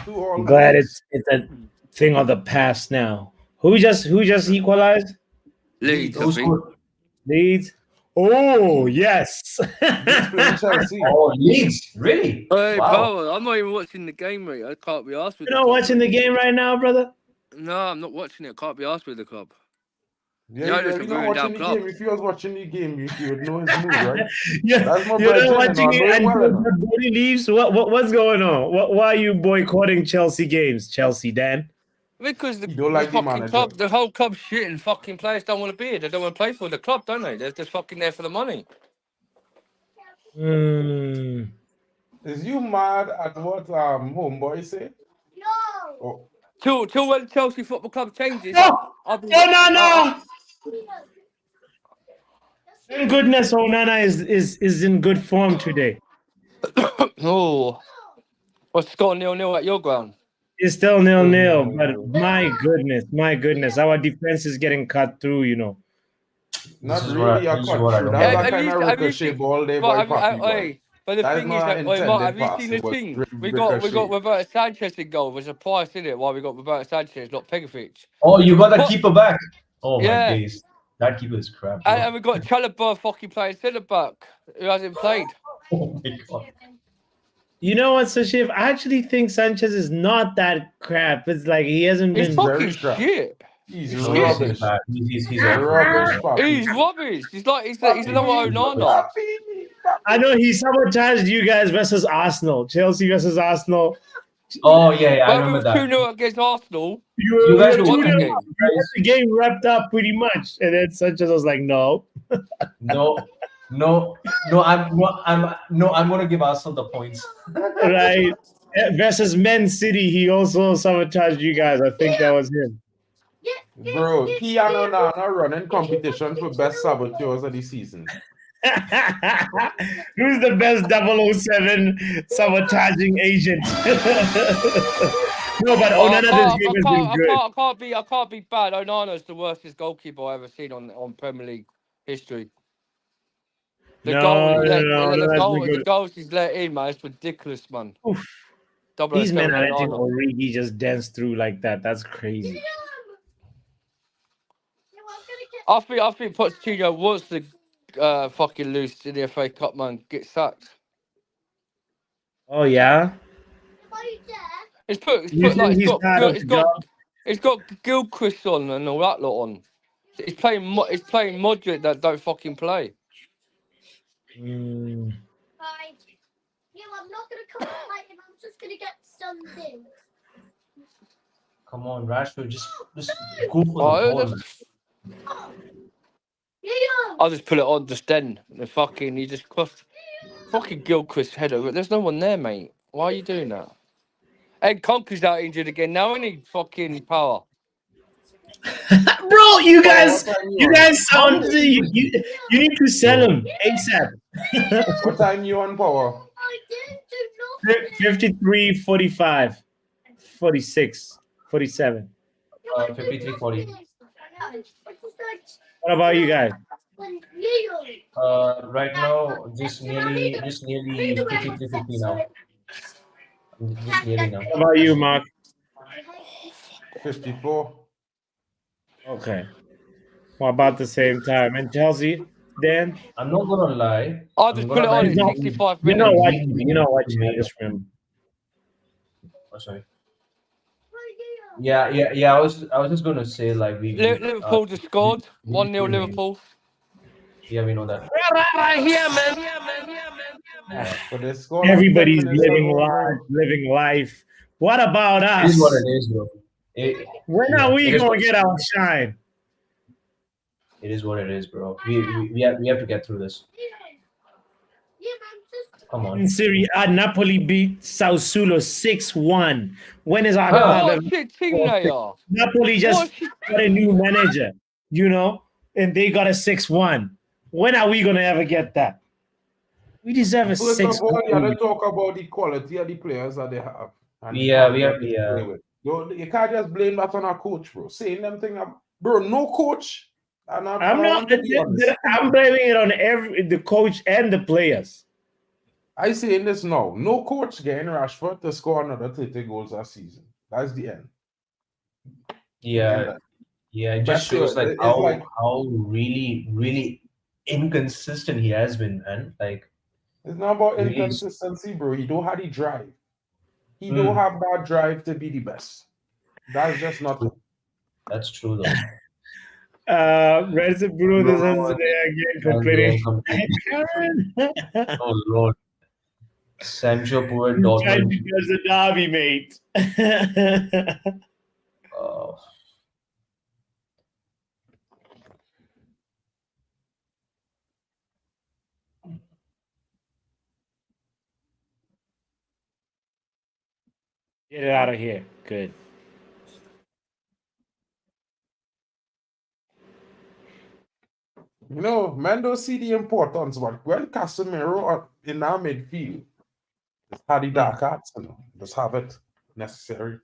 I'm glad it's a thing of the past now. Who just equalized? Leeds, I think. Leeds. Oh yes. Oh, Leeds, really? Hey, Wow. Power, I'm not even watching the game, mate. I can't be asked with. You're not watching the game right now, brother? No, I'm not watching it. I can't be asked with the club. Yeah, you're not watching the game. If you was watching the game, you would know his mood, right? Yeah, That's my you're not watching it and well Body leaves. What's going on? Why are you boycotting Chelsea games, Chelsea Dan? Because the like the fucking club, the whole club's shit, and fucking players don't want to be here. They don't want to play for the club, don't they? They're just fucking there for the money. Is you mad at what homeboy say? No. Till when Chelsea Football Club changes, No. Thank goodness Onana is in good form today. Oh, what's the score 0-0 at your ground? It's still 0-0, but my goodness, our defense is getting cut through. Not really a cut through. That kind of ricochet ball there by Papi boy. But the thing is that, Mark, have you seen the thing? We got Roberto Sanchez in goal. There's a price in it. Why we got Roberto Sanchez, not Pegovic? Oh, you got the keeper back. Oh my Yeah. days, that keeper is crap. Bro. And we got Chalobah fucking playing centre back who hasn't played. Oh my god. You know what, Sashiv? I actually think Sanchez is not that crap. It's like he hasn't been He's fucking very crap. shit. He's rubbish. He's rubbish. He's rubbish. He's another Onana. I know he sabotaged you guys versus Arsenal, Chelsea versus Arsenal. Oh yeah, I remember that. 2-0 against Arsenal. You guys were won watching the game wrapped up pretty much, and then Sanchez was like, "No, no, I'm gonna give Arsenal the points." Right. Versus Mancity, he also sabotaged you guys. I think that was him. Bro, Piano Nana running competition for best saboteurs of the season. Who's the best 007 sabotaging agent? No, but Onana this game has been good. I can't be bad. Onana's the worstest goalkeeper I've ever seen on Premier League history. The goals he's let in, man, it's ridiculous, man. These men are letting Origi just dance through like that. That's crazy. I think Pochettino wants to fucking lose in the FA Cup, man. Get sacked. Oh yeah. It's got Gilchrist on and all that lot on. It's playing Modric that don't fucking play. I'm not gonna come like him. I'm just gonna get something. Come on, Rashford, just go for the ball. I'll just put it on just then. He just crossed fucking Gilchrist header. There's no one there, mate. Why are you doing that? And Conker's out injured again now, isn't he? Fucking Power. Bro, you guys sound you need to sell him ASAP. What time you on, Power? 53, 45, 46, 47. 53, 40. What about you guys? Right now, just nearly 53, 50 now. Just nearly now. What about you, Mark? 54. Okay. Well, about the same time. And Chelsea, Dan? I'm not gonna lie. I'll just put it on in 65 minutes. You know what? I just remember. Oh, sorry. Yeah. I was just gonna say like Liverpool just scored 1-0 Liverpool. Yeah, we know that. Right here, man. But they scored like 10 Everybody's minutes ago, living life. What about It is what us? it is, bro. When are we it is gonna what- get our shine? It is what it is, bro. We have to get through this. Come on. In Serie A, Napoli beat Sassuolo 6-1. When is our Huh. club What ever- a shit team they are. Napoli just got a new manager, and they got a 6-1. When are we gonna ever get that? We deserve a First of all, 6-1. you have to talk about the quality of the players that they have. And Yeah, the we quality have- that they yeah. play with. You can't just blame that on our coach, bro. Saying them thing, bro, no coach. And I'm not. I'm blaming it on the coach and the players. I saying this now. No coach getting Rashford to score another 30 goals a season. That's the end. Yeah. Yeah, it just That's shows it. like It's how like- how really inconsistent he has been, man. Like It's not about Really? inconsistency, bro. He don't have the drive. He don't have that drive to be the best. That's just not him. That's true though. Redson Bruno this is again complaining. Karen. Oh Lord. Sancho poor He's trying to Dortmund. judge the derby, mate. Oh. Get it out of here. Good. Men don't see the importance, but when Casemiro are in our midfield, just have the dark arts, just have it necessary.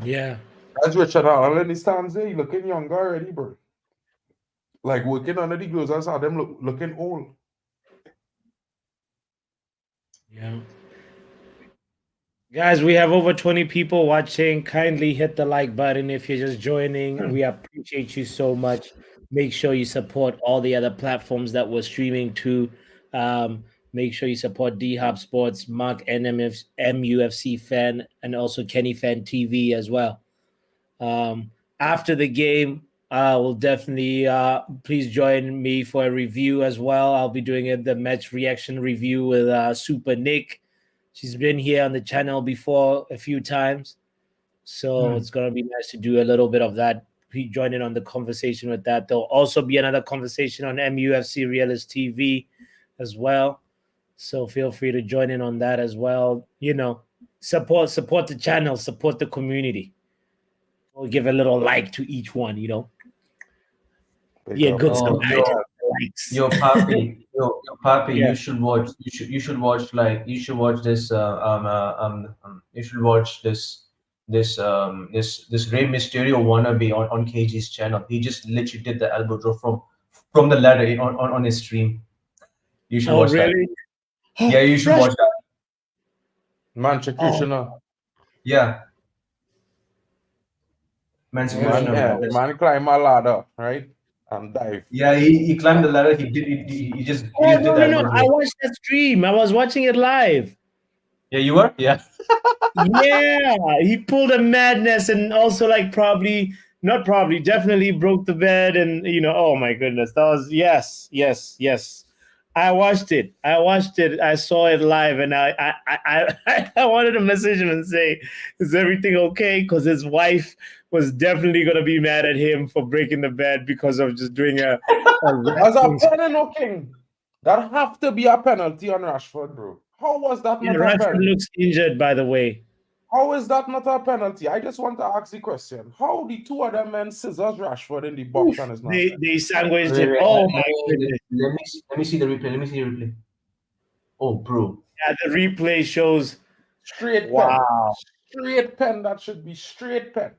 Yeah. As Richard Haaland, he stands there, he looking younger already, bro. Like working under the gloves, I saw them looking old. Yeah. Guys, we have over 20 people watching. Kindly hit the like button if you're just joining. We appreciate you so much. Make sure you support all the other platforms that we're streaming to. Make sure you support D Hop Sports, Mark MUFC Fan, and also Kenny Fan TV as well. After the game, we'll definitely please join me for a review as well. I'll be doing the match reaction review with Super Nick. She's been here on the channel before a few times. So it's going to be nice to do a little bit of that. Join in on the conversation with that. There'll also be another conversation on MUFC Realist TV as well. So feel free to join in on that as well. Support the channel, support the community. We'll give a little like to each one, Yeah, good Oh, likes. Yo, Papi, Yeah. you should watch this you should watch this Rey Mysterio wannabe on KG's channel. He just literally did the elbow drop from the ladder on his stream. You should watch really? that. Yeah, you should watch that. Manchesterunited. Yeah. Man climb a ladder, right? And dive. Yeah, he climbed the ladder. He just Oh, did that. no. I watched that stream. I was watching it live. Yeah, you were? Yeah. Yeah, he pulled a madness and also definitely broke the bed and oh my goodness, that was yes. I watched it. I saw it live and I wanted to message him and say, is everything okay? Because his wife was definitely gonna be mad at him for breaking the bed because of just doing a as a penalty king. That have to be a penalty on Rashford, bro. How was that not a Rashford penalty? looks injured, by the way. How is that not a penalty? I just want to ask the question. How the two of them men scissors Rashford in the box and it's not they sandwiched Wait, it. wait, Oh let my goodness. let me see the replay. Oh, bro. Yeah, the replay shows straight pen. Wow. Straight pen. That should be straight pen.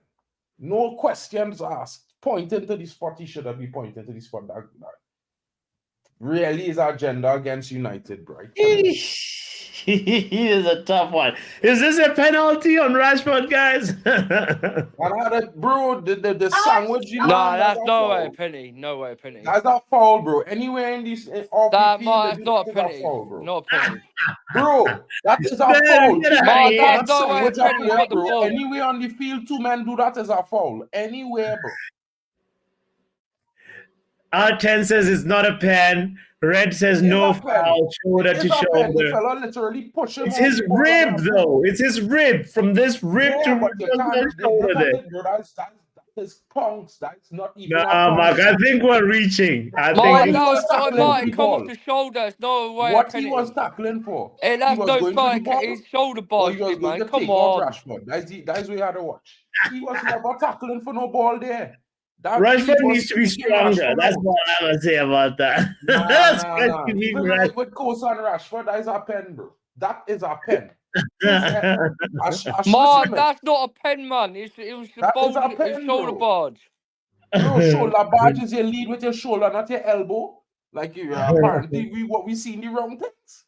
No questions asked. Pointing to the spot, he should have been pointing to the spot. That really is agenda against United, bro. He is a tough one. Is this a penalty on Rashford, guys? And how that, bro, the sandwich, you know, Nah, that's a no way a foul. penny. No way a penny. That's a foul, bro. Anywhere in this off the field, That's not a penny. foul, bro. Not a penny. Bro, that is a Man, foul. get out of Man, here. that's no way a Sandwich up penny. He's there, got the bro. ball. Anywhere on the field, two men do that is a foul. Anywhere, bro. R10 says it's not a pen. Red says no foul, shoulder to shoulder. The fella literally push him. It's his rib, though. It's his rib. From this rib to but you can't, shoulder there. bro. That's his punks. That's not even Nah, Mark, I think we're reaching. Martin, he was tackling Martin, the come ball. off the shoulder. It's no way What a penny. he was tackling for? Hey, that's He was no going to fight. the ball, His shoulder or he bars, was going man. to Come take out on. Rashford. That's what you had to watch. He was never tackling for no ball there. Rashford needs to be stronger. That's what I'm going to say about that. Nah. Even with Kosa and Rashford, that is a pen, bro. That is a pen. Mark, that's not a pen, man. It was the ball, his shoulder barge. Bro, shoulder barge is your lead with your shoulder, not your elbow. Like you apparently we seen the wrong things.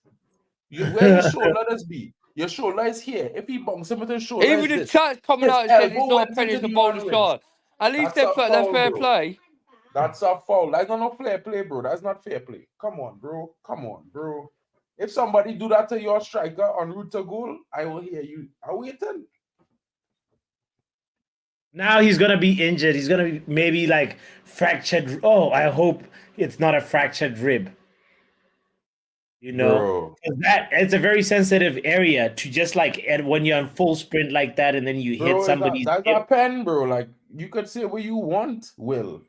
Where your shoulder does be? Your shoulder is here. If he bunks him with his shoulder, even the chat's coming out and saying it's not a pen, it's a bowler shot. At least they put their fair play. That's a foul. That's not fair play, bro. That's not fair play. Come on, bro. If somebody do that to your striker en route to goal, I will hear you. I'm waiting. Now he's going to be injured. He's going to be maybe like fractured. Oh, I hope it's not a fractured rib. You know, it's a very sensitive area to just like when you're on full sprint like that and then you hit somebody's That's a pen, bro. Like you could say what you want, Will.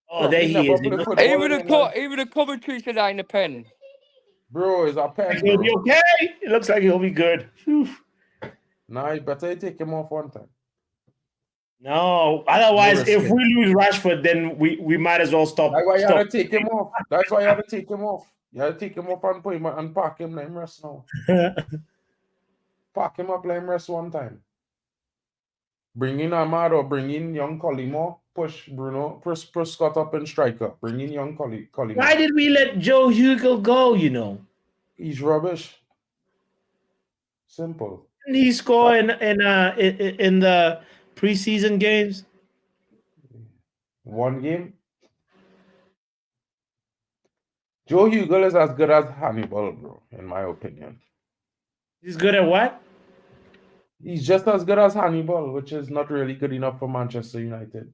Oh, there he is. Even the commentary said that ain't a pen. Bro, it's a pen. He'll be okay. It looks like he'll be good. Whew. Nah, you better take him off one time. No, otherwise, if we lose Rashford, then we might as well stop. That's why you have to take him off. That's why you have to take him off. You have to take him off and put him and park him, let him rest now. Park him up, let him rest one time. Bring in Ahmad or bring in young Collymore. Push Bruno. Push Scott up and striker. Bring in young Collymore. Why did we let Joe Hugo go, you know? He's rubbish. Simple. Didn't he score in the preseason games? One game. Joe Hugo is as good as Hannibal, bro, in my opinion. He's good at what? He's just as good as Hannibal, which is not really good enough for Manchester United.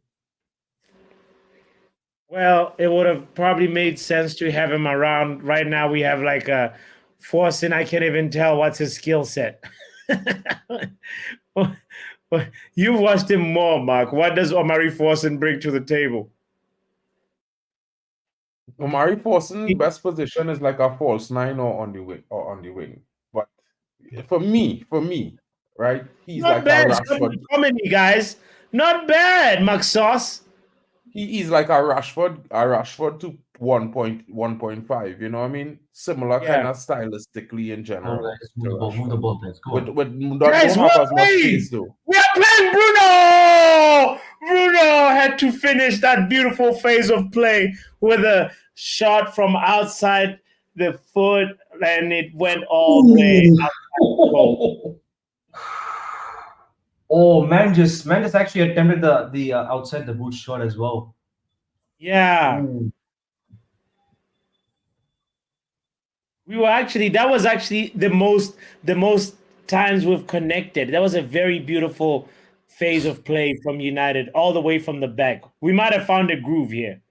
Well, it would have probably made sense to have him around. Right now, we have like a Forsen. I can't even tell what's his skill set. You've watched him more, Mark. What does Omari Forsen bring to the table? Omari Forsen's best position is like a false nine or on the wing. But for me, right? He's not like bad. a Rashford. Comedy, guys. Not bad, Max Sauce. He's like a Rashford to 1.5. You know what I mean? Similar kind of stylistically in general. Move the ball, let's go. With guys, don't have as much space though. We are playing Bruno. Bruno had to finish that beautiful phase of play with a shot from outside the foot, and it went all the way outside the goal. Oh, man just actually attempted the outside the boot shot as well. Yeah. That was actually the most times we've connected. That was a very beautiful phase of play from United, all the way from the back. We might have found a groove here.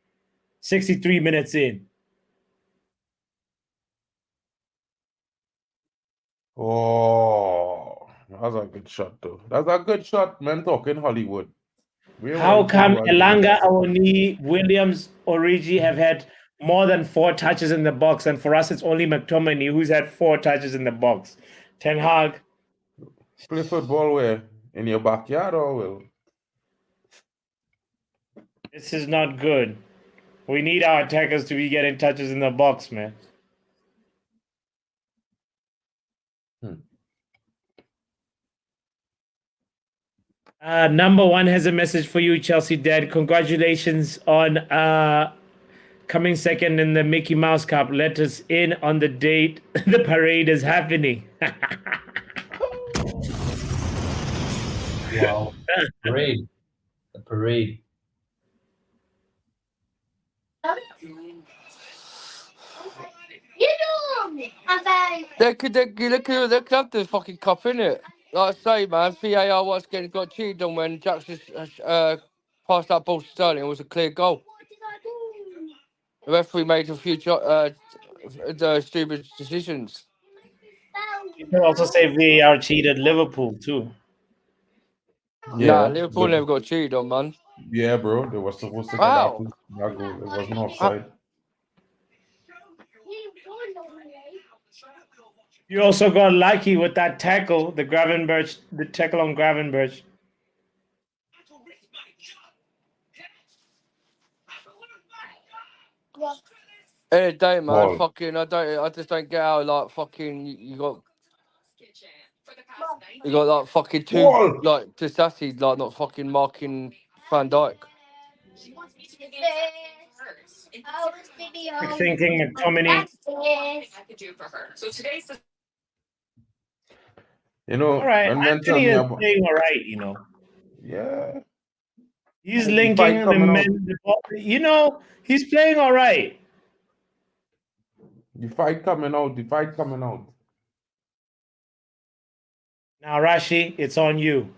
63 minutes in. Oh, that was a good shot, though. That's a good shot, man. Talking Hollywood. How come Elanga, Awoni, Williams, Origi have had more than 4 touches in the box, and for us it's only McTominay who's had 4 touches in the box? Ten Hag. Play football where? In your backyard or will? This is not good. We need our attackers to be getting touches in the box, man. Number 1 has a message for you, Chelsea Dad. Congratulations on coming second in the Mickey Mouse Cup. Let us in on the date the parade is happening. Wow. Parade. The parade. They could have the fucking cup in it. Like I say, man, VAR once again got cheated on when Jackson passed that ball to Sterling. It was a clear goal. The referee made a few stupid decisions. You can also say VAR cheated Liverpool too. Nah, Liverpool never got cheated on, man. Yeah, bro. They were supposed to get Wow. that goal. It wasn't offside. You also got lucky with that tackle, the tackle on Gravenberch. Any day, man. Ball. Fucking, I just don't get how like fucking you got like fucking two Ball. like Disassi like not fucking marking Van Dijk. Thinking McTominay. You know, All right, when men tell Antony me is about, playing all right. You know, yeah, he's the linking fight the coming out. men. You know, he's playing all right. The fight coming out. The fight coming out. Now, Rashi, it's on you.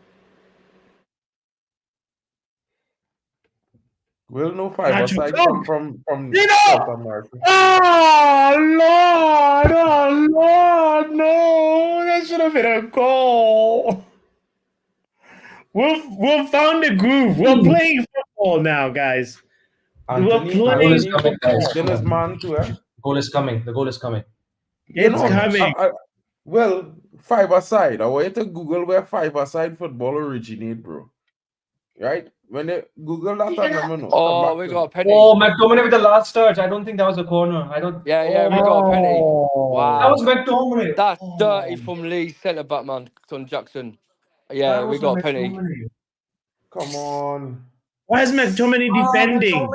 Will no five-a-side come from South America? Oh Lord, no! That should have been a goal. We've found a groove. We're playing football now, guys. Antony, We're playing coming, guys. football. His man too, eh? Goal is coming. The goal is coming. It's coming. Well, five-a-side. I want you to Google where five-a-side football originate, bro. Right? When they Google that, I never know. Oh, we got a penalty. Oh, McTominay with the last touch. I don't think that was a corner. Yeah, we got a penalty. Wow. That was McTominay. That's dirty from Lee's centre back, man, Son Jackson. Yeah, we got a penalty. Come on. Why is McTominay defending?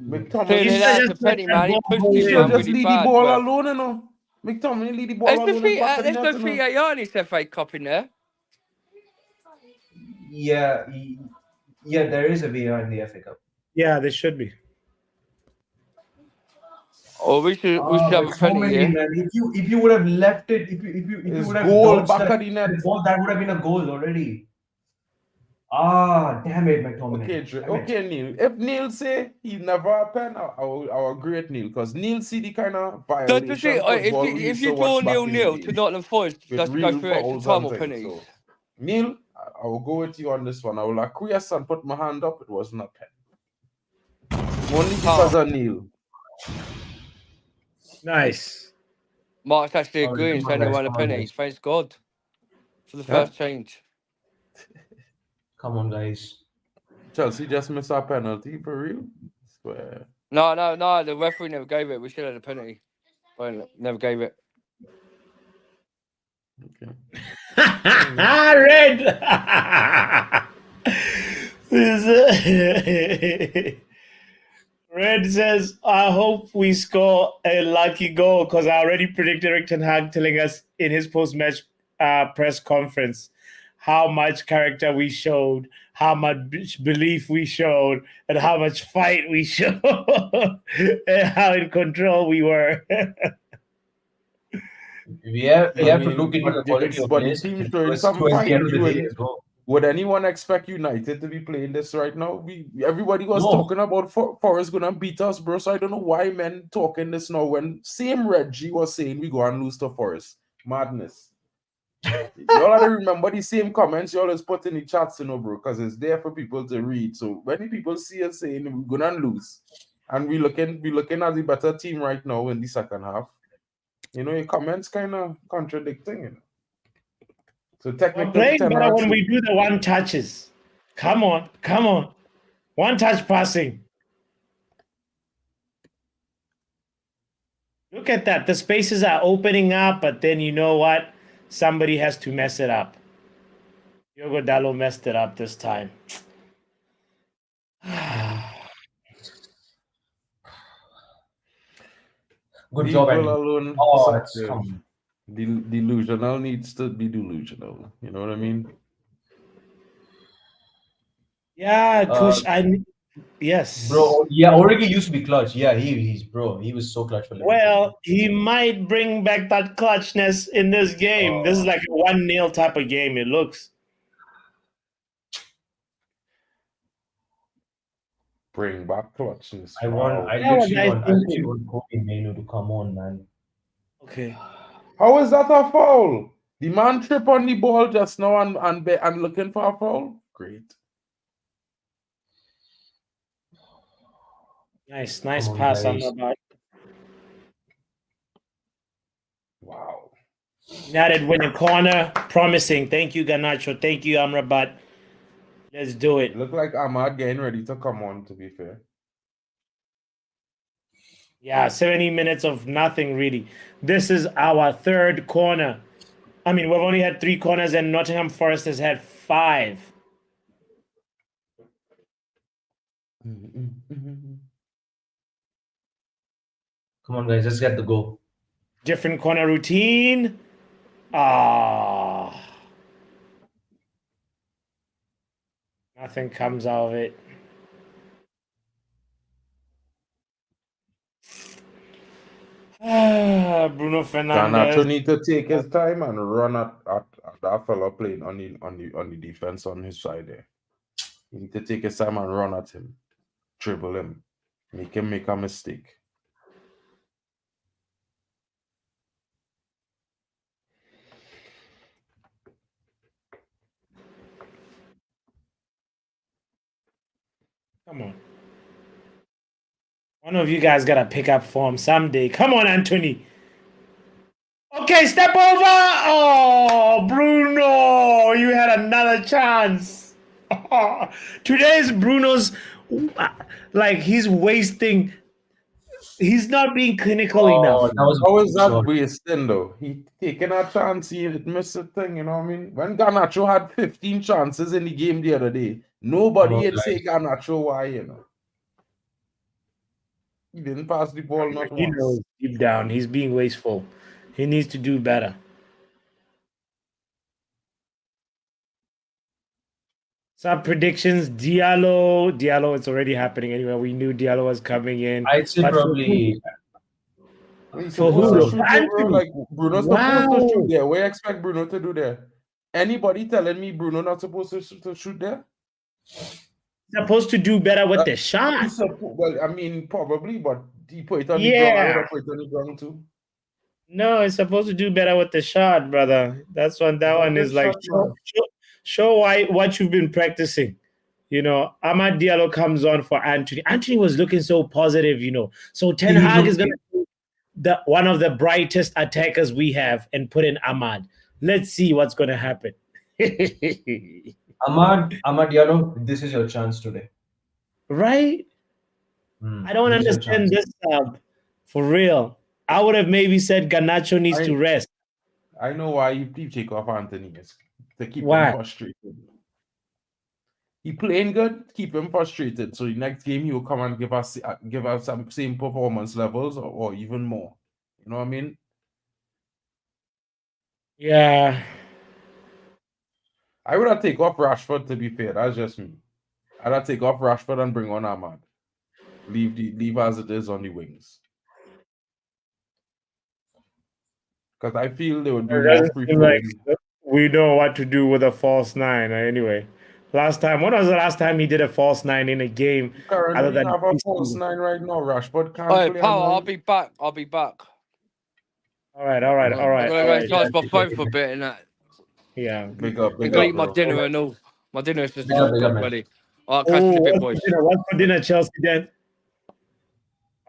McTominay. That's a penalty, man. He pushed his man just really leave bad. the ball alone, you know. McTominay leave the ball alone. There's no VAR in this FA Cup in there. Yeah, there is a VAR in the FA Cup. Yeah, there should be. Oh, we should have a penalty here. Man. If you would have left it, if you would have goal dodged back at the net. ball, that would have been a goal already. Ah, damn it, McTominay. Okay, Neil. If Neil say he never happened, I'll agree with Neil because Neil see the kind of violation. If you draw 0-0 to Nottingham Forest, let's go through extra time or penalties. So, Neil, I will go with you on this one. I will acquiesce and put my hand up. It wasn't a pen. Only because of Neil. Nice. Mark's actually agreeing, saying he won a penalty. Thanks God for the first change. Come on, guys. Chelsea just missed our penalty for real. Swear. No. The referee never gave it. We should have had a penalty. Well, never gave it. Okay. Red. Red says, I hope we score a lucky goal because I already predicted eriktenhag telling us in his post-match press conference how much character we showed, how much belief we showed, and how much fight we showed, and how in control we were. We have to look into the quality of players. The team showing some fight. Would anyone expect United to be playing this right now? Everybody was talking about Forest gonna beat us, bro. So I don't know why men talking this now when same Reggie was saying we go and lose to Forest. Madness. Y'all have to remember the same comments you always put in the chats, bro, because it's there for people to read. So when people see us saying we're gonna lose, and we looking at the better team right now in the second half, your comments kind of contradicting, So technically, we're playing better when we do the one touches. Come on. One touch passing. Look at that. The spaces are opening up, but then you know what? Somebody has to mess it up. Diogo Dalot messed it up this time. Good job, People Andy. alone Oh, it's subjective. come. Delusional needs to be delusional. You know what I mean? Yeah, Kush. Yes. Bro, yeah, Origi used to be clutch. Yeah, he was so clutch for Liverpool. Well, he might bring back that clutchness in this game. This is like a 1-0 type of game, it looks. Bring back clutchness. I Yeah, well, guys, literally want Kobe Menu to come on, man. okay. How is that a foul? The man trip on the ball just now and looking for a foul? Great. Nice Come on, pass, guys. Amrabat. Wow. United winning corner, promising. Thank you, Garnacho. Thank you, Amrabat. Let's do it. Look like Ahmad getting ready to come on, to be fair. Yeah, 70 minutes of nothing, really. This is our third corner. I mean, we've only had 3 corners, and Nottingham Forest has had 5. Come on, guys, let's get the goal. Different corner routine. Nothing comes out of it. Bruno Garnacho Fernandes. need to take his time and run at that fella playing on the defense on his side there. He need to take his time and run at him, dribble him, make him make a mistake. Come on. One of you guys got to pick up form someday. Come on, Antony. Okay, step over. Oh, Bruno, you had another chance. Today's Bruno's, like, he's wasting. He's not being clinical enough. How is that wasting though? He taking a chance, he missed a thing, you know what I mean? When Garnacho had 15 chances in the game the other day, nobody had say Garnacho why, you know. He didn't pass the ball not He once. knows deep down he's being wasteful. He needs to do better. Some predictions, Diallo, it's already happening anyway. We knew Diallo was coming in. I'd say probably. For who? Like Bruno's supposed to shoot there. What do you expect Bruno to do there? Anybody telling me Bruno not supposed to shoot there? Supposed to do better with the shot. Well, I mean, probably, but he put it on the ground. I would have put it on the ground too. No, it's supposed to do better with the shot, brother. That's when that one is like show what you've been practicing. You know, Amad Diallo comes on for Antony. Antony was looking so positive, you know. So Ten Hag is going to be one of the brightest attackers we have and put in Amad. Let's see what's going to happen. Amad Diallo, this is your chance today. Right? I don't understand this for real. I would have maybe said Garnacho needs to rest. I know why you take off Antony. To keep him frustrated. He playing good, keep him frustrated. So the next game he will come and give us some same performance levels or even more. You know what I mean? Yeah. I would have take off Rashford, to be fair. That's just me. I'd have take off Rashford and bring on Ahmad. Leave as it is on the wings. Because I feel they would be more preferred. We know what to do with a false 9 anyway. When was the last time he did a false 9 in a game? Currently have a false 9 right now. Rashford can't play. Power, I'll be back. All right. I'm gonna go charge my phone for a bit and that. Yeah. Big up, eat my dinner and all. My dinner is just ready. All right, catch you in a bit, boys. What's for dinner, Chelsea, then?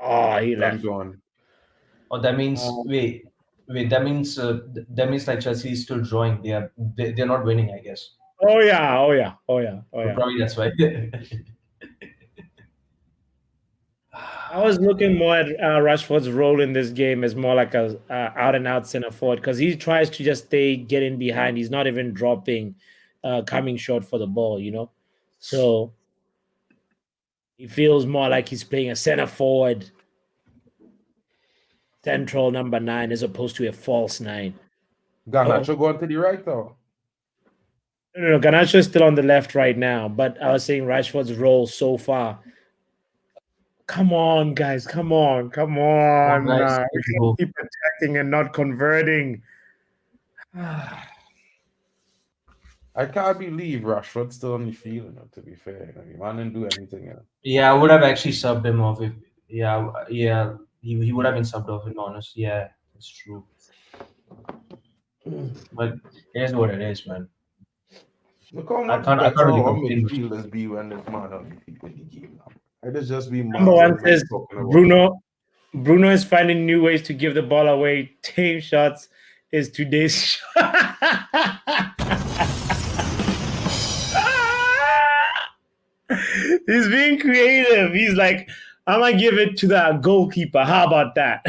Oh, he left. Oh, that means wait. That means like Chelsea is still drawing. They're not winning, I guess. Oh yeah. Probably that's why. I was looking more at Rashford's role in this game as more like a out and out center forward because he tries to just get in behind. He's not even dropping, coming short for the ball, you know. So he feels more like he's playing a center forward. central number 9 as opposed to a false 9. Garnacho going to the right though. No, Garnacho is still on the left right now, but I was saying Rashford's role so far. Come on, guys. Come on. guys, We can't keep attacking and not converting. I can't believe Rashford's still on the field, to be fair. Man didn't do anything. Yeah, I would have actually subbed him off if he would have been subbed off, in honest. Yeah, it's true. But it is what it is, man. Look how much I can't better really our complain. midfielders be when this man on the field with the game. It is just be Number 1 says Bruno is finding new ways to give the ball away. Team shots is today's shot. He's being creative. He's like, I'm going to give it to the goalkeeper. How about that?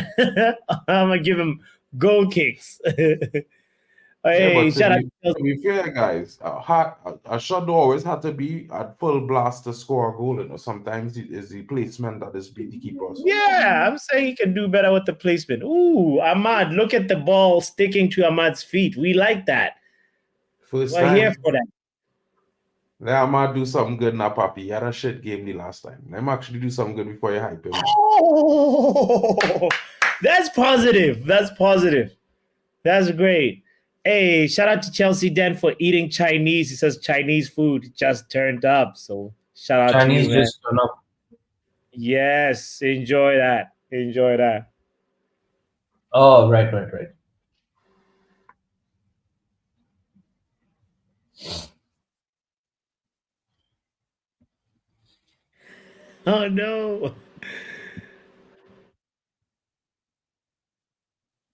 I'm going to give him goal kicks. Hey, shout out to be fair, guys, a shot don't always have to be at full blast to score a goal. Sometimes it is the placement that is beat the keeper. Yeah, I'm saying he can do better with the placement. Ooh, Ahmad, look at the ball sticking to Ahmad's feet. We like that. We're here for that. Yeah, Ahmad do something good now, Papi. He had a shit game the last time. Let him actually do something good before you hype him. Oh, that's positive. That's great. Hey, shout out to Chelsea Den for eating Chinese. He says Chinese food just turned up. So shout out Chinese to you, man. just turned up. Yes, enjoy that. Oh, right. Oh no.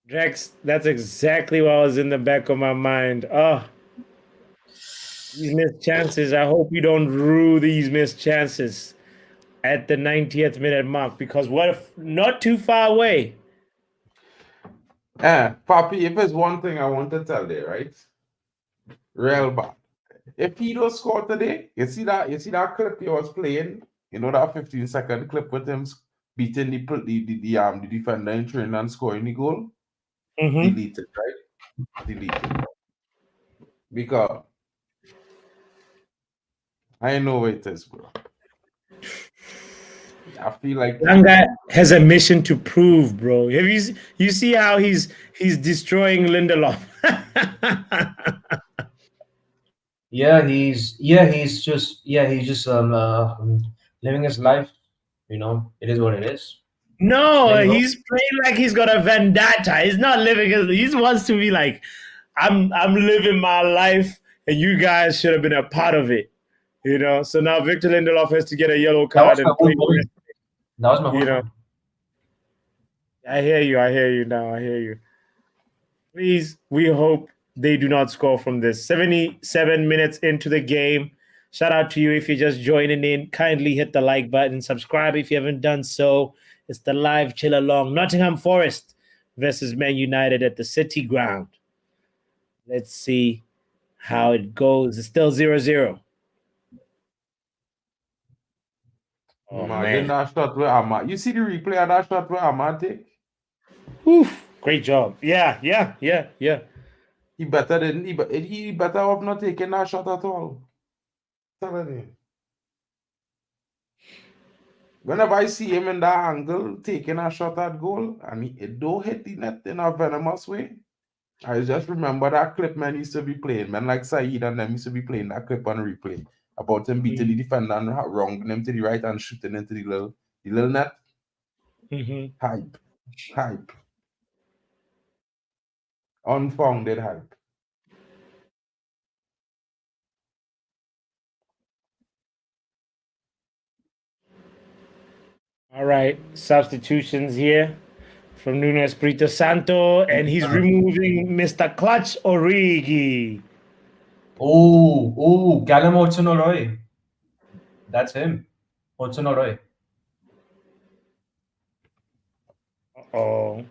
Drex, that's exactly what was in the back of my mind. Oh, these missed chances. I hope you don't rue these missed chances at the 90th minute mark, because what if not too far away? Papi, if there's one thing I want to tell you, right? Real bad. If he don't score today, you see that clip he was playing, that 15-second clip with him beating the defender in training and scoring the goal? Delete it, right? Delete it. Because I know what it is, bro. I feel like Langa has a mission to prove, bro. Have you see how he's destroying Lindelof? he's just living his life. It is what it is. No, he's playing like he's got a vendetta. He's not living he wants to be like, I'm living my life and you guys should have been a part of it. So now Victor Lindelof has to get a yellow card and play. That was my whole point. I hear you now. Please, we hope they do not score from this. 77 minutes into the game. Shout out to you if you're just joining in. Kindly hit the like button. Subscribe if you haven't done so. It's the live chill along. Nottingham Forest versus Man United at the City Ground. Let's see how it goes. It's still 0-0. Oh, man. That shot where Ahmad. You see the replay of that shot where Ahmad take? Oof, great job. Yeah. He better off not taking that shot at all. Telling you. Whenever I see him in that angle, taking a shot at goal, and it don't hit the net in a venomous way, I just remember that clip man used to be playing. Man like Saeed and them used to be playing that clip on replay about him beating the defender and wronging him to the right and shooting into the little net. Hype. Unfounded hype. All right, substitutions here from Nuno Espirito Santo, and he's removing Mr. Clutch Origi. Oh, Callum Hudson-Odoi. That's him. Hudson-Odoi. Uh-oh.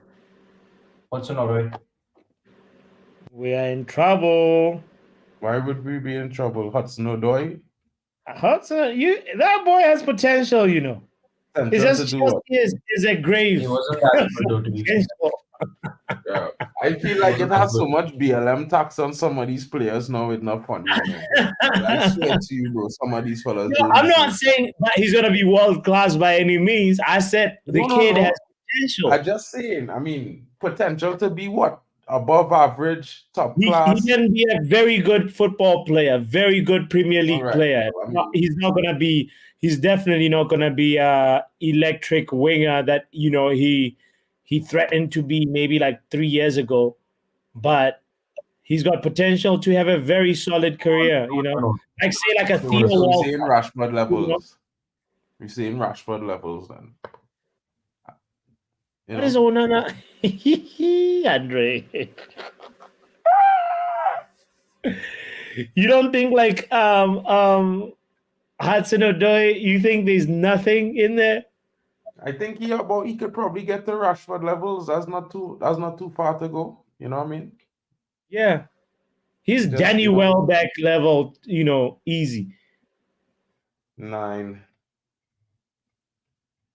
Hudson-Odoi. We are in trouble. Why would we be in trouble? Hudson-Odoi? Hudson, that boy has potential, It's Potential just to do what? is a grave. He wasn't that good though, to be fair. Yeah. I feel like it has so much BLM tax on some of these players now. It's not funny, you know. Bro. I swear to you, bro. Some of these fellas No, don't I'm not deserve. saying that he's gonna be world class by any means. I said the kid has potential. I just saying. I mean, potential to be what? Above average, top He class. can be a very good football player, very good Premier League player. I mean, He's not gonna be. He's definitely not gonna be a electric winger that he threatened to be maybe like 3 years ago, but he's got potential to have a very solid career. Like say like a so Theo we're Walcott. saying Rashford levels. We're saying Rashford levels then. What is Onana? Andre. You don't think like Hudson Odoi, you think there's nothing in there? I think he could probably get to Rashford levels. That's not too far to go. You know what I mean? Yeah. He's Just, Danny Welbeck level, easy. 9.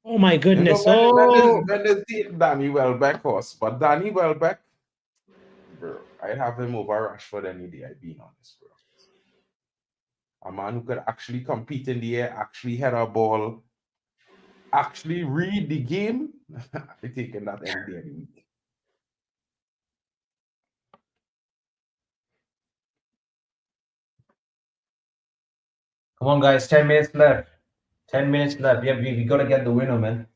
Oh my goodness. When they take Danny Welbeck horse, but Danny Welbeck, bro, I'd have him over Rashford any day, I'd be honest, bro. A man who could actually compete in the air, actually head a ball, actually read the game. I'm taking that any day of the week. Come on, guys. 10 minutes left. 10 minutes left. Yeah, we got to get the winner, man.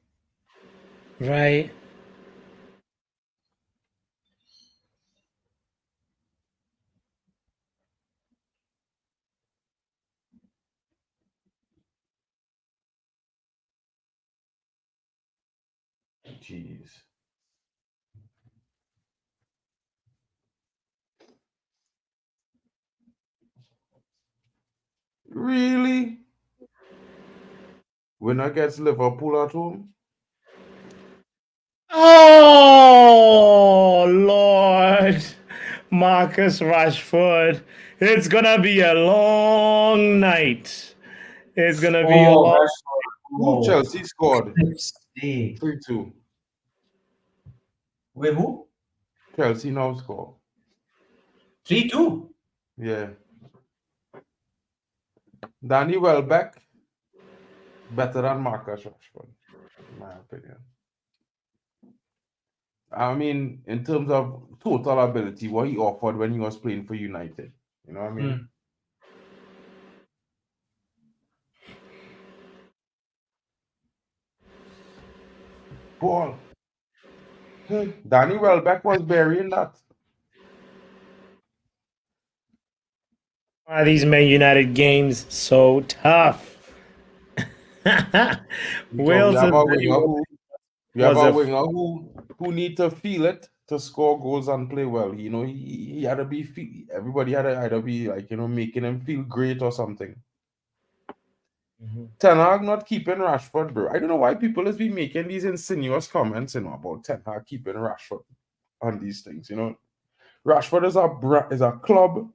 Right. Jeez. Really? Winner gets Liverpool at home? Oh Lord. Marcus Rashford. It's gonna be a long night. It's gonna be a long Who Chelsea scored? 3-2. 3-2. Wait, who? Chelsea now score. 3-2. Yeah. Danny Welbeck better than Marcus Rashford, in my opinion. I mean, in terms of total ability, what he offered when he was playing for United. You know what I mean? Ball. Danny Welbeck was burying that. Why are these Man United games so tough? Wales We have a winger who need to feel it to score goals and play well. You know, he had to be everybody had to either be like, making him feel great or something. Ten Hag not keeping Rashford, bro. I don't know why people has been making these insinuous comments, about Ten Hag keeping Rashford on these things. Rashford is a club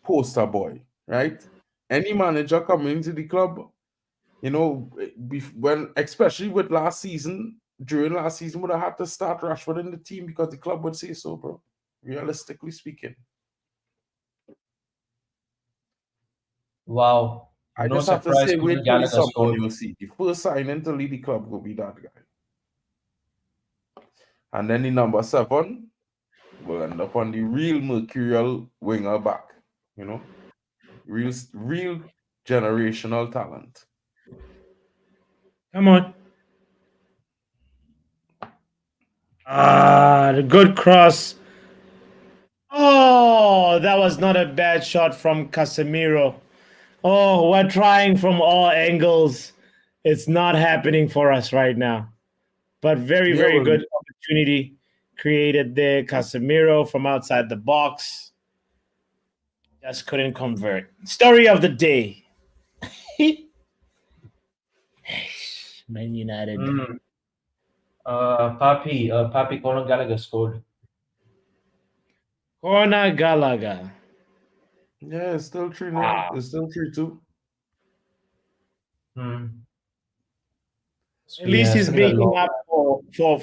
poster boy, right? Any manager coming into the club, especially with during last season, would have had to start Rashford in the team because the club would say so, bro. Realistically speaking. Wow. I No just have to surprise. say, wait till the Gallagher summer scored. you'll see. The first signing to lead the club will be that guy. And then the number 7 will end up on the real mercurial winger back. Real generational talent. Come on. The good cross. Oh, that was not a bad shot from Casemiro. Oh, we're trying from all angles. It's not happening for us right now. But very, very good opportunity created there. Casemiro from outside the box. Just couldn't convert. Story of the day. Man United. Papi Conor Gallagher scored. Conor Gallagher. Yeah, it's still 3-0. It's still 3-2. At least Yeah, he's it's been a making long up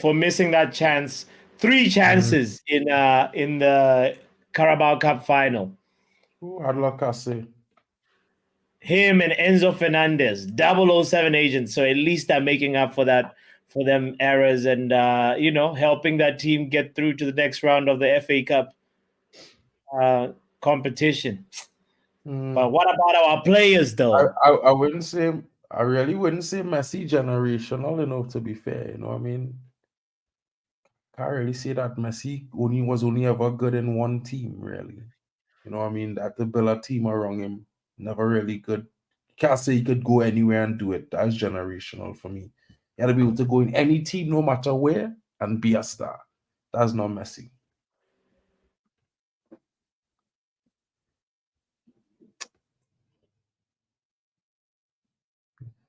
for missing that chance. 3 chances in the Carabao Cup final. Who had Lacazette? Him and Enzo Fernandez, 007 agents. So at least they're making up for that, for them errors, and helping that team get through to the next round of the FA Cup competition. But what about our players, though? I wouldn't say. I really wouldn't say Messi generational enough, to be fair. You know what I mean? Can't really say that Messi was only ever good in one team, really. You know what I mean? That to build a team around him, never really good. Can't say he could go anywhere and do it. That's generational for me. You gotta be able to go in any team, no matter where, and be a star. That's not Messi.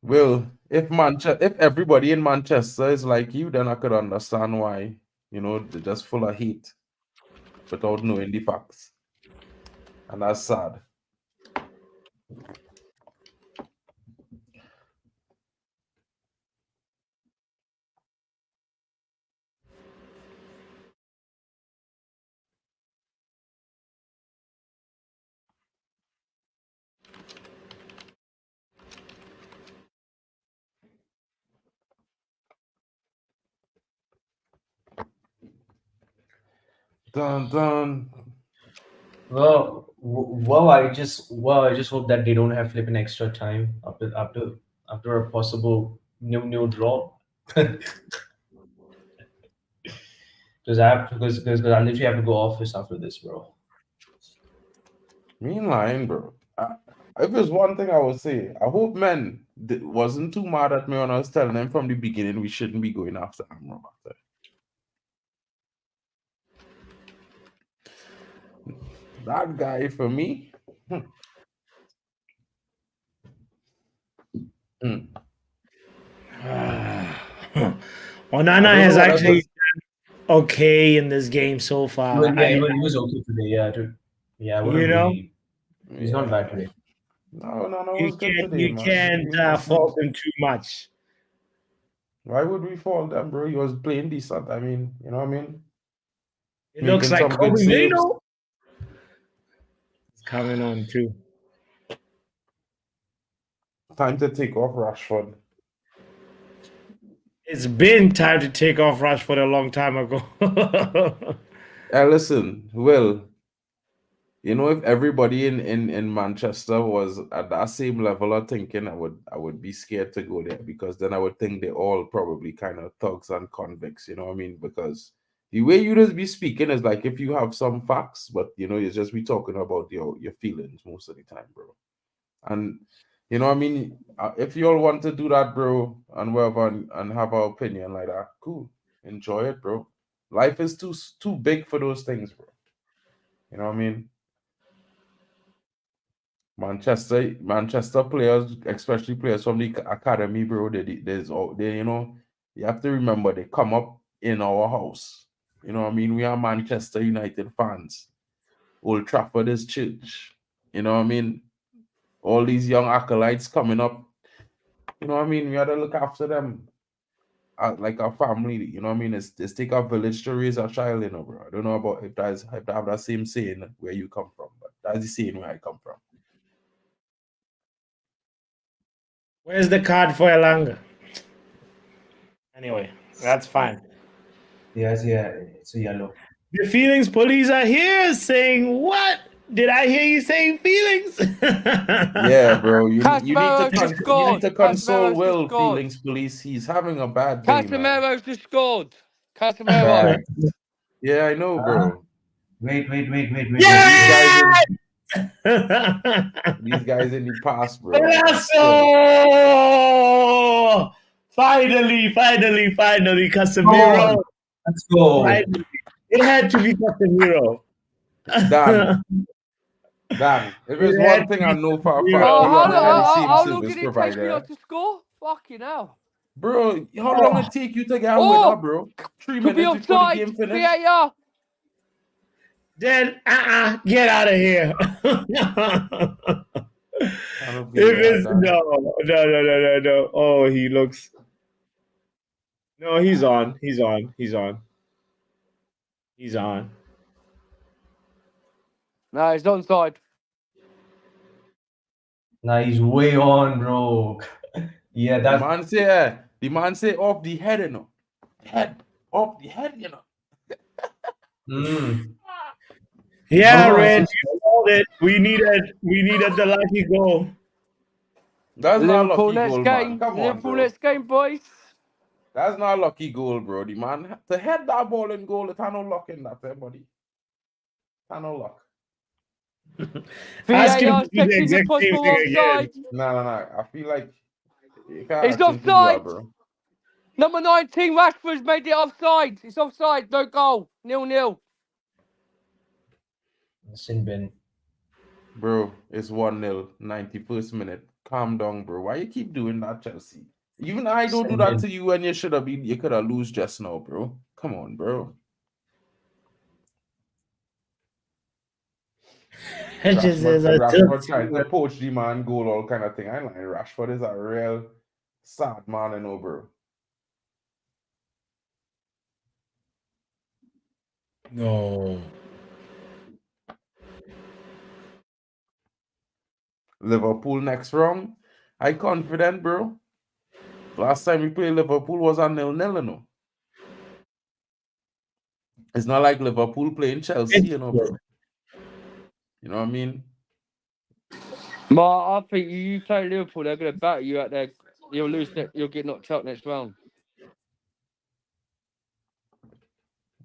Well, if everybody in Manchester is like you, then I could understand why, they're just full of hate without knowing the facts. And that's sad. Dun dun. I just hope that they don't have flipping extra time after a possible new draw. Because I literally have to go office after this, bro. Me ain't lying, bro. If there's one thing I would say, I hope men wasn't too mad at me when I was telling them from the beginning we shouldn't be going after Amrabat. That guy for me. Onana has actually done okay in this game so far. He was okay today. Yeah, dude. Yeah, I wouldn't really. He's not bad today. No, it was good today, you man. can't fault him too much. Why would we fault them, bro? He was playing decent. I mean, you know what I mean? It looks like Kobe Mino is coming on too. Time to take off Rashford. It's been time to take off Rashford a long time ago. Listen, Will, if everybody in Manchester was at that same level of thinking, I would be scared to go there, because then I would think they're all probably kind of thugs and convicts, you know what I mean? Because the way you just be speaking is like if you have some facts, but you just be talking about your feelings most of the time, bro. And you know what I mean? If you all want to do that, bro, and whatever, and have an opinion like that, cool. Enjoy it, bro. Life is too big for those things, bro. You know what I mean? Manchester players, especially players from the academy, bro, you have to remember they come up in our house. You know what I mean? We are Manchester United fans. Old Trafford is church. You know what I mean? All these young acolytes coming up. You know what I mean? We have to look after them like a family. You know what I mean? It's take a village to raise a child, bro. I don't know about if I have that same saying where you come from, but that's the saying where I come from. Where's the card for Elanga? Anyway, that's fine. Yes, yeah, it's a yellow. The feelings police are here saying what? Did I hear you saying feelings? Yeah, bro. You need to console Will. scored. Feelings police. He's having a bad day, man. Casemiro's just scored. Casemiro. Yeah, I know, bro. Wait. Yeah! These guys in the past, bro. Finally, Casemiro. Let's go. Finally. It had to be Casemiro. Dan. If there's one thing I know for a fact, you how long did it take me not to score? Fucking hell. Bro, how long it take you to get a winner, bro? 3 minutes before the game finished? VAR. Then get out of here. No. Oh, he looks No, he's on. He's on. He's on. He's on. No, he's onside. Nah, he's way on, bro. Yeah, the man say off the head, you know. Off the head, you know. Yeah, Oh, Red, you called it. We needed the lucky goal. That's not a Liverpool lucky next goal, game. man. Come on, Liverpool bro. next game, boys. That's not a lucky goal, bro. The man to head that ball in goal, it had no luck in that, buddy. Had no luck. Ask him VAR to do the checking the exact same possible thing again. offside. Nah. I feel like you can't It's ask him to do that, offside. bro. Number 19, Rashford's made it offside. It's offside. No goal. 0-0. sin bin. Bro, it's 1-0, 91st minute. Calm down, bro. Why you keep doing that, Chelsea? Even I don't do that to you when you should have been. You could have lose just now, bro. Come on, bro. Rashford trying to poach the man, goal, all kind of thing. I like Rashford is a real sad man, you know, bro. No. Liverpool next round. I confident, bro. Last time we played Liverpool was a 0-0, you know. It's not like Liverpool playing Chelsea, you know, bro. You know what I mean? I think you play Liverpool, they're going to batter you out there. You'll lose. You'll get knocked out next round.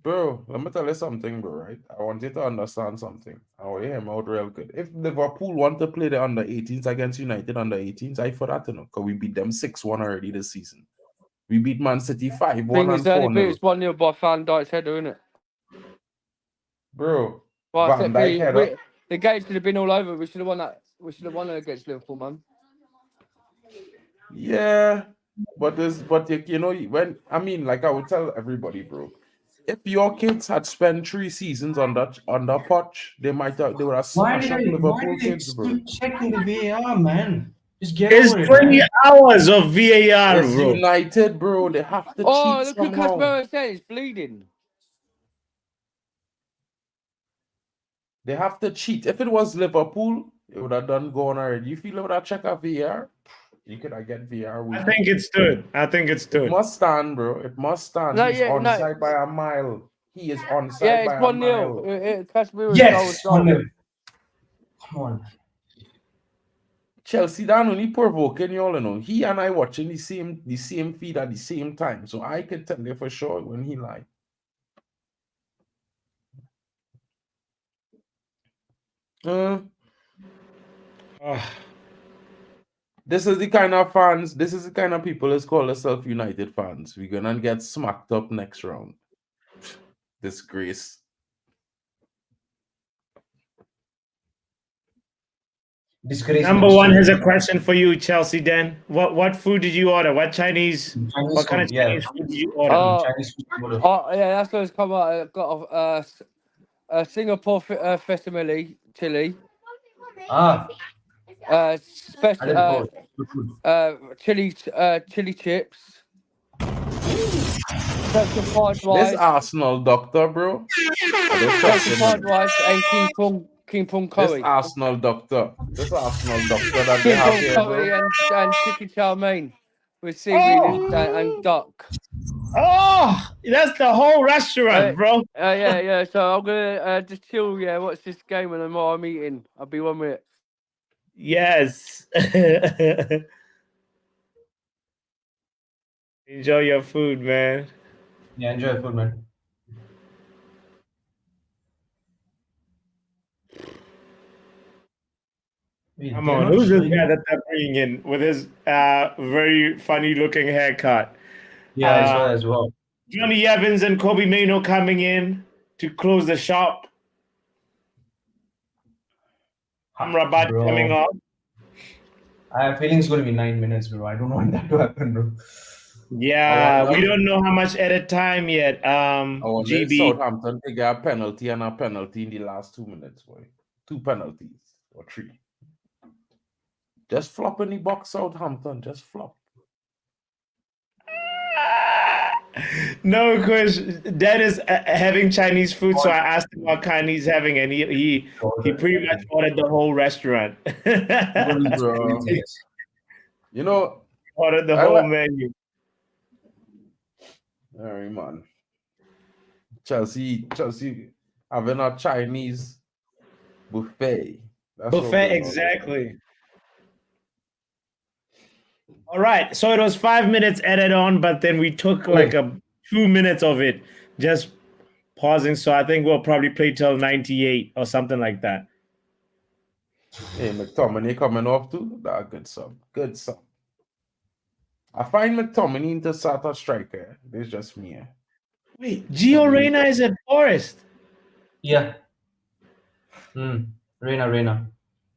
Bro, let me tell you something, bro, right? I want you to understand something. I want you to hear me out real good. If Liverpool want to play the under-18s against United under-18s, I for that, you know, because we beat them 6-1 already this season. We beat Man City 5-1 and 4-0. It's 1-0 by Van Dijk's header, isn't it? Bro, Well, Van Dijk header. the game should have been all over. We should have won that. We should have won it against Liverpool, man. Yeah, but you know, when I mean, like I would tell everybody, bro, if your kids had spent 3 seasons on that Poch, they would have smashed up Liverpool kids, bro. Checking the VAR, man? Just get It's over it, 20 man. hours of VAR, It's bro. United, bro. They have to cheat Look at somehow. Casemiro saying he's bleeding. They have to cheat. If it was Liverpool, it would have done gone already. You feel it would have checked a VAR? You could have get VAR. I think it's good. It must stand, bro. It must stand. He's onside by a mile. He is onside by a mile. Casemiro's Yes, goal. 1-0. Come on. Chelsea down only provoking you all, you know. He and I watching the same feed at the same time. So I can tell you for sure when he lied. This is the kind of fans, this is the kind of people that's called themselves United fans. We're gonna get smacked up next round. Disgrace. Number one has a question for you, Chelsea. Dan, what food did you order? What Chinese? What kind of Chinese food did you order? Yeah, that's what it's come out. I got a Singapore facsimile chili. Special chili chips. Special fried rice. This Arsenal doctor, bro. Special fried rice and King Pong curry. This Arsenal doctor that King they have Pong here, curry bro. and chicken chow mein with seaweed and duck. Oh, that's the whole restaurant, bro. Yeah. So I'm gonna just chill. Yeah, watch this game and tomorrow I'm eating. I'll be 1 minute. Yes. Enjoy your food, man. Yeah, enjoy your food, man. Come on, who's this guy that they're bringing in with his very funny-looking haircut? Yeah, I saw that as well. Johnny Evans and Kobe Mano coming in to close the shop. Amrabat coming off. I have feeling it's going to be 9 minutes, bro. I don't want that to happen, bro. Yeah, we don't know how much edit time yet. GB. Southampton they got a penalty and a penalty in the last 2 minutes, boy. 2 penalties or 3. Just flop in the box, Southampton. Just flop. No, because Dad is having Chinese food, so I asked him what kind he's having, and he pretty much ordered the whole restaurant. Bro. You know, Ordered the whole menu. All right, man. Chelsea having a Chinese buffet. That's what Buffet, we're exactly. All right, so it was 5 minutes added on, but then we took like 2 minutes of it just pausing. So I think we'll probably play till 98 or something like that. Hey, McTominay coming off too. That good sub. Good sub. I find McTominay into Sata striker. It's just me. Wait, Gio Reyna is at Forest. Yeah. Reyna.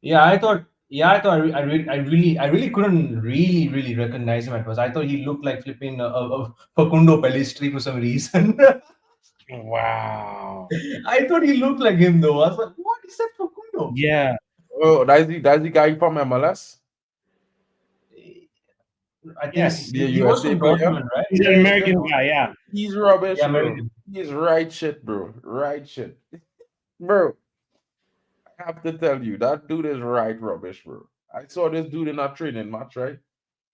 Yeah, I thought. Yeah, I thought I really couldn't really recognize him at first. I thought he looked like flipping Facundo Pellistri for some reason. Wow. I thought he looked like him though. I was like, what is that Facundo? Yeah. Oh, that's the guy from MLS. I think Yes. he was from Dortmund, right? He's an American guy, yeah. He's rubbish, Yeah, bro. American. He's right shit, bro. Right shit. Bro, I have to tell you, that dude is right rubbish, bro. I saw this dude in a training match, right?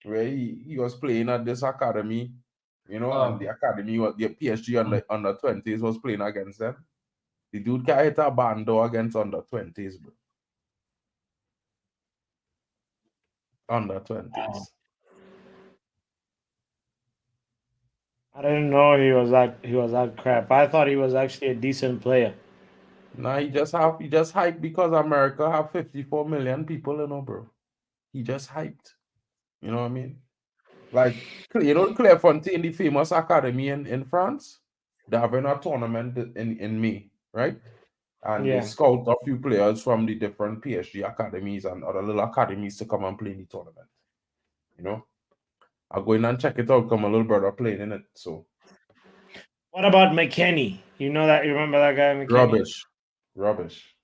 Where he was playing at this academy, you know, and the academy, the PSG under 20s was playing against them. The dude can hit a bando against under 20s, bro. Under 20s. Wow. I didn't know he was that crap. I thought he was actually a decent player. Nah, he just hyped because America have 54 million people, you know, bro. He just hyped. You know what I mean? Like, you know, Clairefontaine, the famous academy in France, they're having a tournament in May, right? And they scout a few players from the different PSG academies and other little academies to come and play in the tournament. You know? I'll go in and check it out, come a little brother playing in it. So what about McKennie? You remember that guy McKennie? Rubbish.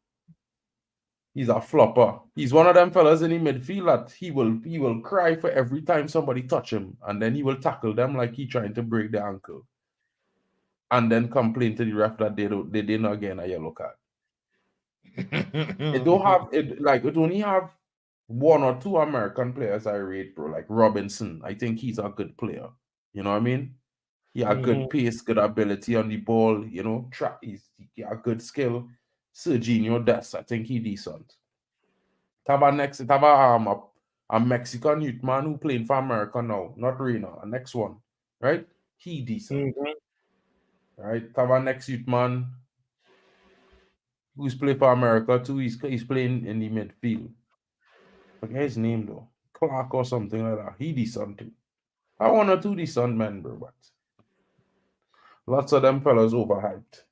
He's a flopper. He's one of them fellas in the midfield that he will cry for every time somebody touch him, and then he will tackle them like he trying to break the ankle, and then complain to the ref that they didn't get a yellow card. It only have one or two American players I rate, bro. Like Robinson, I think he's a good player. You know what I mean? He had good pace, good ability on the ball. You know, he got good skill. Serginho Dest, I think he decent. A Mexican youth man who playing for America now, not Reyna. A next one, right? He decent. Right? A next youth man who's playing for America too. He's playing in the midfield. Forget his name though. Clark or something like that. He decent too. I one or two decent men, bro, but lots of them fellas overhyped.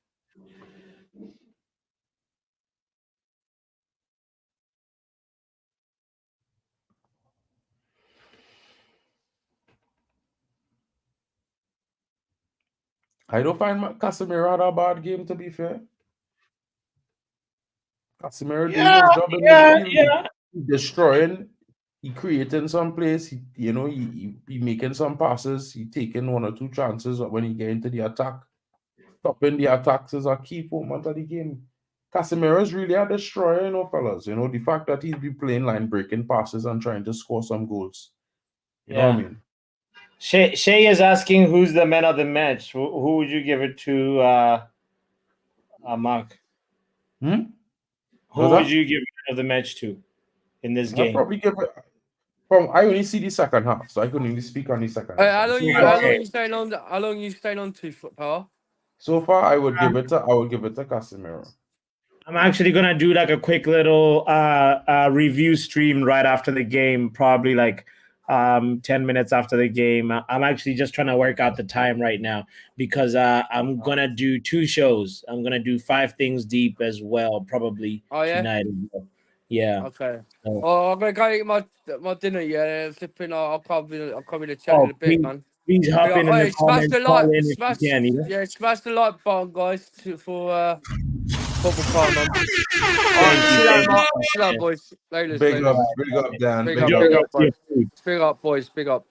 I don't find Casemiro had a bad game, to be fair. Casemiro doing his job in midfield. He destroying. He creating some plays. He making some passes. He taking one or two chances when he get into the attack. Stopping the attacks is a key moment of the game. Casemiro is really a destroyer, fellas. The fact that he's been playing line breaking passes and trying to score some goals. You know what I mean? Shay is asking who's the man of the match. Who would you give it to, Mark? Who would you give man of the match to in this game? I'll probably give it. I only see the second half, so I couldn't even speak on the second half. How long you staying on? How long you staying on to football? So far, I would give it to Casemiro. I'm actually gonna do like a quick little review stream right after the game, probably like 10 minutes after the game. I'm actually just trying to work out the time right now because I'm gonna do 2 shows. I'm gonna do 5 things deep as well, probably tonight as well. Yeah. Okay. I'm gonna go eat my dinner. Yeah, flipping. I'll come in the chat in a bit, man. Please hop in the comments. Smash the like button, guys, for football power, man. Chill out, boys. Big up, Dan. Big up, boys. Big up.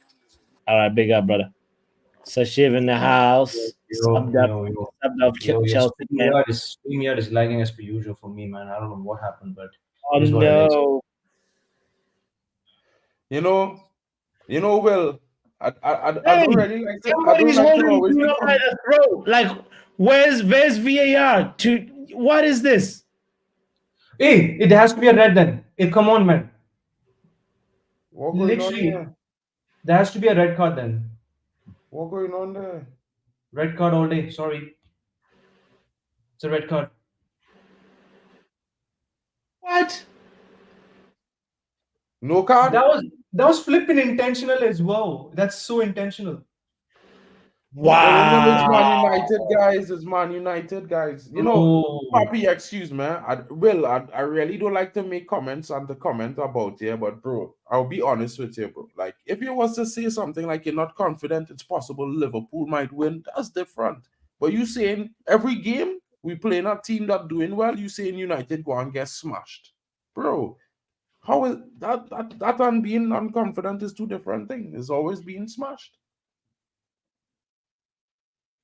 All right, big up, brother. Sashiv in the house. Subbed up, Chelsea. StreamYard is lagging as per usual for me, man. I don't know what happened, but Oh it is what it is. no! Will, I Hey, don't really like to. I somebody's don't like to holding always Bruno by become. the throat. Like, where's VAR? What is this? Hey, it has to be a red then. Hey, come on, man. What going on Literally, there? there has to be a red card then. What going on there? Red card all day. Sorry, it's a red card. What? No card. That was flipping intentional as well. That's so intentional. But you know, it's Man Wow! United, guys. It's Man United, guys. You know, Oh, Papi, excuse me. I really don't like to make comments and to comment about it, but bro, I'll be honest with you, bro. Like, if you was to say something like you're not confident it's possible Liverpool might win, that's different. But you saying every game we playing a team that doing well, you saying United go and get smashed, bro. How is that and being unconfident is two different things. It's always being smashed.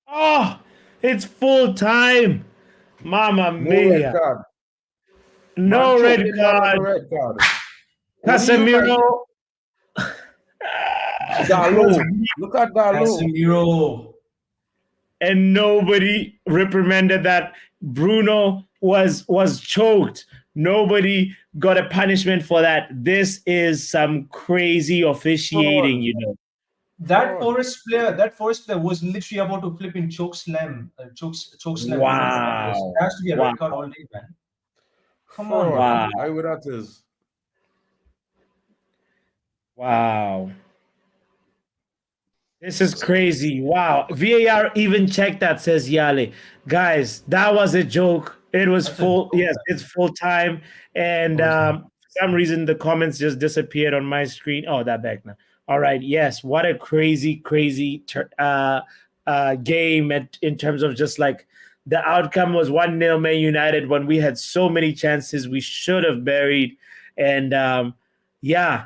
Oh, it's full time. Mama No red mia! card. No Man red choking man on the card. red card. Only Casemiro. Dalo. Look at Dalo. Casemiro. And nobody reprimanded that Bruno was choked. Nobody got a punishment for that. This is some crazy officiating, you know. That Forest player was literally about to flip in choke slam. Choke slam. Wow. It has to be a Wow. red card all day, man. Come Fraud. on, Wow. I would that is. Wow. This is crazy. Wow. VAR even checked that, says Yale. Guys, that was a joke. It was full. Yes, it's full time. And for some reason, the comments just disappeared on my screen. Oh, that back now. All right. Yes. What a crazy game in terms of just like the outcome was 1-0 Man United when we had so many chances we should have buried. And yeah.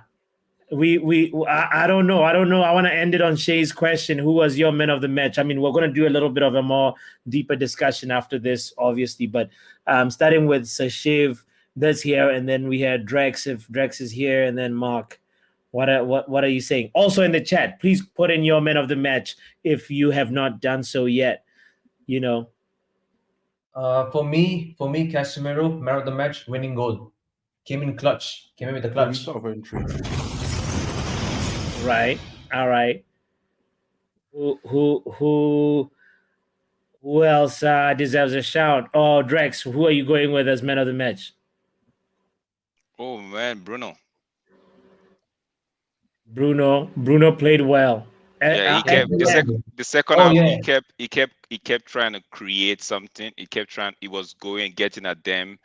I don't know. I want to end it on Shay's question. Who was your man of the match? I mean, we're going to do a little bit of a more deeper discussion after this, obviously. But starting with Sashiv, that's here, and then we had Drex. If Drex is here, and then Mark. What are you saying? Also in the chat, please put in your man of the match if you have not done so yet. You know. For me, Casemiro, man of the match, winning goal. Came in clutch. Came in with the clutch. Right. All right. Who else deserves a shout? Oh, Drex, who are you going with as man of the match? Oh man, Bruno. Bruno played well. Yeah, he kept the second half. He kept trying to create something. He was going, getting at them.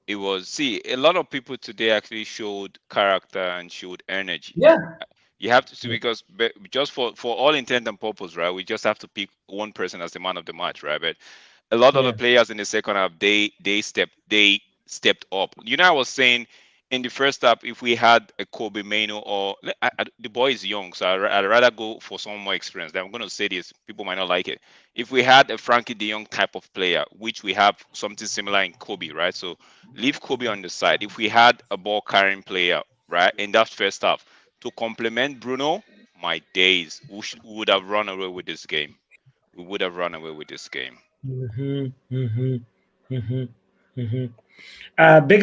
It was a lot of people today actually showed character and showed energy. Yeah. You have to see, because just for all intent and purpose, right? We just have to pick one person as the man of the match, right? But a lot of the players in the second half, they stepped up. You know, I was saying in the first half, if we had a Kobe Mano or the boy is young, so I'd rather go for someone more experienced. I'm going to say this, people might not like it. If we had a Frankie De Jong type of player, which we have something similar in Kobe, right? So leave Kobe on the side. If we had a ball carrying player, right, in that first half to complement Bruno, my days, we would have run away with this game. We would have run away with this game. Big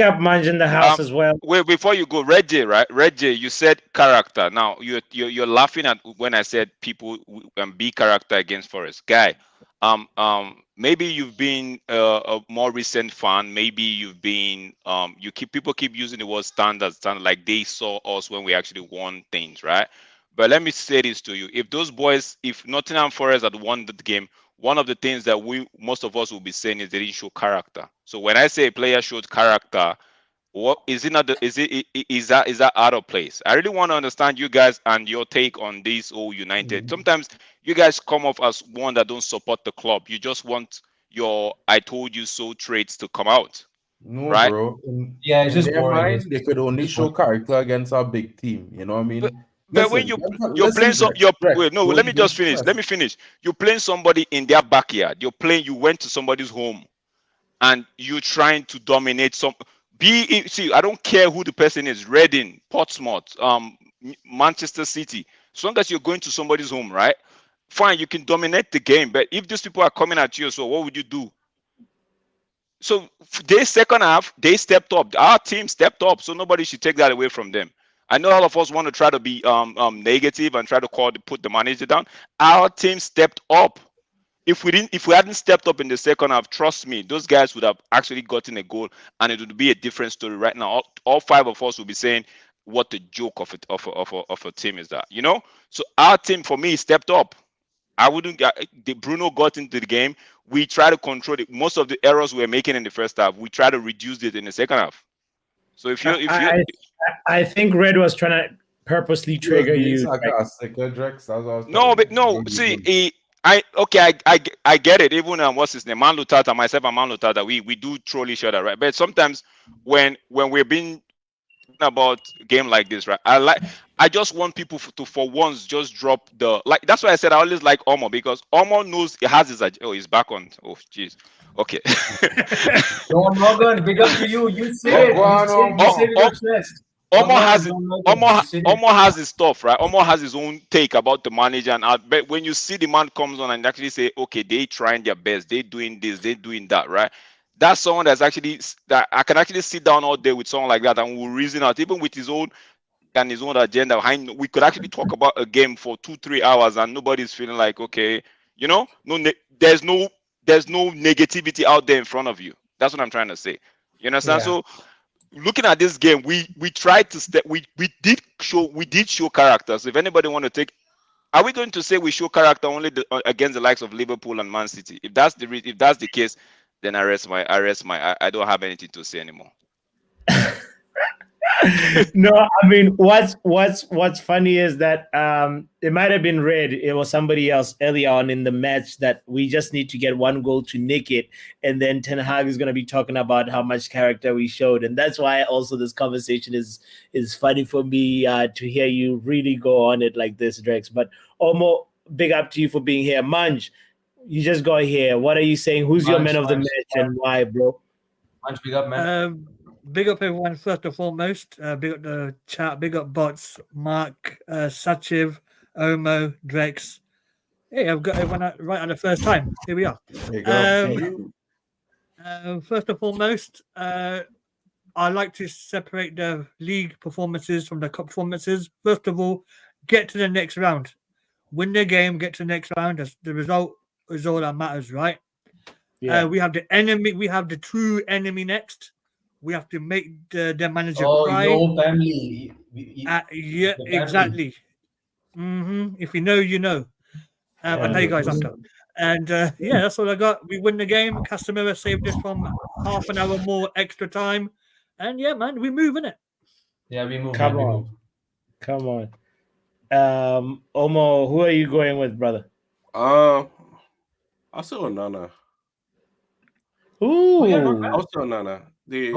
up Manj in the house as well. Wait, before you go, Red J, right? Red J, you said character. Now you're laughing at when I said people be character against Forest. Guy, maybe you've been a more recent fan. Maybe you've been people keep using the word standard, like they saw us when we actually won things, right? But let me say this to you: if Nottingham Forest had won the game, one of the things that most of us will be saying is they didn't show character. So when I say a player showed character, what is it not? Is that out of place? I really want to understand you guys and your take on this whole United. Sometimes you guys come off as one that don't support the club. You just want your "I told you so" traits to come out. No, right? bro. Yeah, it's in just their boring. mind, they could only show character against a big team. You know what I mean? But when you're playing let me just finish. Let me finish. You're playing somebody in their backyard. You went to somebody's home, and you're trying to dominate some. I don't care who the person is. Reading, Portsmouth, Manchester City. As long as you're going to somebody's home, right? Fine, you can dominate the game. But if these people are coming at you, so what would you do? So their second half, they stepped up. Our team stepped up, so nobody should take that away from them. I know all of us want to try to be negative and try to put the manager down. Our team stepped up. If we hadn't stepped up in the second half, trust me, those guys would have actually gotten a goal, and it would be a different story right now. All five of us would be saying what a joke of a team is that, So our team, for me, stepped up. I wouldn't. Bruno got into the game. We try to control it. Most of the errors we were making in the first half, we try to reduce it in the second half. So I think Red was trying to purposely trigger you. No. See, I get it. Even what's his name, Man Lutata, myself and Man Lutata, we do troll each other, right? But sometimes when we're being about a game like this, right? I just want people to for once just drop that's why I said I always like Omo, because Omo knows he has his he's back on. Oh jeez. Okay. John Morgan, big up to you. You said it. You said it. Omo has his stuff, right? Omo has his own take about the manager, and but when you see the man comes on and actually say, okay, they trying their best, they doing this, they doing that, right? That's someone that I can actually sit down all day with someone like that, and we'll reason out, even with his own agenda behind. We could actually talk about a game for 2-3 hours, and nobody's feeling like, okay, there's no negativity out there in front of you. That's what I'm trying to say. You understand? Yeah. So looking at this game, we tried to step. We did show characters. If anybody want to take, are we going to say we show character only against the likes of Liverpool and Man City? If that's the case, then I rest my. I don't have anything to say anymore. No, I mean, what's funny is that it might have been Red. It was somebody else early on in the match that we just need to get one goal to nick it, and then Ten Hag is going to be talking about how much character we showed, and that's why also this conversation is funny for me to hear you really go on it like this, Drex. But Omo, big up to you for being here. Manj, you just got here. What are you saying? Who's your man of the match and why, bro? Manj, big up, man. Big up everyone first and foremost. Big up the chat. Big up Bots, Mark, Sachiv, Omo, Drex. Hey, I've got everyone right at the first time. Here we are. First and foremost, I like to separate the league performances from the cup performances. First of all, get to the next round. Win the game, get to the next round. The result is all that matters, right? Yeah. We have the enemy. We have the true enemy next. We have to make the manager cry. Your family. Yeah, exactly. If you know, you know. I'll tell you guys after. And that's all I got. We win the game. Casemiro saved us from half an hour more extra time. And yeah, man, we move, innit? Yeah, we move. Come on. Omo, who are you going with, brother? I'll say Onana. Ooh. I'll say Onana. He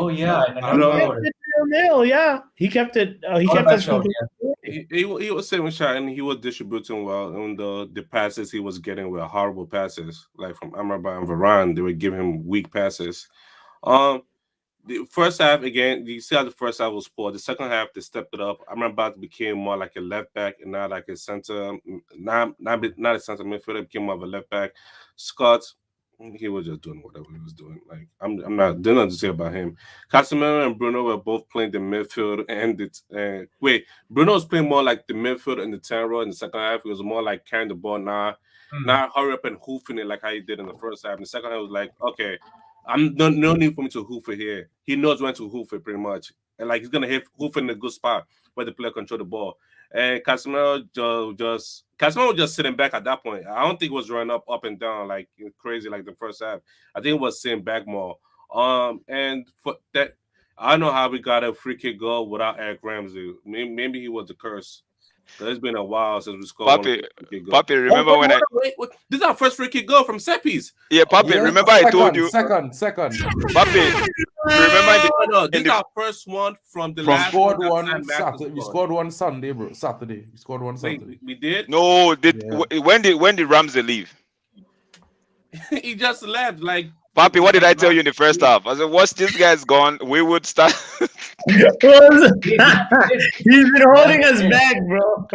kept it. He kept it. He was saving shot and he was distributing well. And the passes he was getting were horrible passes, like from Amrabat and Varane. They were giving him weak passes. The first half, again, you see how the first half was poor. The second half, they stepped it up. Amrabat became more like a left back and not like a center, not a center midfielder. Became more of a left back. Scott, he was just doing whatever he was doing. Like there's nothing to say about him. Casemiro and Bruno were both playing the midfield and Bruno was playing more like the midfield and the 10 row in the second half. He was more like carrying the ball now, not hurry up and hoofing it like how he did in the first half. In the second half, it was like, okay, no need for me to hoof it here. He knows when to hoof it pretty much, and like he's gonna hoof in a good spot where the player control the ball. And Casemiro was just sitting back at that point. I don't think it was running up and down like crazy like the first half. I think it was sitting back more. And for that, I don't know how we got a free kick goal without Eric Ramsey. Maybe he was the curse. 'Cause it's been a while since we scored Papi, one free kick goal. Papi, remember Oh, when I? wait, this is our first free kick goal from Seppi's. Yeah, Papi, Yeah, remember I told you, second. Papi, you remember in the, No, this in is our our first one from the from- last Scored one. one that Sam Saturday. Matthews We scored. scored one Sunday, bro. Saturday. We scored one Saturday. Wait, we did? no, did Yeah. when did Ramsey leave? He just left. Like, Papi, what did I tell you in the first half? I said, once this guy's gone, we would start. He's been holding us back, bro.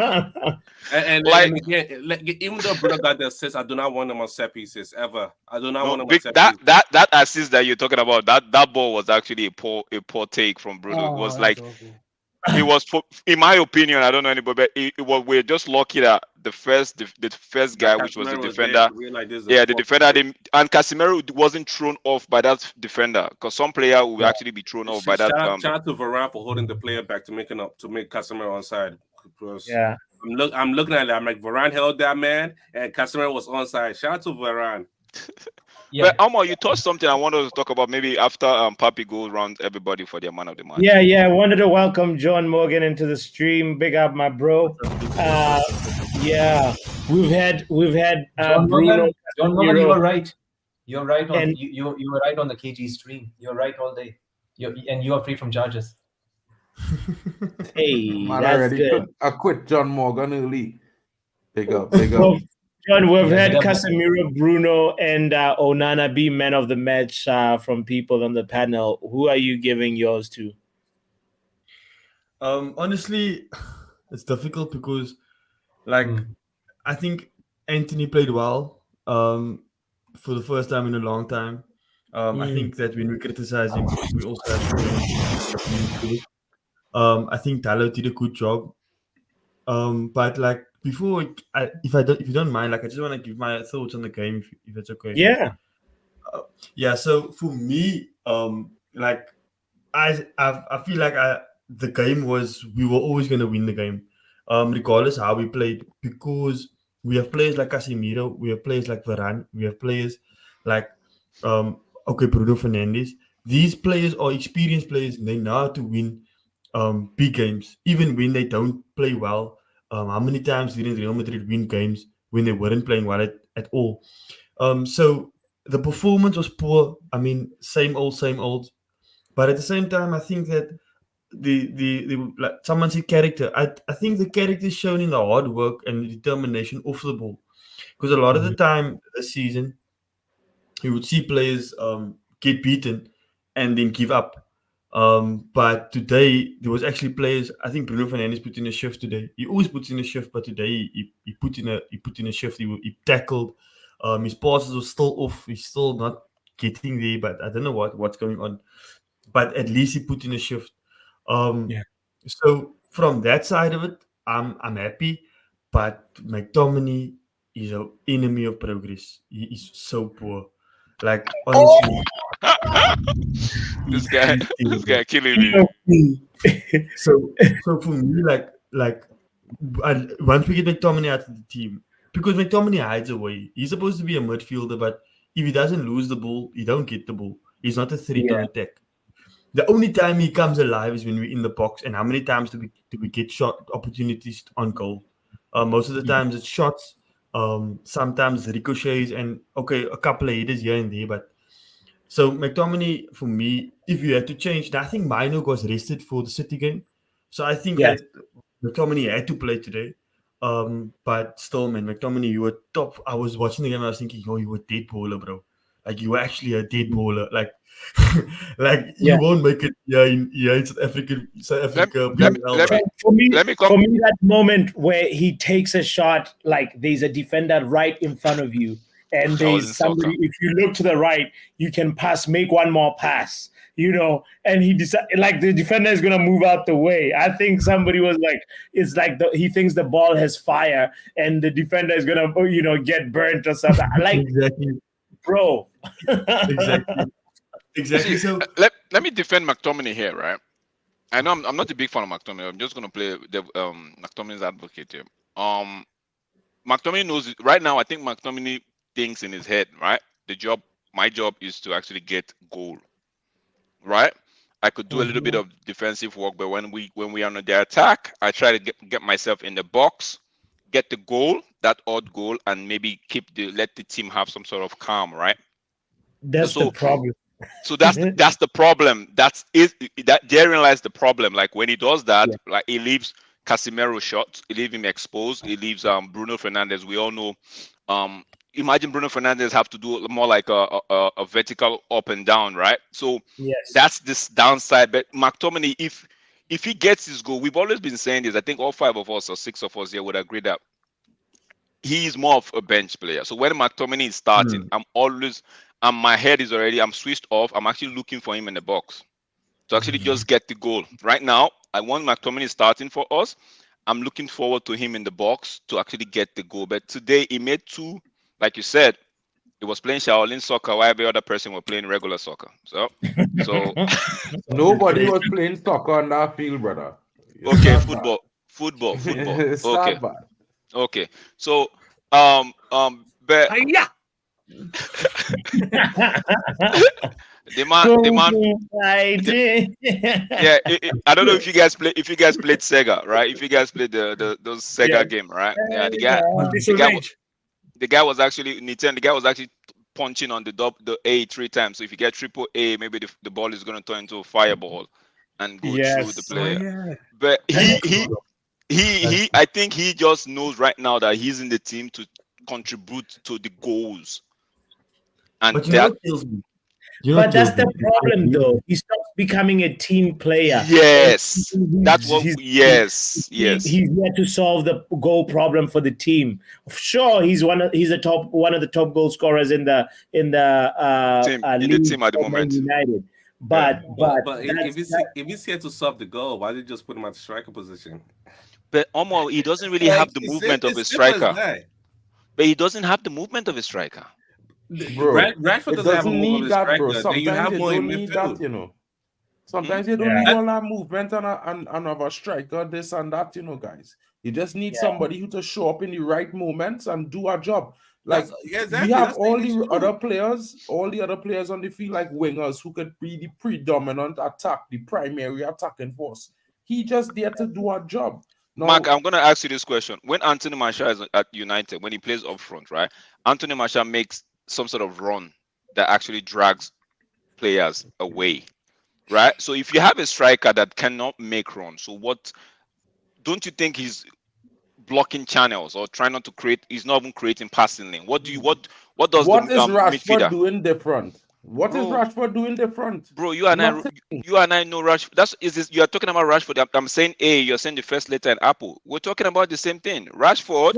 And Like- and again, like, even though Bruno got the assist, I do not want him on set pieces ever. I do not No, want him on big, set that pieces. that assist that you're talking about, that ball was actually a poor take from Bruno. It was like it was, in my opinion, I don't know anybody, but it was, we're just lucky that the first guy, which was the Casemiro defender, there. We like, this is a the poor defender, play. and Casemiro wasn't thrown off by that defender, because some player will actually be thrown off by that. Shout out to Varane for holding the player back to make Casemiro onside. Because Yeah. I'm looking at it. I'm like, Varane held that man, and Casemiro was onside. Shout out to Varane. Yeah. But Alma, you touched something I wanted to talk about maybe after Papi goes around everybody for their man of the match. Yeah. Wanted to welcome John Morgan into the stream. Big up, my bro. Yeah, we've had John Bruno. Morgan, John Morgan, you Casemiro. were right. You're right on And- you were right on the KG stream. You're right all day. And you are free from charges. Hey, Man, that's already good. I quit John Morgan early. Big up. Well, John, we've Yeah, had big up. Casemiro, Bruno, and Onana be men of the match from people on the panel. Who are you giving yours to? Honestly, it's difficult because, like, I think Antony played well for the first time in a long time. I think that when we criticize him, we also have to. I think Dalot did a good job. But like before, if you don't mind, like I just want to give my thoughts on the game, if it's okay. Yeah. Yeah. So for me, like I feel like the game was, we were always going to win the game, regardless how we played, because we have players like Casemiro, we have players like Varane, we have players like Bruno Fernandes. These players are experienced players, and they know how to win big games, even when they don't play well. How many times didn't Real Madrid win games when they weren't playing well at all? So the performance was poor. I mean, same old. But at the same time, I think that the like someone said character. I think the character is shown in the hard work and the determination off the ball. Because a lot of the time this season, you would see players get beaten and then give up. But today there was actually players. I think Bruno Fernandes put in a shift today. He always puts in a shift, but today he put in a shift. He tackled. His passes were still off. He's still not getting there, but I don't know what's going on. But at least he put in a shift. So from that side of it, I'm happy. But McTominay is an enemy of progress. He is so poor. Like honestly, this guy killing me. so for me, like once we get McTominay out of the team, because McTominay hides away. He's supposed to be a midfielder, but if he doesn't lose the ball, he don't get the ball. He's not a threat on attack. The only time he comes alive is when we're in the box. And how many times do we get shot opportunities on goal? Most of the times it's shots. Sometimes ricochets and a couple of headers here and there. But so McTominay, for me, if you had to change, I think Mino was rested for the City game. So I think that McTominay had to play today. But still, man, McTominay, you were top. I was watching the game and I was thinking, you were a dead bowler, bro. Like, you were actually a dead bowler. Like, you won't make it in South Africa. For me, that moment where he takes a shot, like there's a defender right in front of you, and there's somebody. If you look to the right, you can make one more pass. And he decided, like, the defender is gonna move out the way. I think somebody was like, it's like he thinks the ball has fire, and the defender is gonna, get burnt or something. Like, exactly, bro. Exactly. See, So let me defend McTominay here, right? I know I'm not a big fan of McTominay. I'm just gonna play the McTominay's advocate here. McTominay knows right now. I think McTominay thinks in his head, right? My job is to actually get goal, right? I could do a little bit of defensive work, but when we are on the attack, I try to get myself in the box, get the goal, that odd goal, and maybe let the team have some sort of calm, right? That's the problem. So that's the problem. That therein lies the problem. Like when he does that, like he leaves Casemiro short, he leaves him exposed, he leaves Bruno Fernandes. We all know. Imagine Bruno Fernandes have to do more like a vertical up and down, right? So that's this downside. But McTominay, if he gets his goal, we've always been saying this. I think all 5 of us or 6 of us here would agree that he is more of a bench player. So when McTominay is starting, my head is already, I'm switched off. I'm actually looking for him in the box to actually just get the goal. Right now, I want McTominay starting for us. I'm looking forward to him in the box to actually get the goal. But today, he made 2, like you said, he was playing Shaolin soccer while the other person was playing regular soccer. So nobody was playing soccer on that field, brother. Okay, football. It's Okay. not bad. Okay. So, but the man. Yeah, I don't know if you guys played Sega, right? If you guys played those Sega game, right? Yeah, the guy was actually punching on the A 3 times. So if you get triple A, maybe the ball is gonna turn into a fireball and go through the player. But he I think he just knows right now that he's in the team to contribute to the goals. And but that's the problem, though. He stops becoming a team player. Yes, that's what. Yes. He's here to solve the goal problem for the team. Sure, he's one of the top goal scorers in the team at the moment. United. But if he's here to solve the goal, why did you just put him at the striker position? But Omo, he doesn't really have the movement of a striker. But he doesn't have the movement of a striker. Bro, Rashford doesn't have need that, striker. bro. Sometimes you have you more don't in need midfield. that, you know. Sometimes you don't need all that movement and of a striker, this and that, you know, guys. You just need somebody who to show up in the right moments and do a job. Like we have all the other players on the field, like wingers, who could be the predominant attack, the primary attacking force. He just there to do a job. Now, Mark, I'm going to ask you this question. When Antony Martial is at United, when he plays up front, right? Antony Martial makes some sort of run that actually drags players away, right? So if you have a striker that cannot make runs, so what don't you think he's blocking channels or trying not to create? He's not even creating passing lane. What is Rashford doing different? What is Rashford doing different? Bro, you and I know Rashford. You are talking about Rashford. I'm saying A, you're saying the first letter in Apple. We're talking about the same thing. Rashford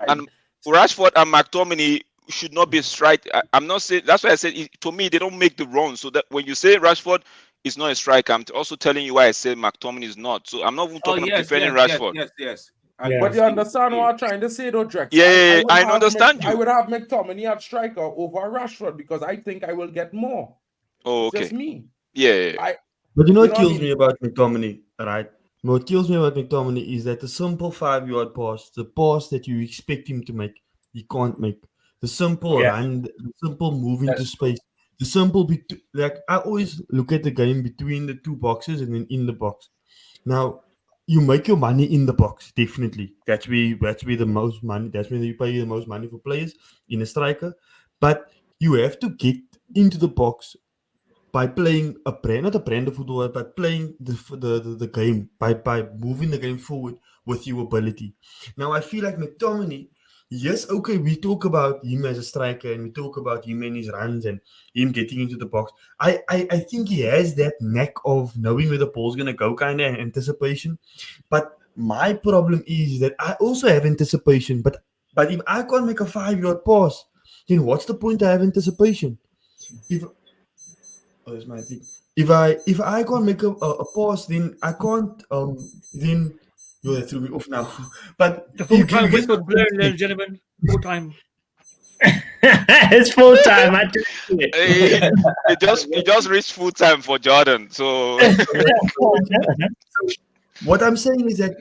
and McTominay should not be strike. I'm not saying, that's why I said to me they don't make the run. So that when you say Rashford is not a striker, I'm also telling you why I said McTominay is not. So I'm not even talking about defending Rashford. Yes. But you understand what I'm trying to say, though, Drex? Yeah, I understand you. I would have McTominay at striker over Rashford because I think I will get more. Oh, okay. Just me. Yeah. But you know what kills me about McTominay, right? What kills me about McTominay is that the simple 5-yard pass, the pass that you expect him to make, he can't make. The simple run, the simple move into space, the simple like I always look at the game between the 2 boxes and then in the box. Now, you make your money in the box, definitely. That's where the most money. That's where you pay the most money for players in a striker. But you have to get into the box by playing not a brand of football, but playing the game by moving the game forward with your ability. Now I feel like McTominay. Yes, okay, we talk about him as a striker and we talk about him and his runs and him getting into the box. I think he has that knack of knowing where the ball's going to go, kind of anticipation. But my problem is that I also have anticipation. But if I can't make a 5-yard pass, then what's the point? I have anticipation. If I can't make a pass, then I can't. Then that threw me off now. But the full time whistle blowing, ladies and gentlemen. Full time. It's full time. It just reached full time for Jordan. So what I'm saying is that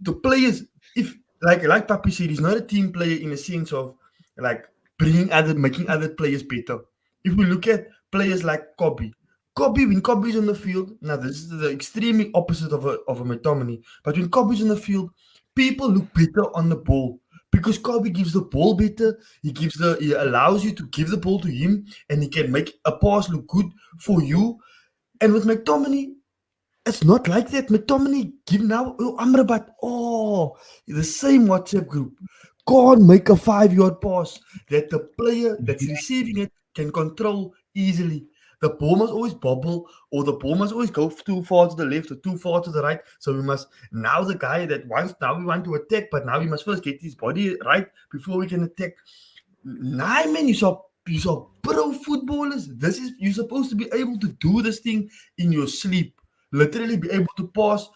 the players, if like Papi said, he's not a team player in a sense of like making other players better. If we look at players like Kobe When Kobe's on the field, now this is the extremely opposite of a McTominay. But when Kobe's on the field, people look better on the ball because Kobe gives the ball better. He allows you to give the ball to him, and he can make a pass look good for you. And with McTominay, it's not like that. McTominay give now Amrabat. Oh, the same WhatsApp group. Can't make a 5-yard pass that the player that's receiving it can control easily. The ball must always bobble, or the ball must always go too far to the left or too far to the right. So we must now the guy that wants now we want to attack, but now we must first get his body right before we can attack. Nah, man, you saw pro footballers. You're supposed to be able to do this thing in your sleep. Literally be able to pass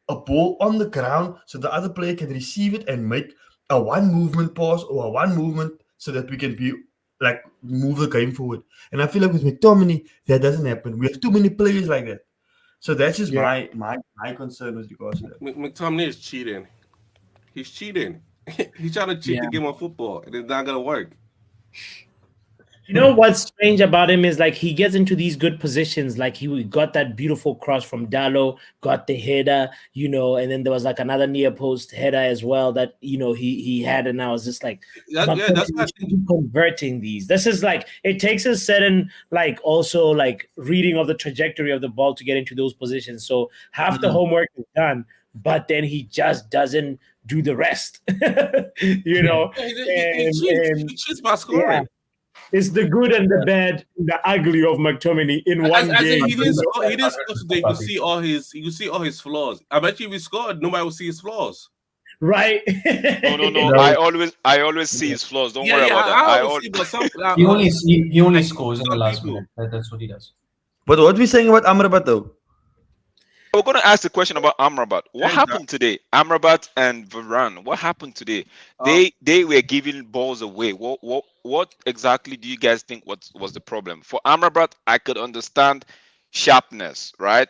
a ball on the ground so the other player can receive it and make a one movement pass or a one movement so that we can be like move the game forward. And I feel like with McTominay, that doesn't happen. We have too many players like that. So that's just my concern with regards to that. McTominay is cheating. He's cheating. He's trying to cheat the game of football, and it's not gonna work. You know what's strange about him is like he gets into these good positions. Like he got that beautiful cross from Dallo, got the header, and then there was like another near post header as well that he had, and I was just like, that's converting these. This is like it takes a certain like also like reading of the trajectory of the ball to get into those positions. So half the homework is done, but then he just doesn't do the rest. He cheats by scoring. Yeah. It's the good and the bad, the ugly of McTominay in one game. He didn't score today. You see all his flaws. I bet you if he scored, nobody will see his flaws. Right? No. I always see his flaws. Don't worry about that. He only scores in the last minute. That's what he does. But what are we saying about Amrabat though? We're going to ask the question about Amrabat. What happened today? Amrabat and Varane. What happened today? They were giving balls away. What exactly do you guys think was the problem? For Amrabat, I could understand sharpness, right?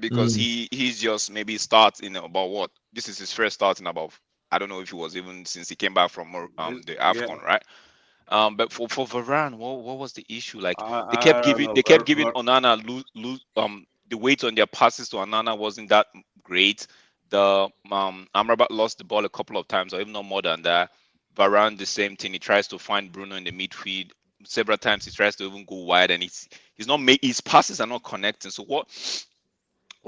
Because he's just maybe starts in about what? This is his first start in about, I don't know if it was even since he came back from the AFCON, right? But for Varane, what was the issue? Like they kept giving Onana the weight on their passes to Onana wasn't that great. The Amrabat lost the ball a couple of times, or even not more than that. Varane, the same thing. He tries to find Bruno in the midfield several times. He tries to even go wide, and his passes are not connecting. So what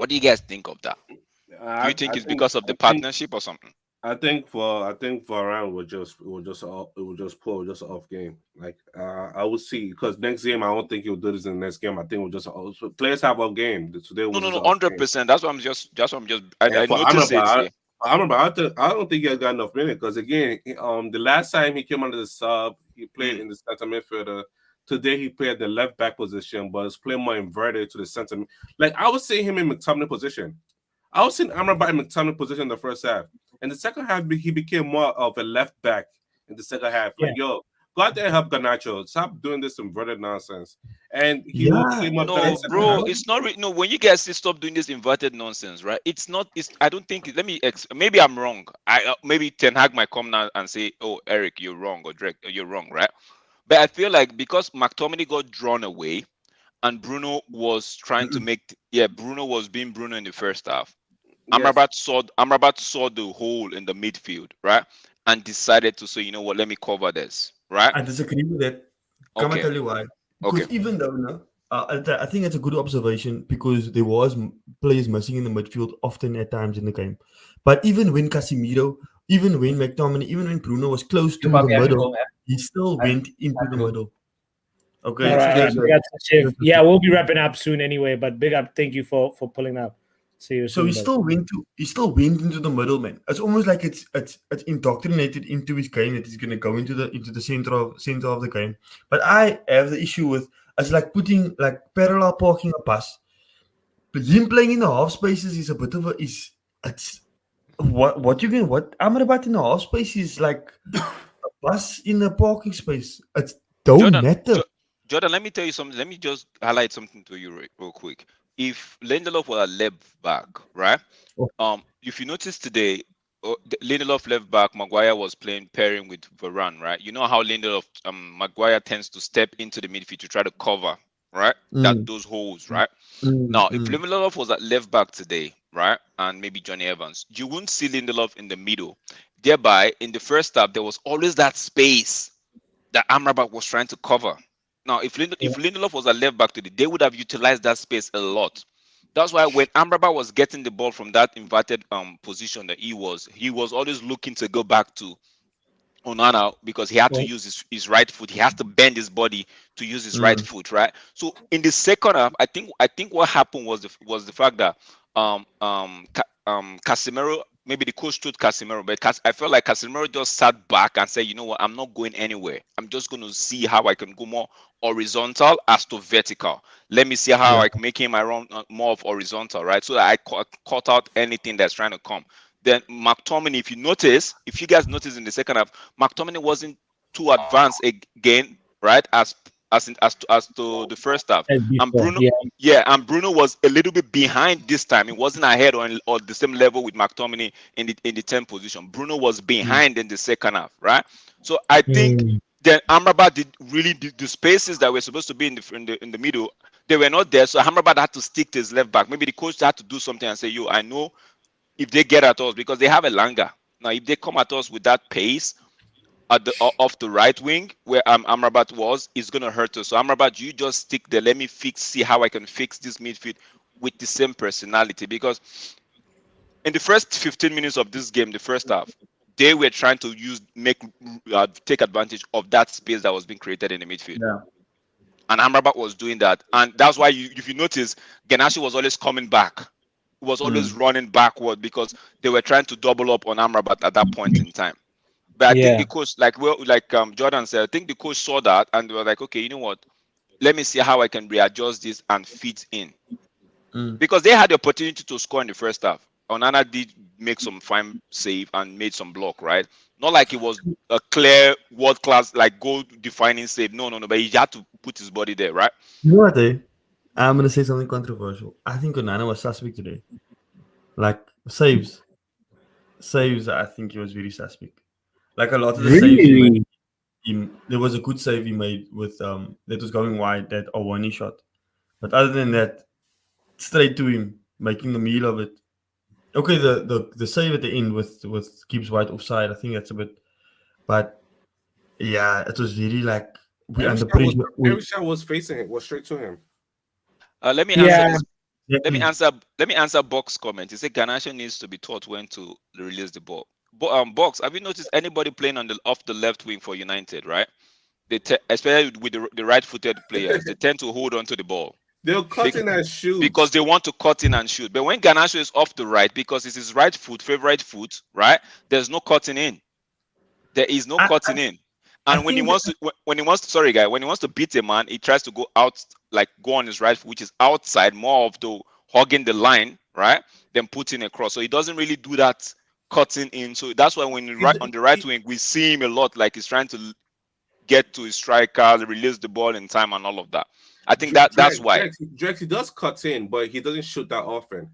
do you guys think of that? Do you think it's because of the partnership or something? I think Varane was just poor, just an off game. Like I would see, because next game I don't think he'll do this in the next game. I think we'll just players have a game. Today no, 100%. That's what I'm just. I noticed it. I don't think he has got enough minutes because again, the last time he came under the sub, he played in the center midfielder. Today he played the left back position, but it's playing more inverted to the center. Like I would see him in McTominay position. I was seeing Amrabat in McTominay position in the first half. In the second half, he became more of a left back in the second half. Like, go out there and help Garnacho. Stop doing this inverted nonsense. And he will play more better. Bro, it's not when you guys say stop doing this inverted nonsense, right? It's not. I don't think. Maybe I'm wrong. Maybe Ten Hag might come now and say, "Oh, Erik, you're wrong," or Drake, you're wrong, right? But I feel like because McTominay got drawn away, and Bruno was trying to make. Bruno was being Bruno in the first half. Amrabat saw the hole in the midfield, right, and decided to say, you know what, let me cover this, right? I disagree with that. Can I tell you why? Because even though, I think it's a good observation because there was players missing in the midfield often at times in the game. But even when Casemiro, even when McTominay, even when Bruno was close to the middle, he still went into the middle. Okay. All right. Yeah, we'll be wrapping up soon anyway. But big up, thank you for pulling up. So he still went into the middle, man. It's almost like it's indoctrinated into his game that he's gonna go into the center of the game. But I have the issue with it's like putting like parallel parking a pass. But him playing in the half spaces is a bit of what Amrabat in the half space is like a pass in the parking space. It don't matter. Jordan, let me tell you something. Let me just highlight something to you real quick. If Lindelof was a left back, right? If you notice today, Lindelof left back, Maguire was playing pairing with Varane, right? You know how Lindelof, Maguire tends to step into the midfield to try to cover right? That those holes, right? Now, if Mm. Lindelof was at left back today, right, and maybe Johnny Evans, you wouldn't see Lindelof in the middle. Thereby, in the first half, there was always that space that Amrabat was trying to cover. Now, if Lindelof was at left back today, they would have utilized that space a lot. That's why when Amrabat was getting the ball from that inverted position that he was always looking to go back to Onana because he had to use his right foot. He has to bend his body to use his right foot, right? So in the second half, I think what happened was the fact that Casemiro, maybe the coach told Casemiro, but I felt like Casemiro just sat back and said, you know what, I'm not going anywhere. I'm just going to see how I can go more horizontal as to vertical. Let me see how I can make him run more of horizontal, right? So that I cut out anything that's trying to come. Then McTominay, if you guys notice in the second half, McTominay wasn't too advanced again, right? As to the first half. As And before, Bruno, and Bruno was a little bit behind this time. It wasn't ahead or the same level with McTominay in the 10th position. Bruno was behind in the second half, right? So I think then Amrabat did really the spaces that were supposed to be in the middle, they were not there. So Amrabat had to stick to his left back. Maybe the coach had to do something and say, "Yo, I know if they get at us because they have a Langa. Now, if they come at us with that pace at the off the right wing where Amrabat was, it's gonna hurt us. So Amrabat, you just stick there. Let me see how I can fix this midfield with the same personality. Because in the first 15 minutes of this game, the first half, they were trying to take advantage of that space that was being created in the midfield. Yeah. And Amrabat was doing that, and that's why if you notice, Ganache was always coming back. Was always running backward because they were trying to double up on Amrabat at that point in time. But I think the coach, like Jordan said, I think the coach saw that and they were like, okay, you know what? Let me see how I can readjust this and fit in. Because they had the opportunity to score in the first half. Onana did make some fine save and made some block, right? Not like it was a clear world-class, like goal-defining save. No. But he had to put his body there, right? You know what, I'm going to say something controversial. I think Onana was suspect today. Like, saves, I think he was very suspect. Like, a lot of the saves he made, there was a good save he made with that was going wide, that Owani shot. But other than that, straight to him, making the meal of it. Okay, the save at the end with keeps White offside, I think that's a bit, but yeah, it was really like we under pressure. Every shot was facing it, was straight to him. Let me answer this. Let me answer Box comment. He said Garnacho needs to be taught when to release the ball. Box, have you noticed anybody playing off the left wing for United? Right, especially with the right-footed players, they tend to hold on to the ball. They'll cut in and shoot because they want to cut in and shoot. But when Garnacho is off the right, because it's his right foot, favorite foot, right? There's no cutting in. There is no cutting in. And when he wants to beat a man, he tries to go out, like go on his right foot, which is outside, more of the hugging the line, right? Then putting across. So he doesn't really do that cutting in. So that's why when on the right wing, we see him a lot, like he's trying to get to his striker, release the ball in time, and all of that. I think that's why. Drex, he does cut in, but he doesn't shoot that often.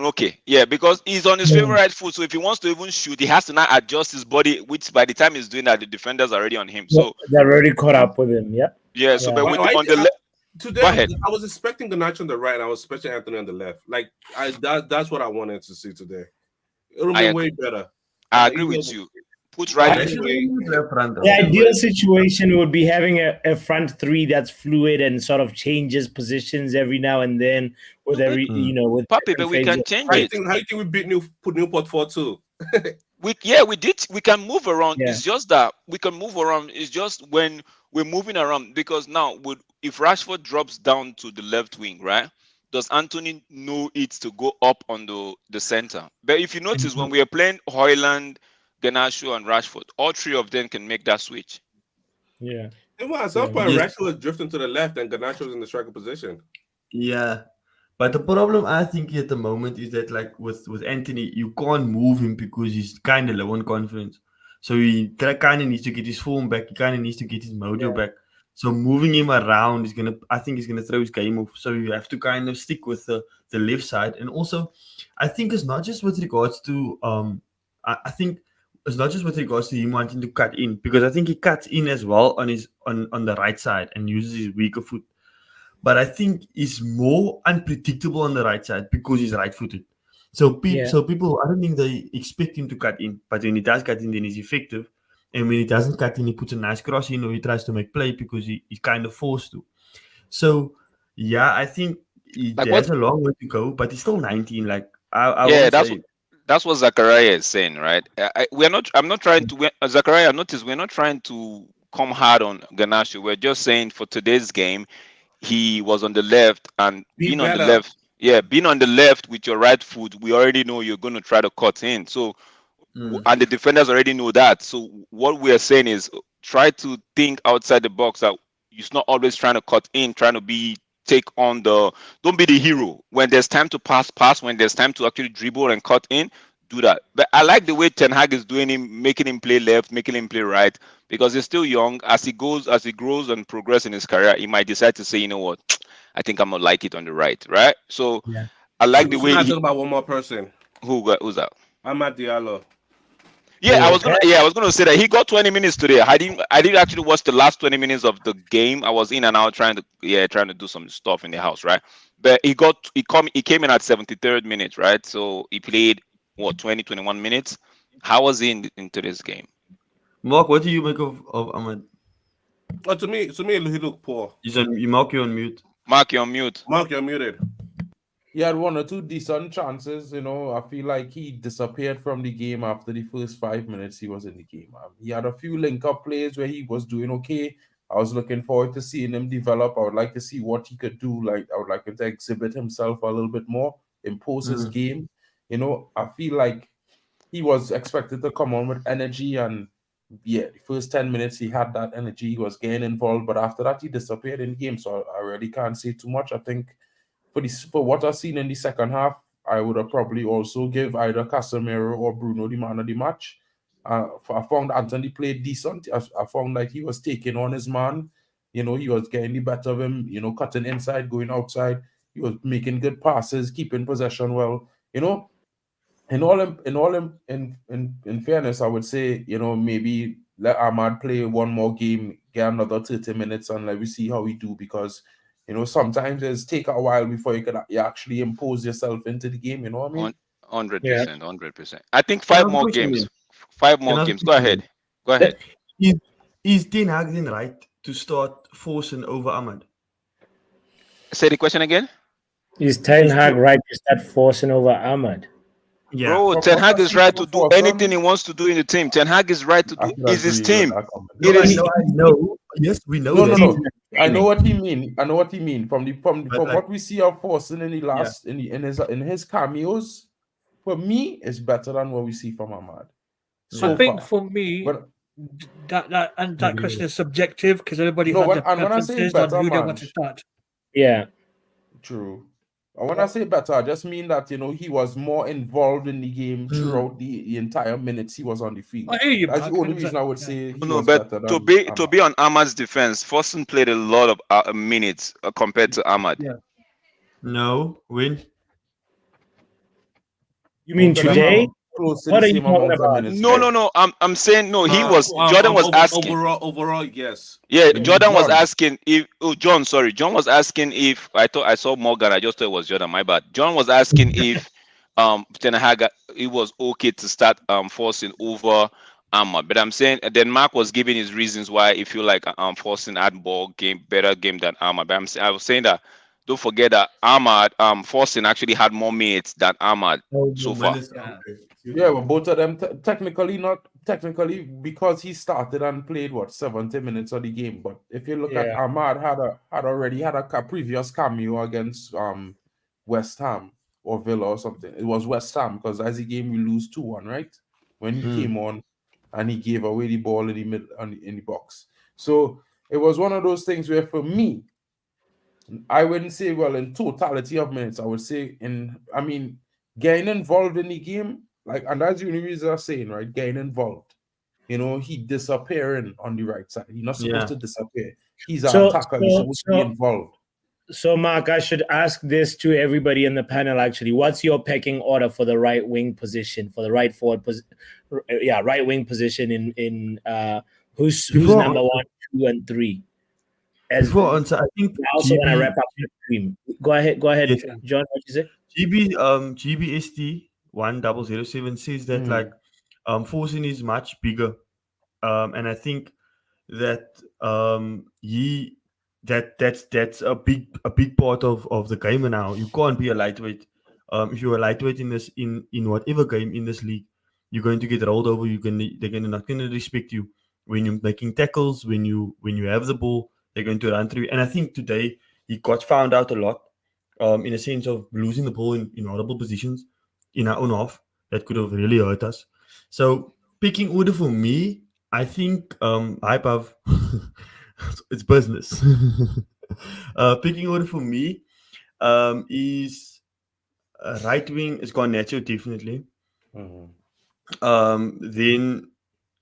Okay. Yeah, because he's on his favorite foot. So if he wants to even shoot, he has to now adjust his body, which by the time he's doing that, the defenders are already on him. So they're already caught up with him. Yeah. Yeah. So but on the left. Today, go ahead. I was expecting Garnacho on the right, and I was expecting Antony on the left. Like that's what I wanted to see today. It'll be way better. I agree with you. Put right. The ideal situation would be having a front three that's fluid and sort of changes positions every now and then with with Papi, but we can change it. How can we beat Newport 4-2? We did. We can move around. Yeah. It's just that we can move around. It's just when we're moving around because now if Rashford drops down to the left wing, right? Does Antony know it to go up on the center? But if you notice, when we are playing Haaland, Garnacho and Rashford, all three of them can make that switch. Yeah. At some point, Rashford was drifting to the left and Garnacho was in the striker position. Yeah. But the problem I think at the moment is that like with Antony, you can't move him because he's kind of low on confidence. So he kind of needs to get his form back. He kind of needs to get his mojo back. So moving him around I think he's gonna throw his game off. So you have to kind of stick with the left side. And also, I think it's not just with regards to I think it's not just with regards to him wanting to cut in, because I think he cuts in as well on the right side and uses his weaker foot. but I think he's more unpredictable on the right side because he's right-footed. So people, I don't think they expect him to cut in, but when he does cut in, then he's effective. And when he doesn't cut in, he puts a nice cross in or he tries to make play because he's kind of forced to. So, yeah, I think there's a long way to go, but he's still 19. Like, I Yeah, won't say... that's what Zachariah is saying, right? I'm not trying to. Zachariah, notice we're not trying to come hard on Garnacho. We're just saying for today's game, he was on the left and being on the left. Yeah, being on the left with your right foot, we already know you're going to try to cut in. So, and the defenders already know that. So, what we are saying is try to think outside the box. That you're not always trying to cut in, trying to take on don't be the hero. When there's time to pass. When there's time to actually dribble and cut in, do that. But I like the way Ten Hag is doing him, making him play left, making him play right, because he's still young. As he grows and progresses in his career, he might decide to say, you know what, I think I'm gonna like it on the right. So I like the way I talk about one more person. Who's that? Amad Diallo. Yeah, I was gonna say that he got 20 minutes today. I didn't actually watch the last 20 minutes of the game. I was in and out trying to do some stuff in the house, right? But he came in at 73rd minute, right? So he played 21 minutes. How was he in today's game? Mark, what do you make of Ahmad? To me, he looked poor. Mark, you're on mute. Mark, you're on mute. Mark, you're muted. He had one or two decent chances. I feel like he disappeared from the game after the first 5 minutes he was in the game. He had a few link-up plays where he was doing okay. I was looking forward to seeing him develop. I would like to see what he could do. Like, I would like him to exhibit himself a little bit more, impose his game. I feel like he was expected to come on with energy, and the first 10 minutes he had that energy. He was getting involved, but after that he disappeared in the game. So I really can't say too much. I think for what I've seen in the second half, I would have probably also give either Casemiro or Bruno the man of the match. I found Antony played decent. I found like he was taking on his man. He was getting the better of him. Cutting inside, going outside. He was making good passes, keeping possession well. In fairness, I would say maybe let Ahmad play one more game, get another 30 minutes, and let me see how we do, because sometimes it's take a while before you actually impose yourself into the game. You know what I mean? 100%. I think 5 more games. 5 more games. Go ahead. Is Ten Hag then right to start forcing over Ahmad? Say the question again. Is Ten Hag right to start forcing over Ahmad? Yeah. Bro, Ten Hag is right to do anything he wants to do in the team. Ten Hag is right to do. It's his team. I know. Yes, we know. No. I know what he mean. From what we see of Forsen in the last in his cameos, for me, it's better than what we see from Ahmad. I think for me, that question is subjective, because everybody has their preferences on who they want to start. Yeah. True. And when I say better, I just mean that he was more involved in the game throughout the entire minutes he was on the field. That's the only reason I would say he was but better to than be on Ahmad's defense, Fosun played a lot of minutes compared to Ahmad. Yeah. No, win. You mean today? What are you talking about? No. I'm saying no. He was Jordan was asking. Overall, yes. Yeah, Jordan was asking if. Oh, John. Sorry, John was asking if. I thought I saw Morgan. I just thought it was Jordan. My bad. John was asking if Ten Hag it was okay to start forcing over Ahmad. But I'm saying then Mark was giving his reasons why he feel like forcing had better game than Ahmad. But I was saying that. Don't forget that Ahmad, Forsen actually had more minutes than Ahmad so far. Yeah, well, both of them not technically because he started and played 70 minutes of the game. But if you look at Ahmad had already had a previous cameo against West Ham or Villa or something. It was West Ham, because as the game we lose 2-1, right? When he came on and he gave away the ball in the middle in the box. So it was one of those things where for me, I wouldn't say, in totality of minutes, I would say getting involved in the game, and as you are saying, right, getting involved. He disappearing on the right side. He's not supposed to disappear. He's an attacker. He's supposed to be involved. So, Mark, I should ask this to everybody in the panel, actually. What's your pecking order for the right wing position, for the right forward right wing position in who's number 1, 2, and 3? As Before answer, I think I also want to GB, wrap up the stream. Go ahead, yes, John. What you say? GBST 1007 says that like Forsen is much bigger, and I think that that's a big part of the game now. You can't be a lightweight. If you're a lightweight in this in whatever game in this league, you're going to get rolled over. They're not going to respect you when you're making tackles. When you have the ball, they're going to run through you. And I think today he got found out a lot, in a sense of losing the ball in horrible positions in our own half that could have really hurt us. So picking order for me, I think above it's business. Picking order for me is right wing is Garnacho definitely. Then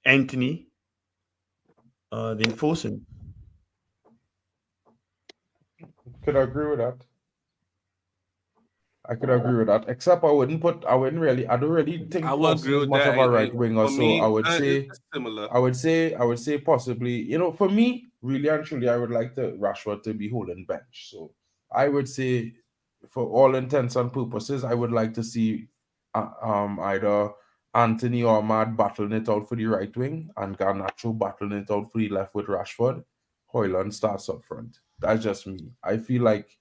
Antony, then Forsen. Could agree with that. I could agree with that. Except I don't really think I would Forsen agree is with much that. of a right winger. For So me, I would it's say similar. I would say possibly, for me, really and truly, I would like the Rashford to be holding bench. So I would say, for all intents and purposes, I would like to see either Antony or Ahmad battling it out for the right wing and Garnacho battling it out for the left with Rashford. Haaland starts up front. That's just me. I feel like,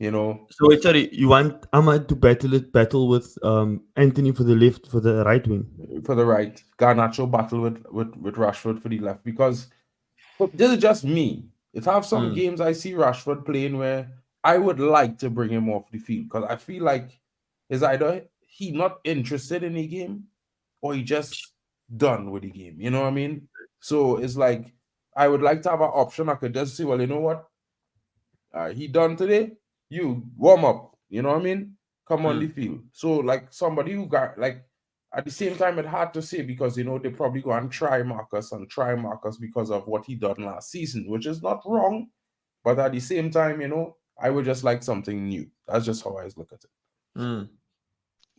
So wait, sorry, you want Ahmad to battle with Antony for the right wing? For the right, Garnacho battle with Rashford for the left, because this is just me. It's have some games I see Rashford playing where I would like to bring him off the field because I feel like it's either he not interested in the game or he just done with the game. You know what I mean? So it's like I would like to have an option. I could just say, well, you know what? He done today. You warm up. You know what I mean? Come on the field. So like somebody who got like at the same time it's hard to say because they probably go and try Marcus because of what he done last season, which is not wrong. But at the same time, I would just like something new. That's just how I look at it.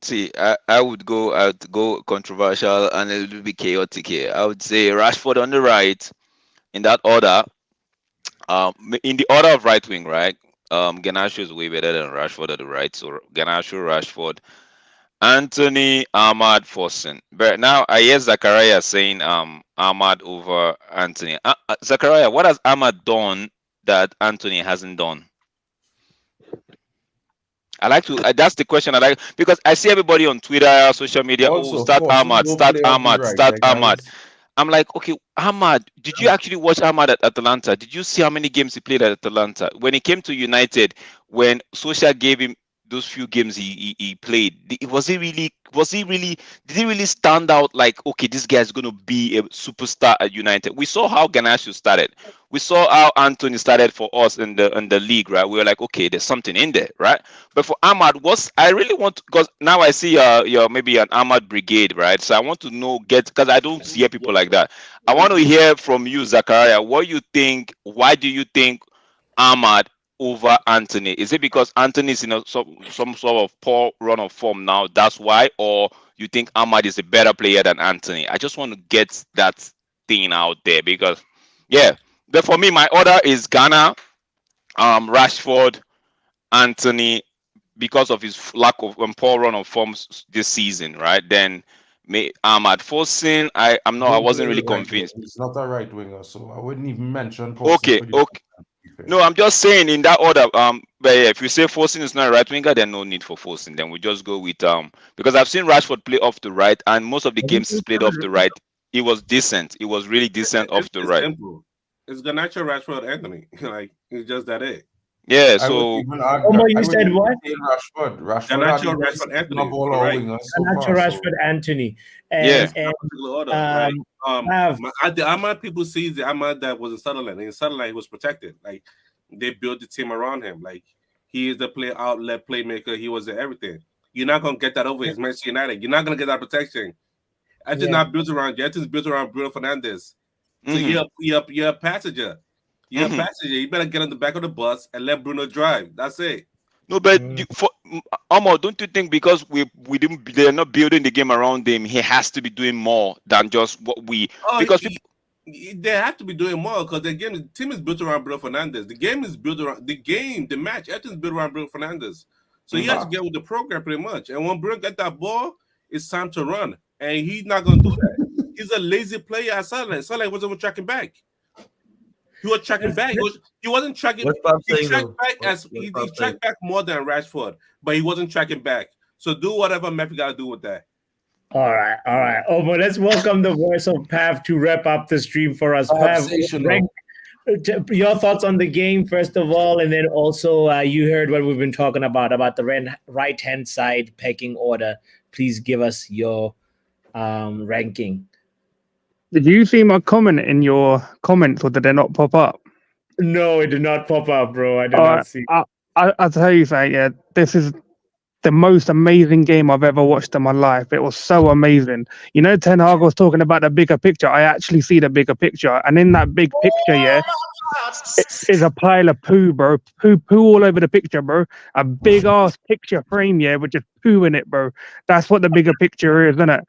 See, I would go controversial and a little bit chaotic here. I would say Rashford on the right, in that order. In the order of right wing, right? Garnacho is way better than Rashford at the right. So Garnacho, Rashford, Antony, Ahmad, Forsen. But now I hear Zachariah saying Ahmad over Antony. Zachariah, what has Ahmad done that Antony hasn't done? I like to. That's the question I like because I see everybody on Twitter, social media. Also, Start Forsen Ahmad, don't start play off the Ahmad, right, start Ahmad. guys. I'm like, okay, Ahmad, did you actually watch Ahmad at Atalanta? Did you see how many games he played at Atalanta? When he came to United, when Solskjaer gave him those few games he played, did he really stand out like, okay, this guy's going to be a superstar at United? We saw how Garnacho started. We saw how Antony started for us in the league, right? We were like, okay, there's something in there, right? But for Ahmad, I really want, because now I see your maybe an Ahmad brigade, right? So I want to know, because I don't hear people like that. I want to hear from you, Zachariah, what you think. Why do you think Ahmad over Antony? Is it because Antony is in some sort of poor run of form now? That's why, or you think Ahmad is a better player than Antony? I just want to get that thing out there because, yeah. But for me, my order is Ghana, Rashford, Antony, because of his lack of poor run of forms this season, right? Then Ahmad Forsen, I wasn't really convinced. He's not a right winger, so I wouldn't even mention Okay. No, I'm just saying in that order. But yeah, if you say Forsen is not a right winger, then no need for Forsen. Then we just go with because I've seen Rashford play off the right, and most of the games he's played off the right, it was decent. It was really decent off the right. Simple. It's Garnacho, Rashford, Antony. Like it's just that it. Yeah. So you said what? Rashford, Garnacho, Rashford, Antony. Garnacho, Rashford, Antony. Yeah. The Ahmad people see the Ahmad that was in Sunderland. In Sunderland, he was protected. Like they built the team around him. Like he is the outlet playmaker. He was everything. You're not gonna get that over his Manchester United. You're not gonna get that protection. It's not built around you. It's built around Bruno Fernandes. So you're a passenger. You're a passenger. You better get on the back of the bus and let Bruno drive. That's it. No, but Amo, don't you think because they're not building the game around him, he has to be doing more than just what we they have to be doing more because the team is built around Bruno Fernandes. The game is built around the match. Everything's built around Bruno Fernandes. So he has to get with the program pretty much. And when Bruno get that ball, it's time to run. And he's not going to do that. He's a lazy player at Salah. Salah wasn't even tracking back. He was tracking back. He wasn't tracking. He tracked back more than Rashford, but he wasn't tracking back. So do whatever Murphy got to do with that. All right. Oh, but let's welcome the voice of Pav to wrap up the stream for us. Pav, your thoughts on the game, first of all, and then also you heard what we've been talking about the right-hand side pecking order. Please give us your ranking. Did you see my comment in your comments, or did they not pop up? No, it did not pop up, bro. I did not see. I'll tell you something. Yeah, this is the most amazing game I've ever watched in my life. It was so amazing. You know, Ten Hag was talking about the bigger picture. I actually see the bigger picture, and in that big picture, yeah, is a pile of poo, bro. Poo all over the picture, bro. A big ass picture frame, yeah, with just poo in it, bro. That's what the bigger picture is, isn't it?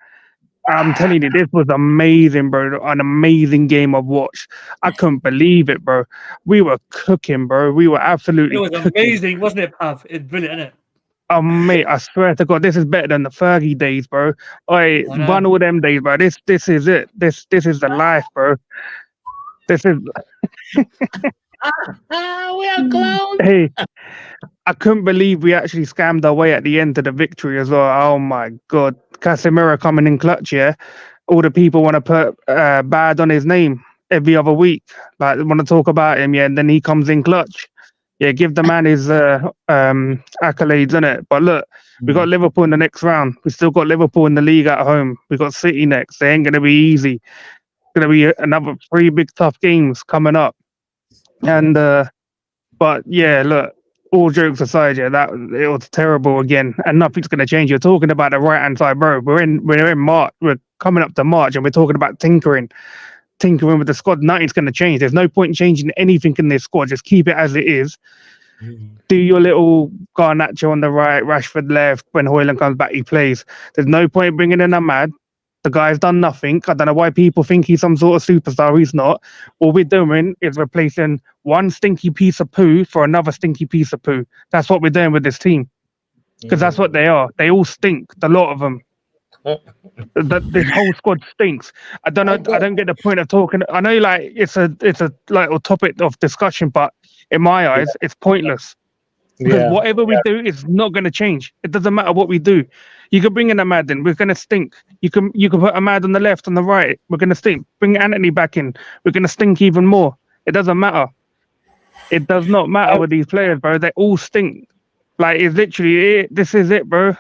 I'm telling you, this was amazing, bro. An amazing game I've watched. I couldn't believe it, bro. We were cooking, bro. We were absolutely It was cooking. amazing, wasn't it, Pav? It's brilliant, isn't it? Oh, mate, I swear to God, this is better than the Fergie days, bro. I run all them days, bro. This is it. This is the life, bro. This is... we are clowns. Hey, I couldn't believe we actually scammed our way at the end to the victory as well. Oh my God. Casemiro coming in clutch, yeah. All the people want to put bad on his name every other week. Like, want to talk about him, yeah, and then he comes in clutch. Yeah, give the man his accolades, innit? But look, we got Liverpool in the next round. We still got Liverpool in the league at home. We got City next. They ain't going to be easy. It's going to be another 3 big tough games coming up. And but yeah, look, all jokes aside, yeah, it was terrible again, and nothing's going to change. You're talking about the right hand side, bro. We're in March. We're coming up to March, and we're talking about tinkering with the squad. Nothing's going to change. There's no point in changing anything in this squad. Just keep it as it is. Do your little Garnacho on the right, Rashford left. When Haaland comes back, he plays. There's no point bringing in Ahmad. The guy's done nothing. I don't know why people think he's some sort of superstar. He's not. All we're doing is replacing one stinky piece of poo for another stinky piece of poo. That's what we're doing with this team. Because that's what they are. They all stink. The lot of them. This whole squad stinks. I don't know. I don't get the point of talking. I know, like, it's a like a topic of discussion, but in my eyes, it's pointless. Because whatever we do is not going to change. It doesn't matter what we do. You can bring in Ahmad in. We're going to stink. You can put Ahmad on the left, on the right. We're going to stink. Bring Antony back in. We're going to stink even more. It doesn't matter. It does not matter with these players, bro. They all stink. Like, it's literally it. This is it, bro.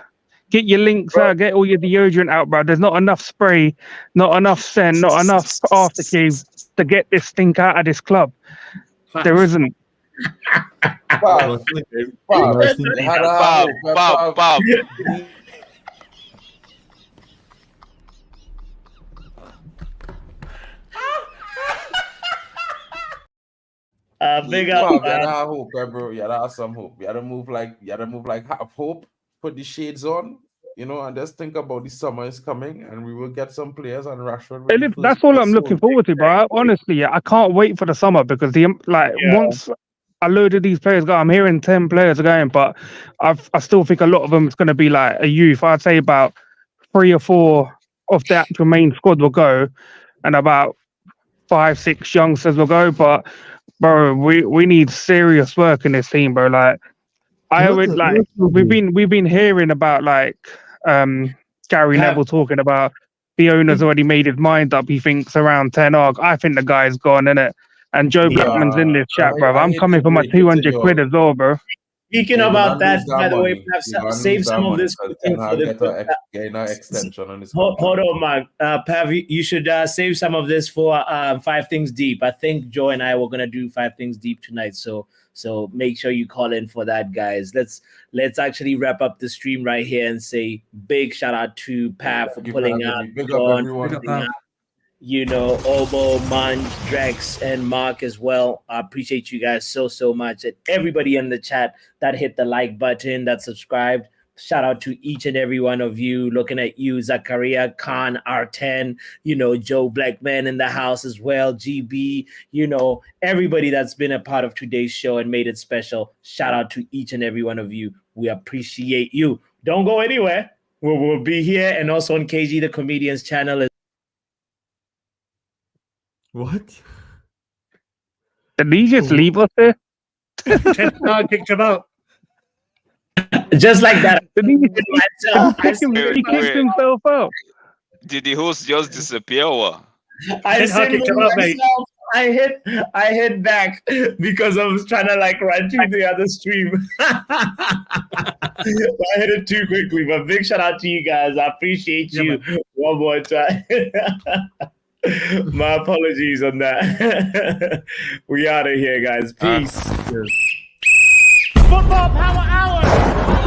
Get your links out. Get all your deodorant out, bro. There's not enough spray, not enough scent, not enough aftershave to get this stink out of this club. There isn't. Bob. Big up. You gotta have hope, bro. You gotta have some hope. You gotta move like have hope. Put the shades on, you know, and just think about the summer is coming, and we will get some players on Rashford. That's all I'm looking forward to, bro. Honestly, I can't wait for the summer because once a load of these players go, I'm hearing 10 players are going, but I still think a lot of them is going to be like a youth. I'd say about 3 or 4 of the actual main squad will go, and about 5, 6 youngsters will go. But bro, we need serious work in this team, bro. Like, we've been hearing about Gary Neville talking about the owner's already made his mind up. He thinks around 10 Hag. I think the guy's gone, innit? And Joe Blackman's in this chat, bro. I'm coming for my 200 quid as well, bro. Speaking about that, by the way, save some of this. Hold on, Mark. Pav, you should save some of this for 5 Things Deep. I think Joe and I were gonna do 5 Things Deep tonight, so make sure you call in for that, guys. Let's actually wrap up the stream right here and say big shout out to Pav for pulling up. You know, Obo, Manj, Drex, and Mark as well. I appreciate you guys so much. And everybody in the chat that hit the like button, that subscribed, Shout out to each and every one of you. Looking at you, Zakaria, Khan, R10, Joe Blackman in the house as well, GB, everybody that's been a part of today's show and made it special. Shout out to each and every one of you. We appreciate you. Don't go anywhere. We'll be here and also on KG the Comedian's channel. What? Did he just leave us there? I kicked him out. Just like that. He kicked himself out. Did the host just disappear? Or? I hit back because I was trying to run through the other stream. I hit it too quickly, but big shout out to you guys. I appreciate you one more time. My apologies on that. We out of here, guys. Peace. Football Power Hour.